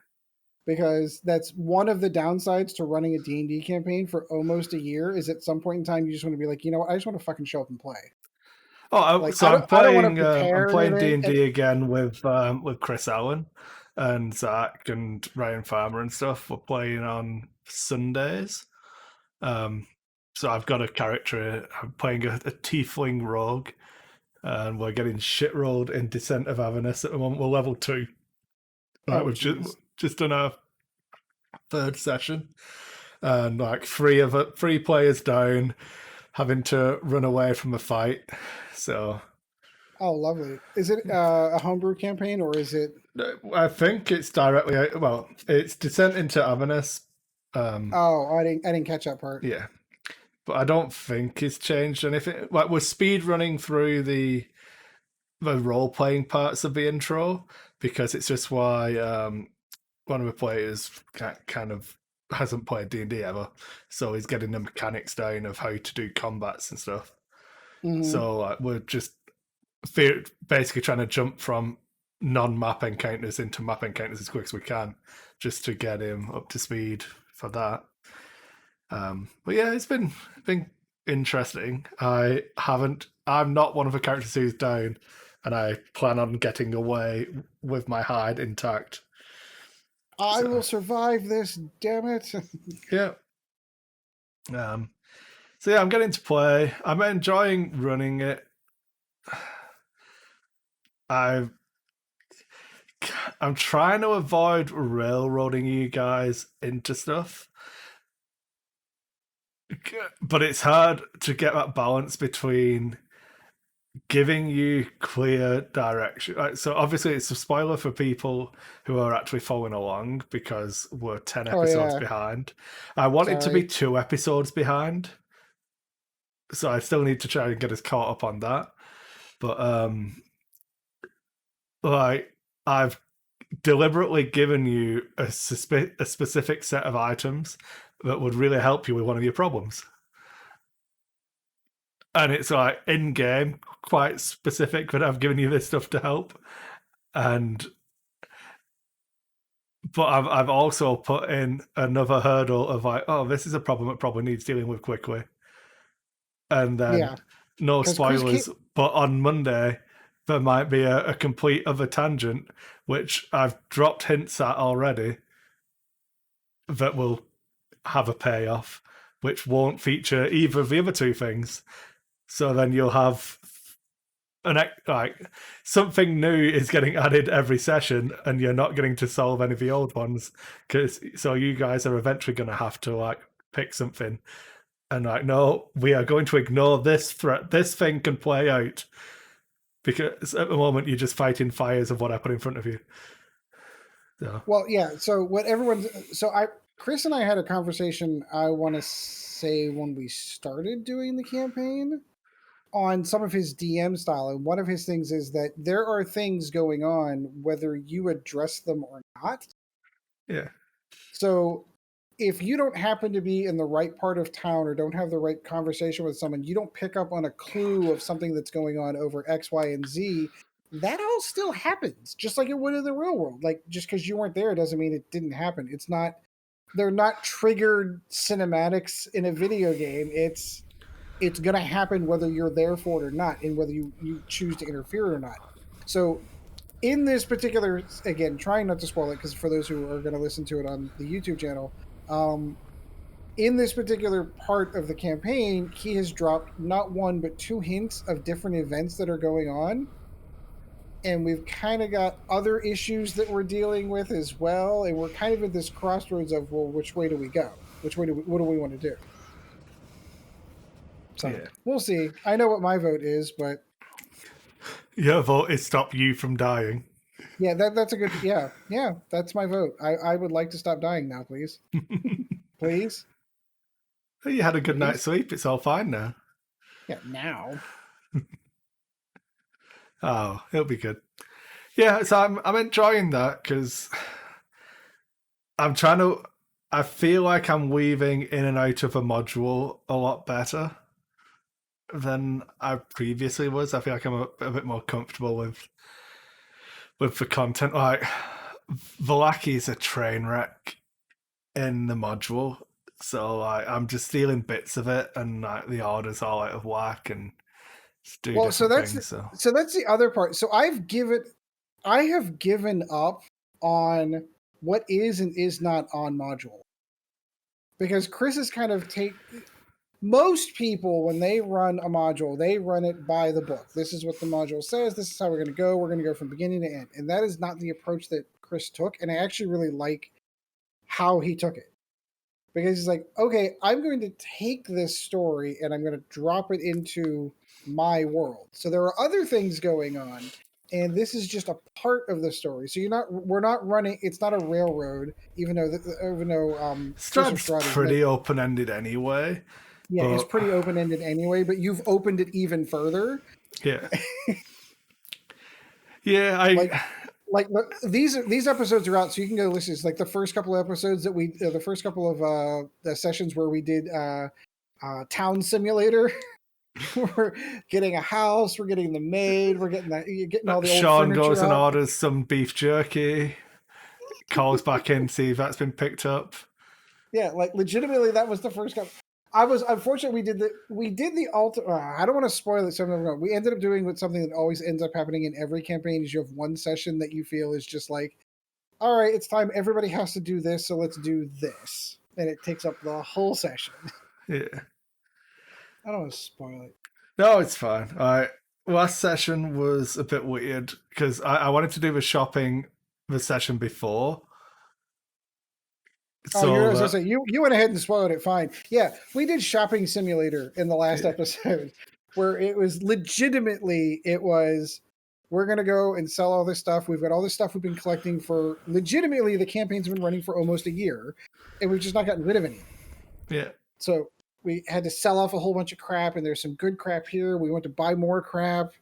Because that's one of the downsides to running a D&D campaign for almost a year is at some point in time you just want to be like, you know what, I just want to fucking show up and play. So I'm playing anything. D&D again with Chris Allen and Zach and Ryan Farmer and stuff. We're playing on Sundays. So I've got a character. I'm playing a tiefling rogue, and we're getting shit rolled in Descent of Avernus at the moment. We're level 2. Right, we've just done our 3rd session, and like 3 players down, having to run away from a fight. So. Oh, lovely! Is it a homebrew campaign or is it? I think it's directly. Well, it's Descent into Avernus. I didn't catch that part. Yeah, but I don't think it's changed anything. Like we're speed running through the role playing parts of the intro because it's just why one of the players kind of hasn't played D&D ever, so he's getting the mechanics down of how to do combats and stuff. So we're just basically trying to jump from non-map encounters into map encounters as quick as we can, just to get him up to speed for that. But yeah, it's been interesting. I'm not one of the characters who's down, and I plan on getting away with my hide intact. I will survive this, damn it. Yeah. So yeah, I'm getting to play. I'm enjoying running it. I'm trying to avoid railroading you guys into stuff, but it's hard to get that balance between giving you clear direction. So obviously it's a spoiler for people who are actually following along because we're 10 episodes behind. I want it to be 2 episodes behind, so I still need to try and get us caught up on that. But like, I've deliberately given you a specific set of items that would really help you with one of your problems. And it's like in game, quite specific, but I've given you this stuff to help. But I've also put in another hurdle of like, oh, this is a problem that probably needs dealing with quickly. And then no spoilers, but on Monday there might be a complete other tangent, which I've dropped hints at already, that will have a payoff, which won't feature either of the other 2 things. So then you'll have something new is getting added every session, and you're not getting to solve any of the old ones. So you guys are eventually going to have to pick something, and no, we are going to ignore this threat. This thing can play out, because at the moment you're just fighting fires of what I put in front of you. So. Well, yeah. So Kris and I had a conversation, I want to say when we started doing the campaign, on some of his DM style. And one of his things is that there are things going on whether you address them or not. Yeah. So if you don't happen to be in the right part of town or don't have the right conversation with someone, you don't pick up on a clue of something that's going on over X, Y, and Z, that all still happens, just like it would in the real world. Like, just because you weren't there doesn't mean it didn't happen. They're not triggered cinematics in a video game. It's going to happen whether you're there for it or not, and whether you choose to interfere or not. So in this particular, again, trying not to spoil it, because for those who are going to listen to it on the YouTube channel, in this particular part of the campaign, he has dropped not 1 but 2 hints of different events that are going on. And we've kind of got other issues that we're dealing with as well. And we're kind of at this crossroads of, well, which way do we go? What do we want to do? So We'll see. I know what my vote is, but your vote is stop you from dying. Yeah, that's a good. Yeah, that's my vote. I would like to stop dying now, please. Please. You had a good night's sleep. It's all fine now. Yeah, now. Oh, it'll be good. Yeah, so I'm enjoying that because I'm trying to. I feel like I'm weaving in and out of a module a lot better than I previously was. I feel like I'm a bit more comfortable with the content. Like, Valaki's a train wreck in the module, so I'm just stealing bits of it, and the order's all out of whack, and so that's the other part. So I have given up on what is and is not on module, because Kris is kind of most people, when they run a module, they run it by the book. This is what the module says. This is how we're going to go. We're going to go from beginning to end. And that is not the approach that Kris took. And I actually really like how he took it. Because he's like, okay, I'm going to take this story and I'm going to drop it into my world. So there are other things going on. And this is just a part of the story. So we're not running, it's not a railroad, even though Strad's pretty open-ended anyway. Yeah, it's pretty open-ended anyway, but you've opened it even further. Yeah. Yeah, like these episodes are out, so you can go listen. It's like the first couple of episodes that the first couple of the sessions where we did Town Simulator. We're getting a house. We're getting the maid. We're getting all the old Sean furniture goes and out. orders some beef jerky, calls back in, see if that's been picked up. Yeah, like legitimately, that was the first. I was unfortunate. We did the ultimate. I don't want to spoil it. So we ended up doing with something that always ends up happening in every campaign is you have one session that you feel is just like, all right, it's time. Everybody has to do this, so let's do this, and it takes up the whole session. Yeah. I don't want to spoil it. No, it's fine. Last session was a bit weird because I wanted to do the shopping the session before. Oh, you're going to say you went ahead and spoiled it. Fine. Yeah, we did Shopping Simulator in the last episode, where it was legitimately we're going to go and sell all this stuff. We've got all this stuff we've been collecting for legitimately the campaign's been running for almost a year, and we've just not gotten rid of anything. Yeah. So we had to sell off a whole bunch of crap, and there's some good crap here. We went to buy more crap.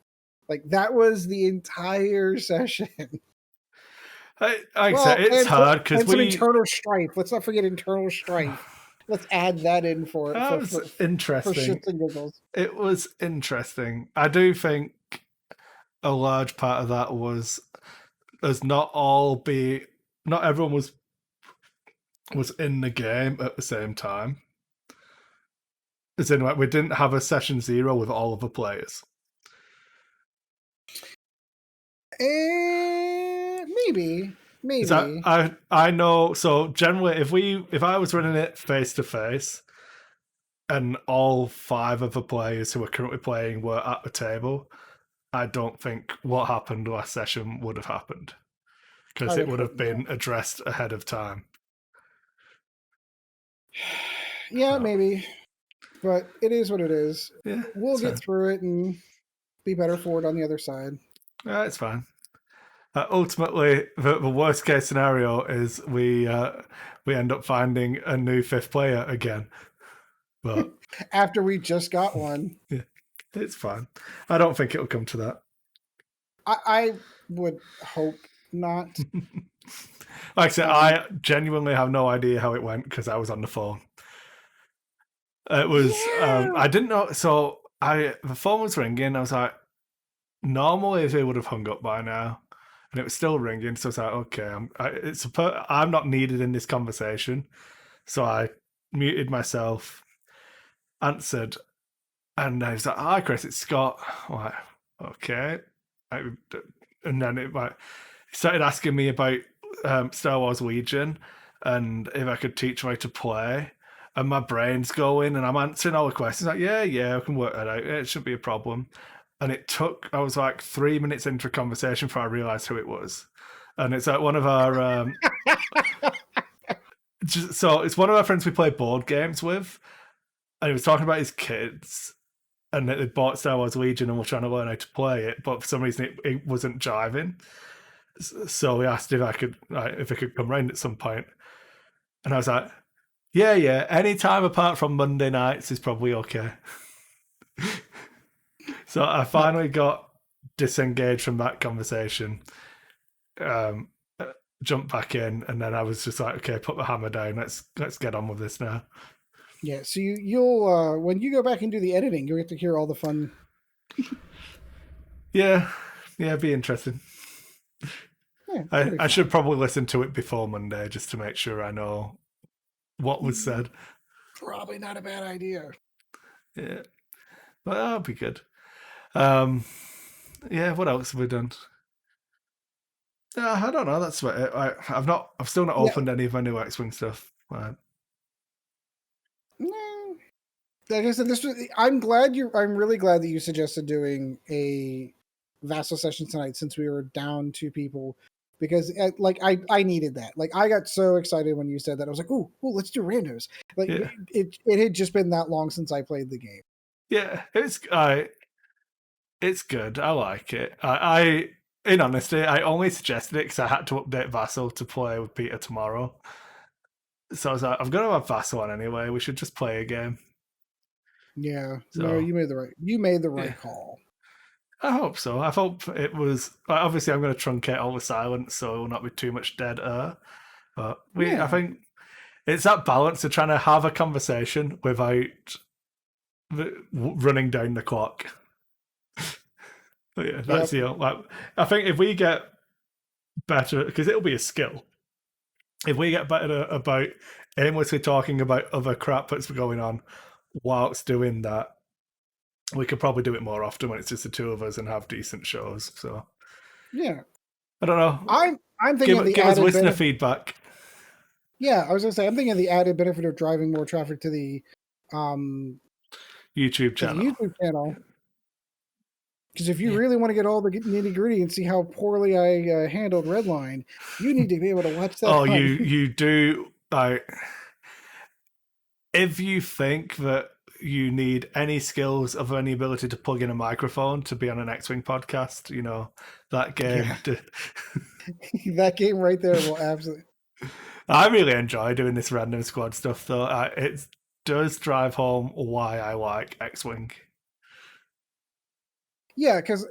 Like that was the entire session. I said, it's hard because some internal strife. Let's not forget internal strife. Let's add that in for interesting. For shits and giggles. It was interesting. I do think a large part of that was as not everyone was in the game at the same time. As in, like, we didn't have a session 0 with all of the players. Maybe. I know. So generally, if I was running it face to face, and all 5 of the players who are currently playing were at the table, I don't think what happened last session would have happened because it would have been addressed ahead of time. Yeah, maybe, but it is what it is. Yeah, we'll get through it and be better for it on the other side. It's fine. Ultimately, the worst case scenario is we end up finding a new 5th player again. But after we just got one, yeah, it's fine. I don't think it'll come to that. I would hope not. Like I said, I genuinely have no idea how it went because I was on the phone. It was I didn't know. So the phone was ringing. I was like, normally they would have hung up by now, and it was still ringing. So I was like, okay, I'm not needed in this conversation. So I muted myself, answered, and I was like, "Hi, Chris, it's Scott." I'm like, okay, and then it started asking me about Star Wars Legion and if I could teach him how to play. And my brain's going, and I'm answering all the questions. Like, yeah, I can work that out. It shouldn't be a problem. And I was like 3 minutes into a conversation before I realized who it was. And it's like one of our, so it's one of our friends we play board games with. And he was talking about his kids and they bought Star Wars Legion and were trying to learn how to play it. But for some reason, it wasn't jiving. So he asked if I could come round at some point. And I was like, yeah, any time apart from Monday nights is probably okay. So I finally got disengaged from that conversation, jumped back in, and then I was just like, okay, put the hammer down. Let's get on with this now. Yeah, so you'll when you go back and do the editing, you'll get to hear all the fun. Yeah, be interesting. Yeah, I should probably listen to it before Monday just to make sure I know what was said. Probably not a bad idea. Yeah, but that'll be good. Yeah, what else have we done? I don't know. That's what I've still not opened any of my new X-Wing stuff. No. Like I said, I'm really glad that you suggested doing a Vassal session tonight since we were down 2 people. Because I needed that. Like I got so excited when you said that. I was like, "Ooh, let's do randos." Like it had just been that long since I played the game. Yeah, it's good. I like it. In honesty, I only suggested it because I had to update Vassal to play with Peter tomorrow. So I was like, I'm going to have Vassal on anyway. We should just play a game. Yeah. So, no, you made the right call. I hope so. I hope it was. Obviously, I'm going to truncate all the silence, so it will not be too much dead air. But I think it's that balance of trying to have a conversation without running down the clock. But yeah, that's I think if we get better, because it'll be a skill. If we get better about aimlessly talking about other crap that's going on whilst doing that, we could probably do it more often when it's just the two of us and have decent shows. So yeah, I don't know. I'm thinking of the give us added listener benefit. feedback. Yeah, I was gonna say I'm thinking of the added benefit of driving more traffic to the YouTube channel. YouTube channel. Because if you really want to get all the nitty gritty and see how poorly I handled Redline, you need to be able to watch that. Oh, you do. If you think that you need any skills of any ability to plug in a microphone to be on an X-Wing podcast, you know, that game. Yeah. That game right there will absolutely. I really enjoy doing this random squad stuff, though. It does drive home why I like X-Wing. Yeah, because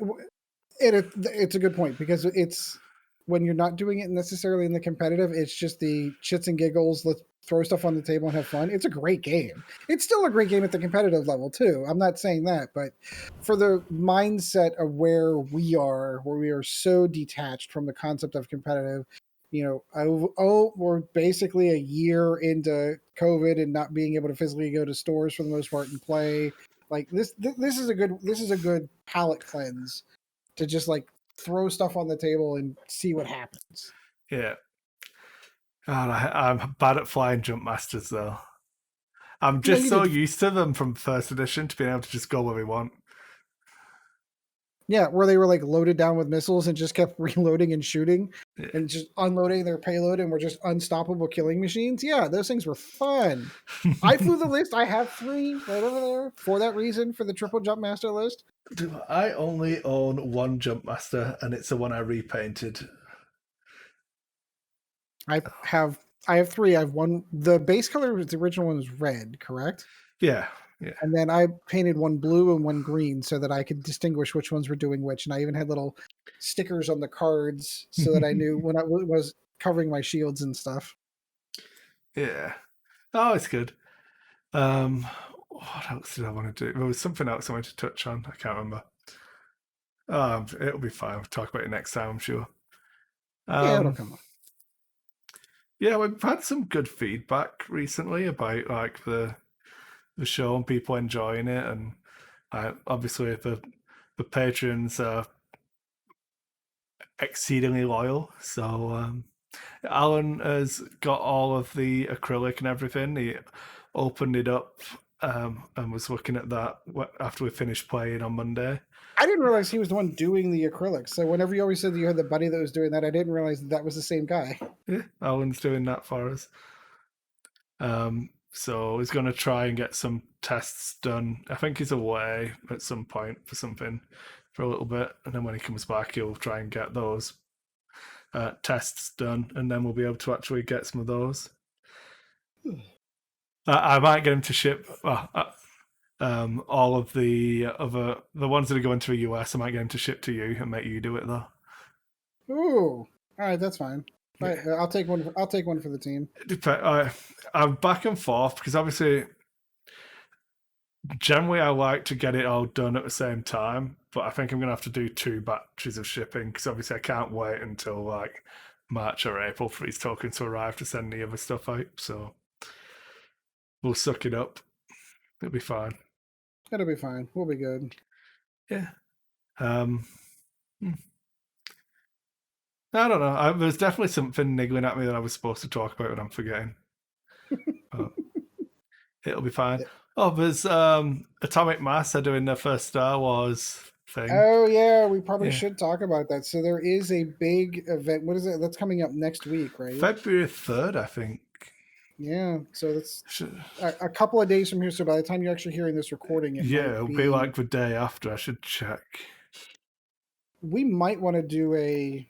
it's a good point, because it's when you're not doing it necessarily in the competitive, it's just the chits and giggles. Let's throw stuff on the table and have fun. It's a great game. It's still a great game at the competitive level too. I'm not saying that, but for the mindset of where we are so detached from the concept of competitive. You know, we're basically a year into COVID and not being able to physically go to stores for the most part and play. Like this is a good palate cleanse to just like throw stuff on the table and see what happens. Yeah. God, I'm bad at flying jump masters though. I'm just so used to them from first edition to being able to just go where we want. Yeah, where they were like loaded down with missiles and just kept reloading and shooting and just unloading their payload and were just unstoppable killing machines. Yeah, those things were fun. I flew the list. I have 3 right over there for that reason, for the triple jump master list. I only own 1 jump master, and it's the one I repainted. I have 3. I have 1. The base color was the original one was red, correct? Yeah. And then I painted 1 blue and 1 green so that I could distinguish which ones were doing which. And I even had little stickers on the cards so that I knew when I was covering my shields and stuff. Yeah. Oh, it's good. What else did I want to do? There was something else I wanted to touch on. I can't remember. It'll be fine. We'll talk about it next time, I'm sure. Yeah, it'll come up. Yeah, we've had some good feedback recently about like the show and people enjoying it, and obviously the patrons are exceedingly loyal. So Alan has got all of the acrylic and everything. He opened it up and was looking at that after we finished playing on Monday. I didn't realize he was the one doing the acrylics. So whenever you always said that you had the buddy that was doing that, I didn't realize that was the same guy. Yeah, Alan's doing that for us. So he's going to try and get some tests done. I think he's away at some point for something for a little bit, and then when he comes back, he'll try and get those tests done, and then we'll be able to actually get some of those. I might get him to ship all of the ones that are going to the US. I might get him to ship to you and make you do it though. Ooh, all right, that's fine. Right, I'll take one. I'll take one for the team. I'm back and forth because obviously, generally, I like to get it all done at the same time. But I think I'm going to have to do 2 batches of shipping because obviously I can't wait until like March or April for these tokens to arrive to send the other stuff out. So we'll suck it up. It'll be fine. It'll be fine. We'll be good. Yeah. I don't know. There's definitely something niggling at me that I was supposed to talk about and I'm forgetting. But it'll be fine. Oh, there's Atomic Mass are doing their first Star Wars thing. Oh yeah, we probably should talk about that. So there is a big event. What is it? That's coming up next week, right? February 3rd, I think. Yeah, so that's a couple of days from here. So by the time you're actually hearing this recording, it'll be like the day after. I should check. We might want to do a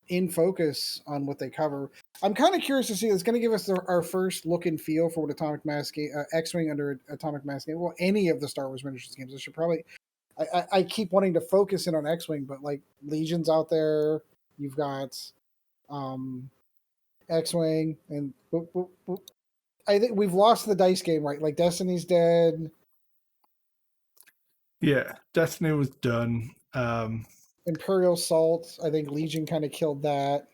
in focus on what they cover. I'm kind of curious to see. It's going to give us our first look and feel for what Atomic Mass game, X-Wing under Atomic Mass game. Well, any of the Star Wars miniatures games. I should probably. I keep wanting to focus in on X-Wing, but like Legion's out there. You've got X-Wing, and I think we've lost the dice game, right? Like Destiny's dead. Yeah, Destiny was done. Imperial Salt, I think Legion kind of killed that.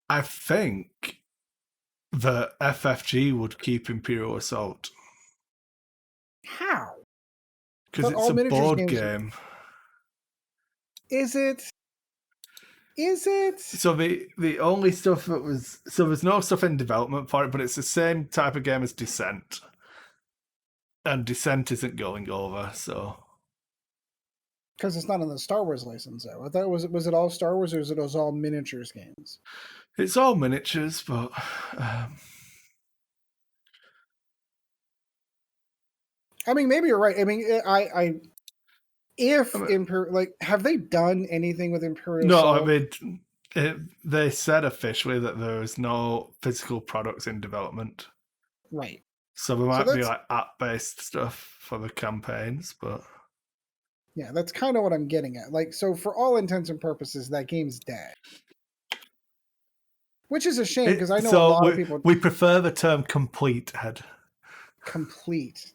I think the FFG would keep Imperial Assault. How? Because But it's all a miniatures board games. game. Is it? Is it? So the only stuff that was... So there's no stuff in development for it, but it's the same type of game as Descent. And Descent isn't going over, so... Because it's not in the Star Wars license, though. I thought was it all Star Wars or was it all miniatures games? It's all miniatures, but... I mean, maybe you're right. I mean, have they done anything with Imperial No, Salt? I mean, they said officially that there is no physical products in development. Right. So there might be like app-based stuff for the campaigns, but... Yeah, that's kind of what I'm getting at. Like, so for all intents and purposes, that game's dead. Which is a shame, because I know a lot of people... We prefer the term complete, Ed. Complete.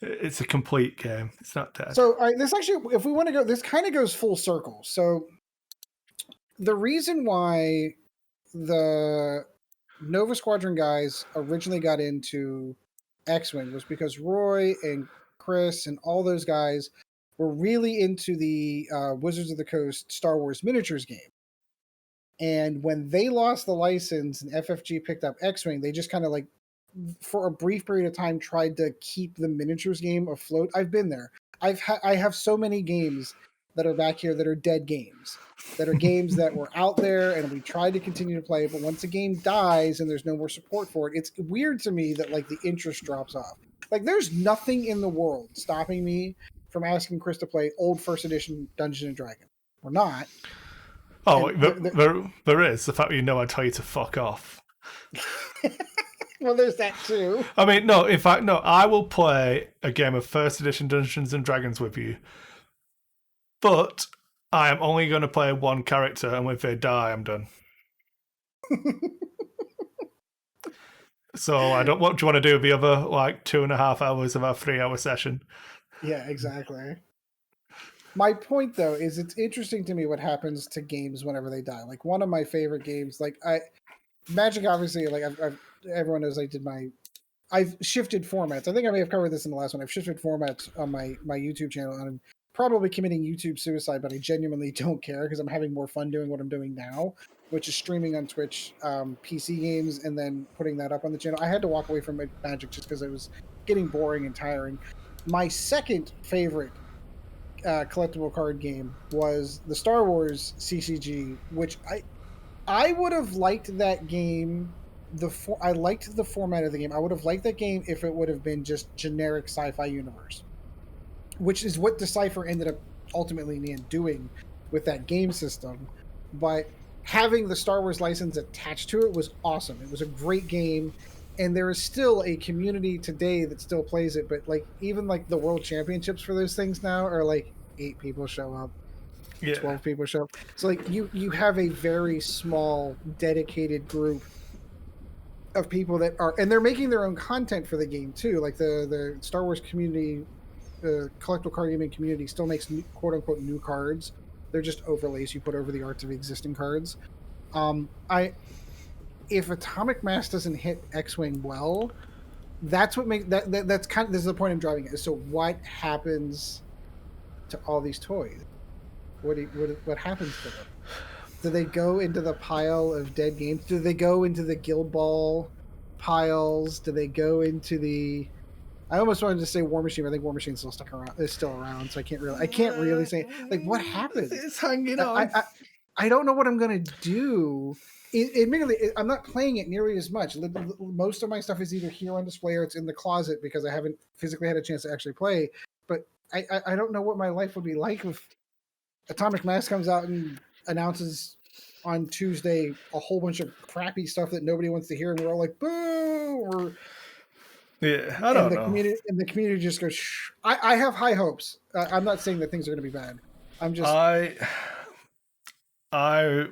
It's a complete game. It's not dead. So, this actually, if we want to go, this kind of goes full circle. So, the reason why the Nova Squadron guys originally got into X-Wing was because Roy and Chris and all those guys were really into the Wizards of the Coast Star Wars miniatures game. And when they lost the license and FFG picked up X-Wing, they just kind of like, for a brief period of time, tried to keep the miniatures game afloat. I've been there. I have so many games that are back here that are dead games, that are games that were out there and we tried to continue to play, but once a game dies and there's no more support for it, it's weird to me that like the interest drops off. Like there's nothing in the world stopping me from asking Chris to play old first edition Dungeons and Dragons. We're not. Oh, there is. The fact that I tell you to fuck off. Well, there's that too. I mean, no, in fact, no, I will play a game of first edition Dungeons and Dragons with you. But I am only going to play one character, and if they die, I'm done. So I don't. What do you want to do with the other like 2.5 hours of our 3-hour session? Yeah, exactly. My point, though, is it's interesting to me what happens to games whenever they die. Like one of my favorite games, like Magic, obviously, like everyone knows I've shifted formats. I think I may have covered this in the last one. I've shifted formats on my YouTube channel, and I'm probably committing YouTube suicide, but I genuinely don't care because I'm having more fun doing what I'm doing now, which is streaming on Twitch PC games and then putting that up on the channel. I had to walk away from Magic just because it was getting boring and tiring. My second favorite collectible card game was the Star Wars CCG, which I would have liked that game. I liked the format of the game. I would have liked that game if it would have been just generic sci-fi universe, which is what Decipher ended up ultimately in the end doing with that game system. But having the Star Wars license attached to it was awesome. It was a great game, and there is still a community today that still plays it. But like even like the world championships for those things now are like 8 people show up. 12 people show up. So like you have a very small dedicated group of people that are, and they're making their own content for the game too. Like the Star Wars community, the collectible card gaming community still makes new, quote unquote new cards. They're just overlays you put over the arts of existing cards. If Atomic Mass doesn't hit X-Wing well, that's what makes that's kind of, this is the point I'm driving at. So what happens to all these toys? What happens to them? Do they go into the pile of dead games? Do they go into the Guild Ball piles? Do they go into the? I almost wanted to say War Machine, but I think War Machine's still stuck around. Is still around, so I can't really say like what happened. It's hanging on. I don't know what I'm gonna do. Admittedly, I'm not playing it nearly as much. Most of my stuff is either here on display or it's in the closet because I haven't physically had a chance to actually play. But I don't know what my life would be like if Atomic Mass comes out and announces on Tuesday a whole bunch of crappy stuff that nobody wants to hear, and we're all like, "Boo!" Or I don't know. And the community just goes. Shh. I have high hopes. I'm not saying that things are going to be bad. I'm just. I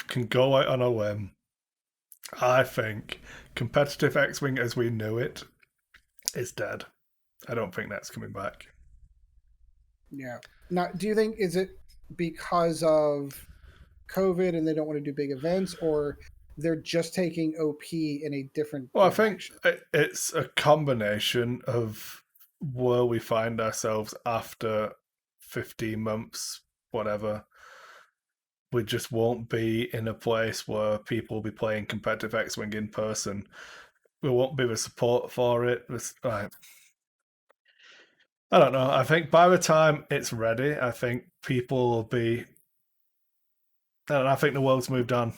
can go out on a limb. I think competitive X-Wing as we knew it is dead. I don't think that's coming back. Yeah. Now, do you think is it because of COVID and they don't want to do big events, or they're just taking OP in a different Well, I think direction? it's a combination of where we find ourselves after 15 months, whatever. We just won't be in a place where people will be playing competitive X-Wing in person. We won't be the support for it. I don't know. I think by the time it's ready, I think people will be. I think the world's moved on.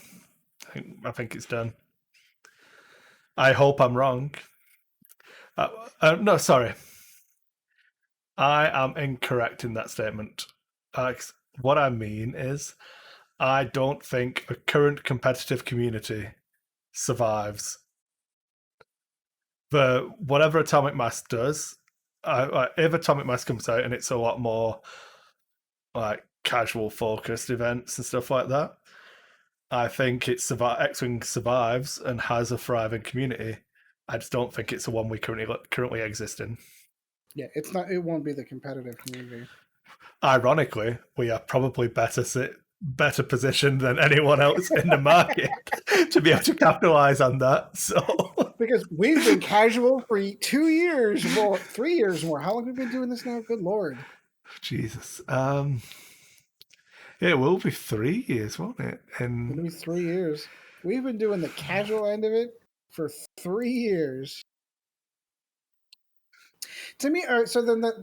I think it's done. I hope I'm wrong. No, sorry. I am incorrect in that statement. What I mean is, I don't think a current competitive community survives. The whatever Atomic Mass does, if Atomic Mass comes out and it's a lot more like casual focused events and stuff like that, I think X-Wing survives and has a thriving community. I just don't think it's the one we currently exist in. Yeah, it's not. It won't be the competitive community. Ironically, we are probably better positioned than anyone else in the market to be able to capitalize on that. So because we've been casual for 2 years more, 3 years more. How long have we been doing this now? Good Lord. Jesus. It will be 3 years, won't it? And It'll be 3 years. We've been doing the casual end of it for 3 years. To me, all right, so then that,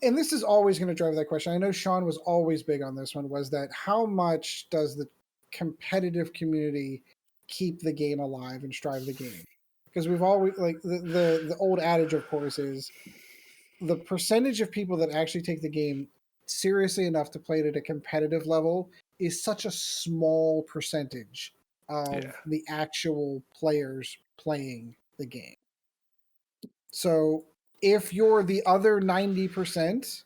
and this is always going to drive that question. I know Sean was always big on this one, was that how much does the competitive community keep the game alive and drive the game? Because we've always, like, the old adage, of course, is the percentage of people that actually take the game seriously enough to play it at a competitive level is such a small percentage of the actual players playing the game. So if you're the other 90%,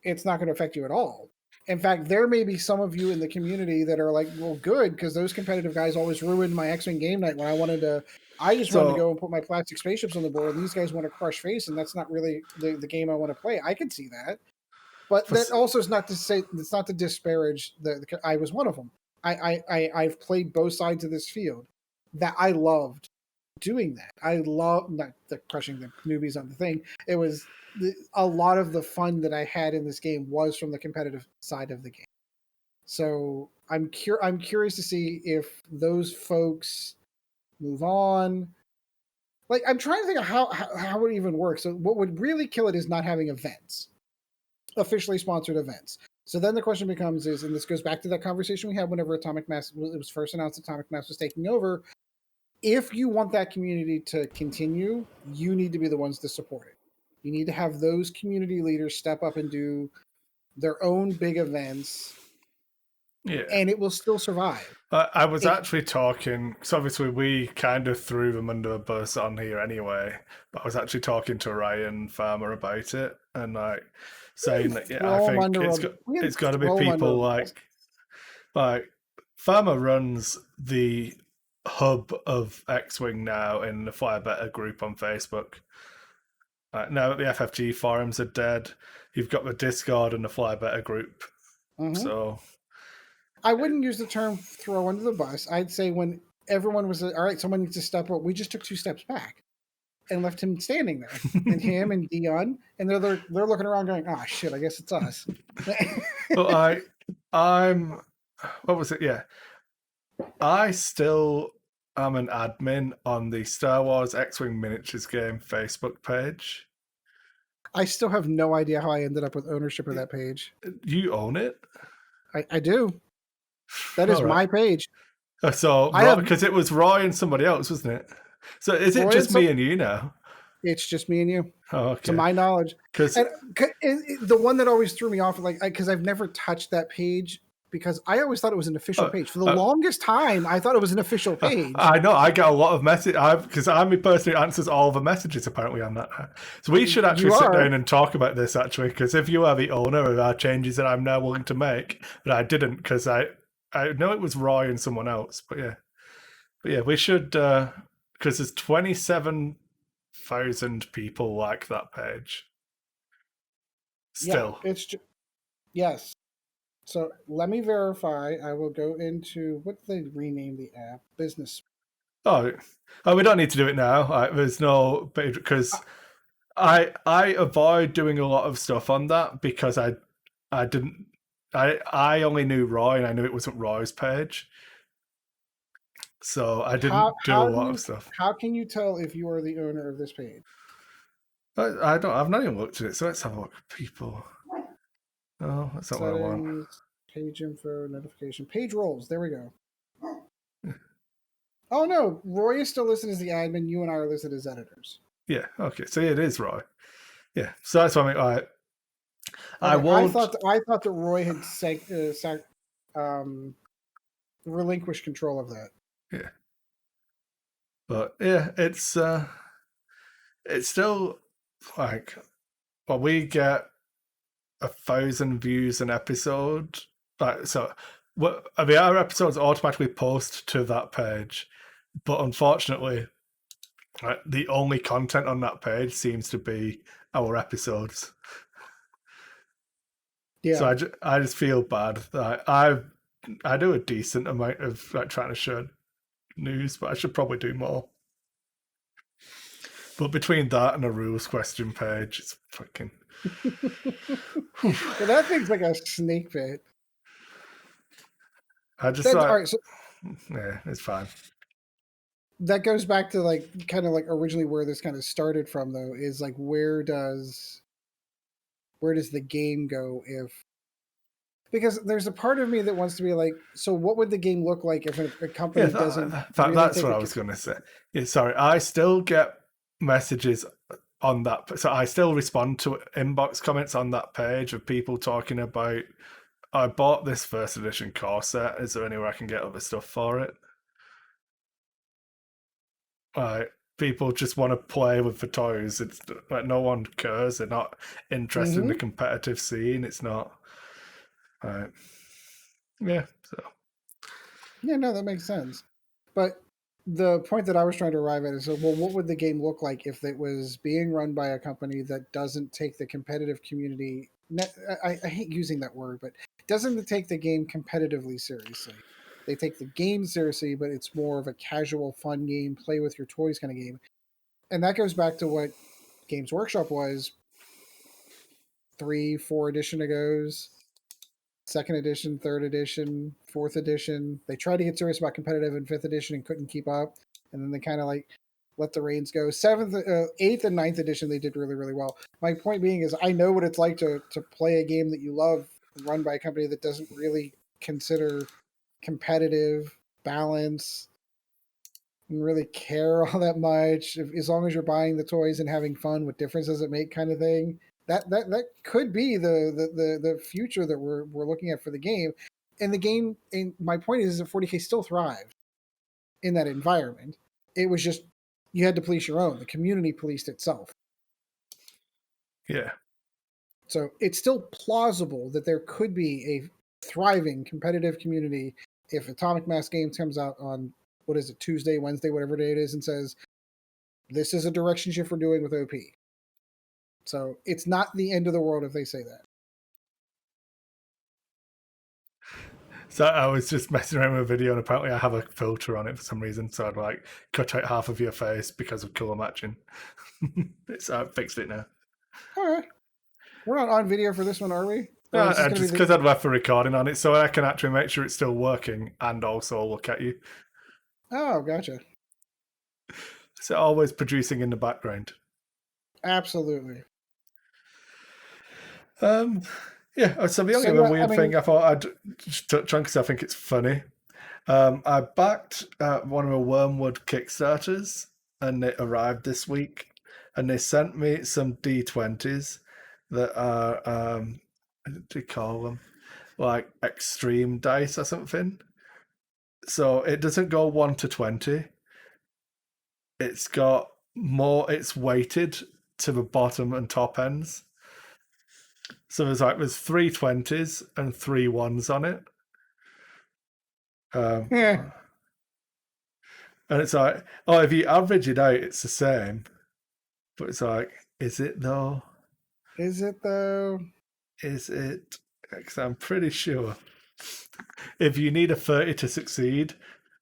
it's not going to affect you at all. In fact, there may be some of you in the community that are like, well, good, because those competitive guys always ruined my X-Wing game night when I just wanted to go and put my plastic spaceships on the board, and these guys want to crush face, and that's not really the game I want to play. I can see that. But that also is not to say, it's not to disparage I was one of them. I've played both sides of this field. That I loved doing that. I love not the crushing the newbies on the thing. It was a lot of the fun that I had in this game was from the competitive side of the game. So I'm curious to see if those folks move on. Like, I'm trying to think of how it even works. So what would really kill it is not having events, officially sponsored events. So then the question becomes and this goes back to that conversation we had whenever Atomic Mass, it was first announced Atomic Mass was taking over. If you want that community to continue, you need to be the ones to support it. You need to have those community leaders step up and do their own big events. Yeah. And it will still survive. I was actually talking, because obviously we kind of threw them under the bus on here anyway, but I was actually talking to Ryan Farmer about it and like saying that I think it's got to be people like Farmer runs the hub of X-Wing now in the Fly Better group on Facebook. Now that the FFG forums are dead, you've got the Discord and the Fly Better group. Mm-hmm. So I wouldn't use the term throw under the bus. I'd say when everyone was, all right, someone needs to step up. We just took 2 steps back and left him standing there, and him and Dion, and they're looking around going, "Ah, shit, I guess it's us." Well, I'm. What was it? Yeah, I still am an admin on the Star Wars X-Wing Miniatures game Facebook page. I still have no idea how I ended up with ownership of that page. You own it? I do. That is my page. So, because it was Roy and somebody else, wasn't it? So, is it just me and you now? It's just me and you. Oh, okay. To my knowledge. Because the one that always threw me off, like, because I've never touched that page, because I always thought it was an official page. For the longest time, I thought it was an official page. I know. I get a lot of messages because I'm the person who answers all the messages apparently on that. So we should actually sit down and talk about this actually, because if you are the owner of our changes that I'm now willing to make, but I didn't because I know it was Roy and someone else. But yeah, we should because there's 27 1,000 people like that page. Still. Yeah, yes. So let me verify. I will go into what did they rename the app? Business. Oh, we don't need to do it now. There's no because I avoid doing a lot of stuff on that because I didn't I only knew Roy and I knew it wasn't Roy's page, so I didn't do a lot of stuff. How can you tell if you are the owner of this page? I don't. I've not even looked at it. So let's have a look. People. Oh, that's not what I want. Settings, page info, notification, page roles. There we go. Oh no, Roy is still listed as the admin. You and I are listed as editors. Yeah. Okay. So it is Roy. Yeah. So that's what I mean. Okay, I won't. I thought that Roy had relinquished control of that. Yeah. But yeah, it's still like, well, we get 1,000 views an episode. Like, so, I mean, our episodes automatically post to that page, but unfortunately, like, the only content on that page seems to be our episodes. Yeah. So I just feel bad that I do a decent amount of like trying to share news, but I should probably do more. But between that and a rules question page, it's fucking. Well, that thing's like a snake pit. I just like, all right, so yeah, it's fine. That goes back to like kind of like originally where this kind of started from, though, is like where does the game go if, because there's a part of me that wants to be like, so what would the game look like if a company doesn't really that's what I was going to say. Yeah, sorry, I still get messages on that, so I still respond to inbox comments on that page of people talking about, I bought this first edition core set, is there anywhere I can get other stuff for it? Like, people just want to play with the toys. It's like no one cares. They're not interested in the competitive scene. It's not. Right. Yeah. So. Yeah, no, that makes sense. But the point that I was trying to arrive at is, well, what would the game look like if it was being run by a company that doesn't take the competitive community? I hate using that word, but doesn't take the game competitively seriously. They take the game seriously, but it's more of a casual, fun game, play with your toys kind of game. And that goes back to what Games Workshop was 3-4 edition ago's. Second edition, third edition, fourth edition. They tried to get serious about competitive in fifth edition and couldn't keep up. And then they kind of like let the reins go. Eighth, and ninth edition, they did really, really well. My point being is, I know what it's like to play a game that you love, run by a company that doesn't really consider competitive balance and really care all that much. As long as you're buying the toys and having fun, what difference does it make, kind of thing. That could be the future that we're looking at for the game. And the game, and my point is that 40K still thrived in that environment. It was just, you had to police your own. The community policed itself. Yeah. So it's still plausible that there could be a thriving competitive community if Atomic Mass Games comes out on, what is it, Tuesday, Wednesday, whatever day it is, and says, this is a direction shift we're doing with OP. So it's not the end of the world if they say that. So I was just messing around with a video, and apparently I have a filter on it for some reason. So I'd like cut out half of your face because of color matching. I fixed it now. All right. We're not on video for this one, are we? Just because I'd left a recording on it, so I can actually make sure it's still working and also look at you. Oh, gotcha. So always producing in the background. Absolutely. Yeah, so the only weird thing I thought I'd just touch on, because I think it's funny. I backed one of the Wormwood Kickstarters, and it arrived this week, and they sent me some D20s that are, what do you call them? Like extreme dice or something. So it doesn't go 1 to 20. It's got more, it's weighted to the bottom and top ends. So there's 3 20s and 3 1s on it. Yeah. And it's like, oh, if you average it out, it's the same. But it's like, is it though? Is it though? Is it? Because I'm pretty sure if you need a 30 to succeed,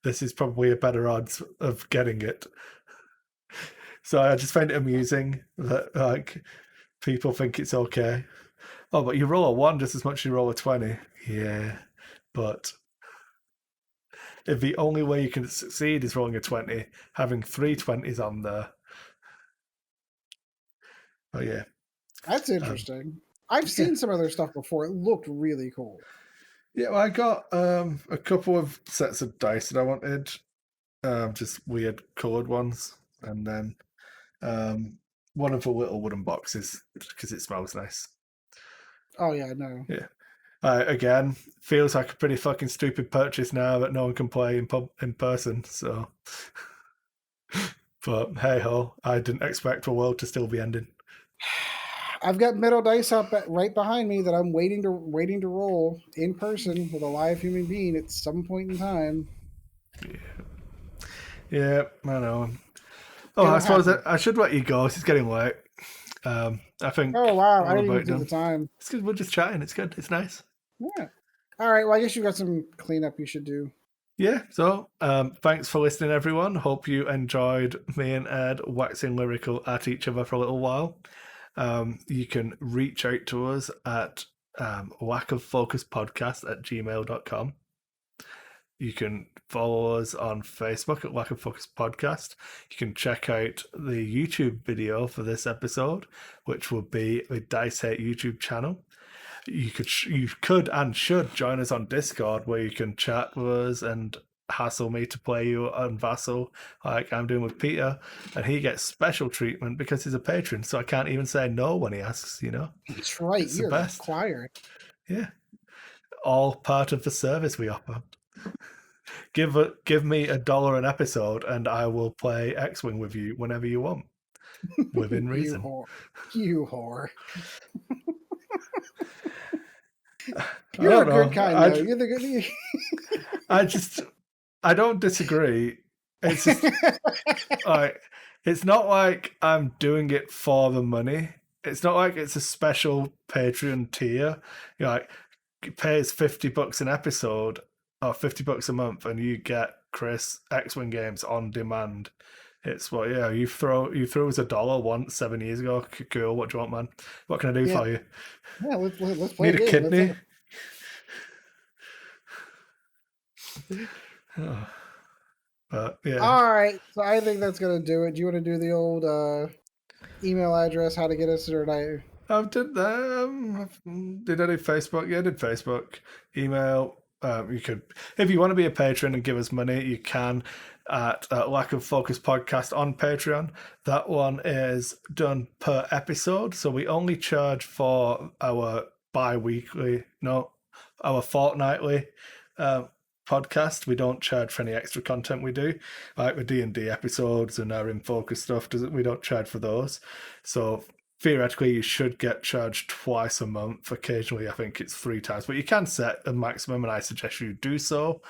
this is probably a better odds of getting it. So I just find it amusing that like people think it's okay. Oh, but you roll a 1 just as much as you roll a 20. Yeah. But if the only way you can succeed is rolling a 20, having 3 20s on there. Oh yeah. That's interesting. I've seen some other stuff before. It looked really cool. Yeah, well, I got a couple of sets of dice that I wanted, just weird coloured ones, and then one of the little wooden boxes because it smells nice. Oh yeah, no. Yeah. Again, feels like a pretty fucking stupid purchase now that no one can play in person. So, but hey ho, I didn't expect the world to still be ending. I've got metal dice up right behind me that I'm waiting to roll in person with a live human being at some point in time. Yeah, I know. Oh, It'll I suppose happen. I should let you go. It's getting late. I think Oh wow, I we're didn't even about see the done. time. It's good. We're just chatting. It's good. It's nice. Yeah. All right. Well, I guess you got some cleanup you should do. Yeah, so thanks for listening, everyone. Hope you enjoyed me and Ed waxing lyrical at each other for a little while. You can reach out to us at lackoffocuspodcast@gmail.com. You can follow us on Facebook at Lack of Focus Podcast. You can check out the YouTube video for this episode, which will be the Dice Hate YouTube channel. You could and should join us on Discord, where you can chat with us and hassle me to play you on Vassal, like I'm doing with Peter, and he gets special treatment because he's a patron, so I can't even say no when he asks. That's right. It's the You're best. required. Yeah, all part of the service we offer. Give me $1 an episode, and I will play X-Wing with you whenever you want, within You reason. whore. You whore. I You're a don't know. good kind, though. You're the good. I don't disagree. It's just like it's not like I'm doing it for the money. It's not like it's a special Patreon tier. Like it pays $50 an episode or $50 a month, and you get Kris X-Wing games on demand. It's what you throw us $1 once 7 years ago. Cool. What do you want, man? What can I do for you? Yeah, let's play Need a a game. kidney? Oh. Yeah. All right. So I think that's gonna do it. Do you want to do the old email address? How to get us or I? Did I do Facebook? Yeah, I did Facebook. Email. You could, if you want to be a patron and give us money, you can at Lack of Focus Podcast on Patreon. That one is done per episode, so we only charge for our our fortnightly podcast. We don't charge for any extra content we do, like the D&D episodes and our In Focus stuff. We don't charge for those. So theoretically, you should get charged twice a month. Occasionally, I think it's 3 times, but you can set a maximum, and I suggest you do so.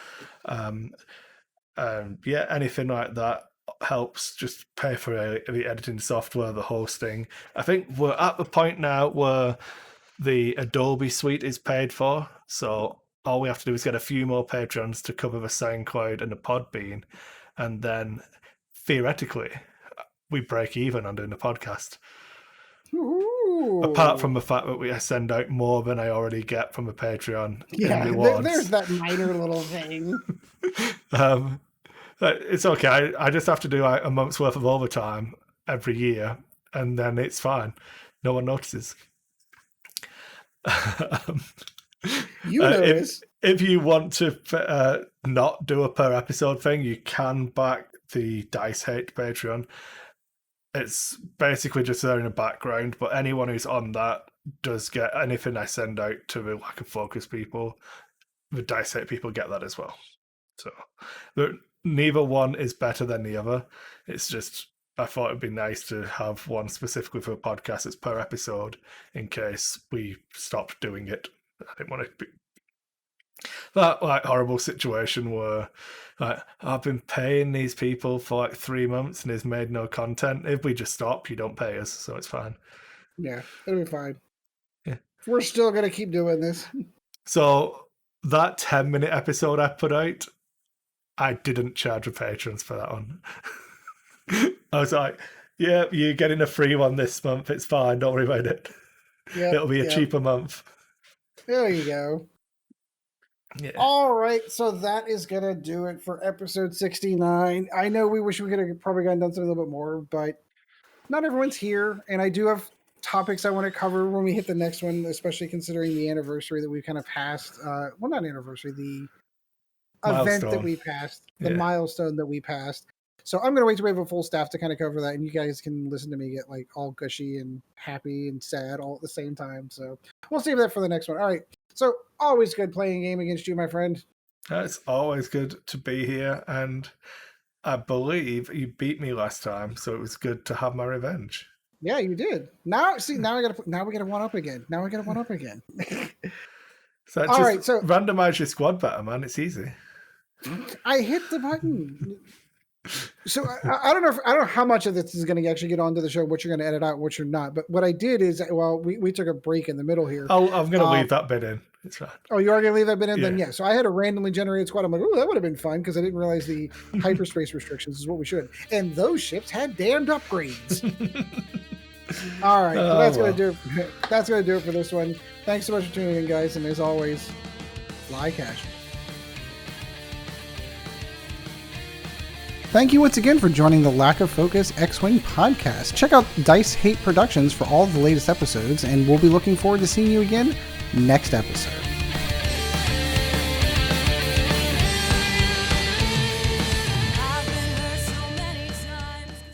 Yeah, anything like that helps. Just pay for the editing software, the hosting. I think we're at the point now where the Adobe suite is paid for, so all we have to do is get a few more patrons to cover the SoundCloud and the Podbean, and then theoretically we break even on doing the podcast. Ooh. Apart from the fact that we send out more than I already get from the Patreon in rewards. There's that minor little thing. It's okay. I just have to do like a month's worth of overtime every year, and then it's fine. No one notices. You notice. If you want to not do a per episode thing, you can back the Dice Hate Patreon. It's basically just there in the background, but anyone who's on that does get anything I send out to the Lack of Focus people. The Dice Hate people get that as well. So neither one is better than the other. It's just I thought it'd be nice to have one specifically for a podcast that's per episode in case we stopped doing it. I didn't want to That like horrible situation where like I've been paying these people for like 3 months and he's made no content. If we just stop, you don't pay us, so it's fine. Yeah, it'll be fine. Yeah. We're still gonna keep doing this. So that 10-minute episode I put out, I didn't charge the patrons for that one. I was like, yeah, you're getting a free one this month. It's fine. Don't worry about it. Yeah, It'll be a cheaper month. There you go. Yeah. All right, so that is gonna do it for episode 69. I know we wish we could have probably gotten done something a little bit more, but not everyone's here, and I do have topics I want to cover when we hit the next one, especially considering the anniversary that we kind of passed. Well, not anniversary, the event that we passed, the milestone that we passed. So I'm going to wait till we have a full staff to kind of cover that, and you guys can listen to me get like all gushy and happy and sad all at the same time. So we'll save that for the next one. All right. So always good playing a game against you, my friend. It's always good to be here, and I believe you beat me last time, so it was good to have my revenge. Yeah, you did. Now, see, now we got to one up again. So all right, so randomize your squad better, man. It's easy. I hit the button. So I don't know how much of this is going to actually get onto the show, what you're going to edit out, what you're not. But what I did is, well, we took a break in the middle here. I'm going to leave that bit in. It's fine. Oh, you are going to leave that bit in? Yeah. Then yeah. So I had a randomly generated squad. I'm like, oh, that would have been fun because I didn't realize the hyperspace restrictions is what we should. And those ships had damned upgrades. All right, so that's going to do it. That's going to do it for this one. Thanks so much for tuning in, guys. And as always, fly casual. Thank you once again for joining the Lack of Focus X-Wing podcast. Check out Dice Hate Productions for all the latest episodes, and we'll be looking forward to seeing you again next episode.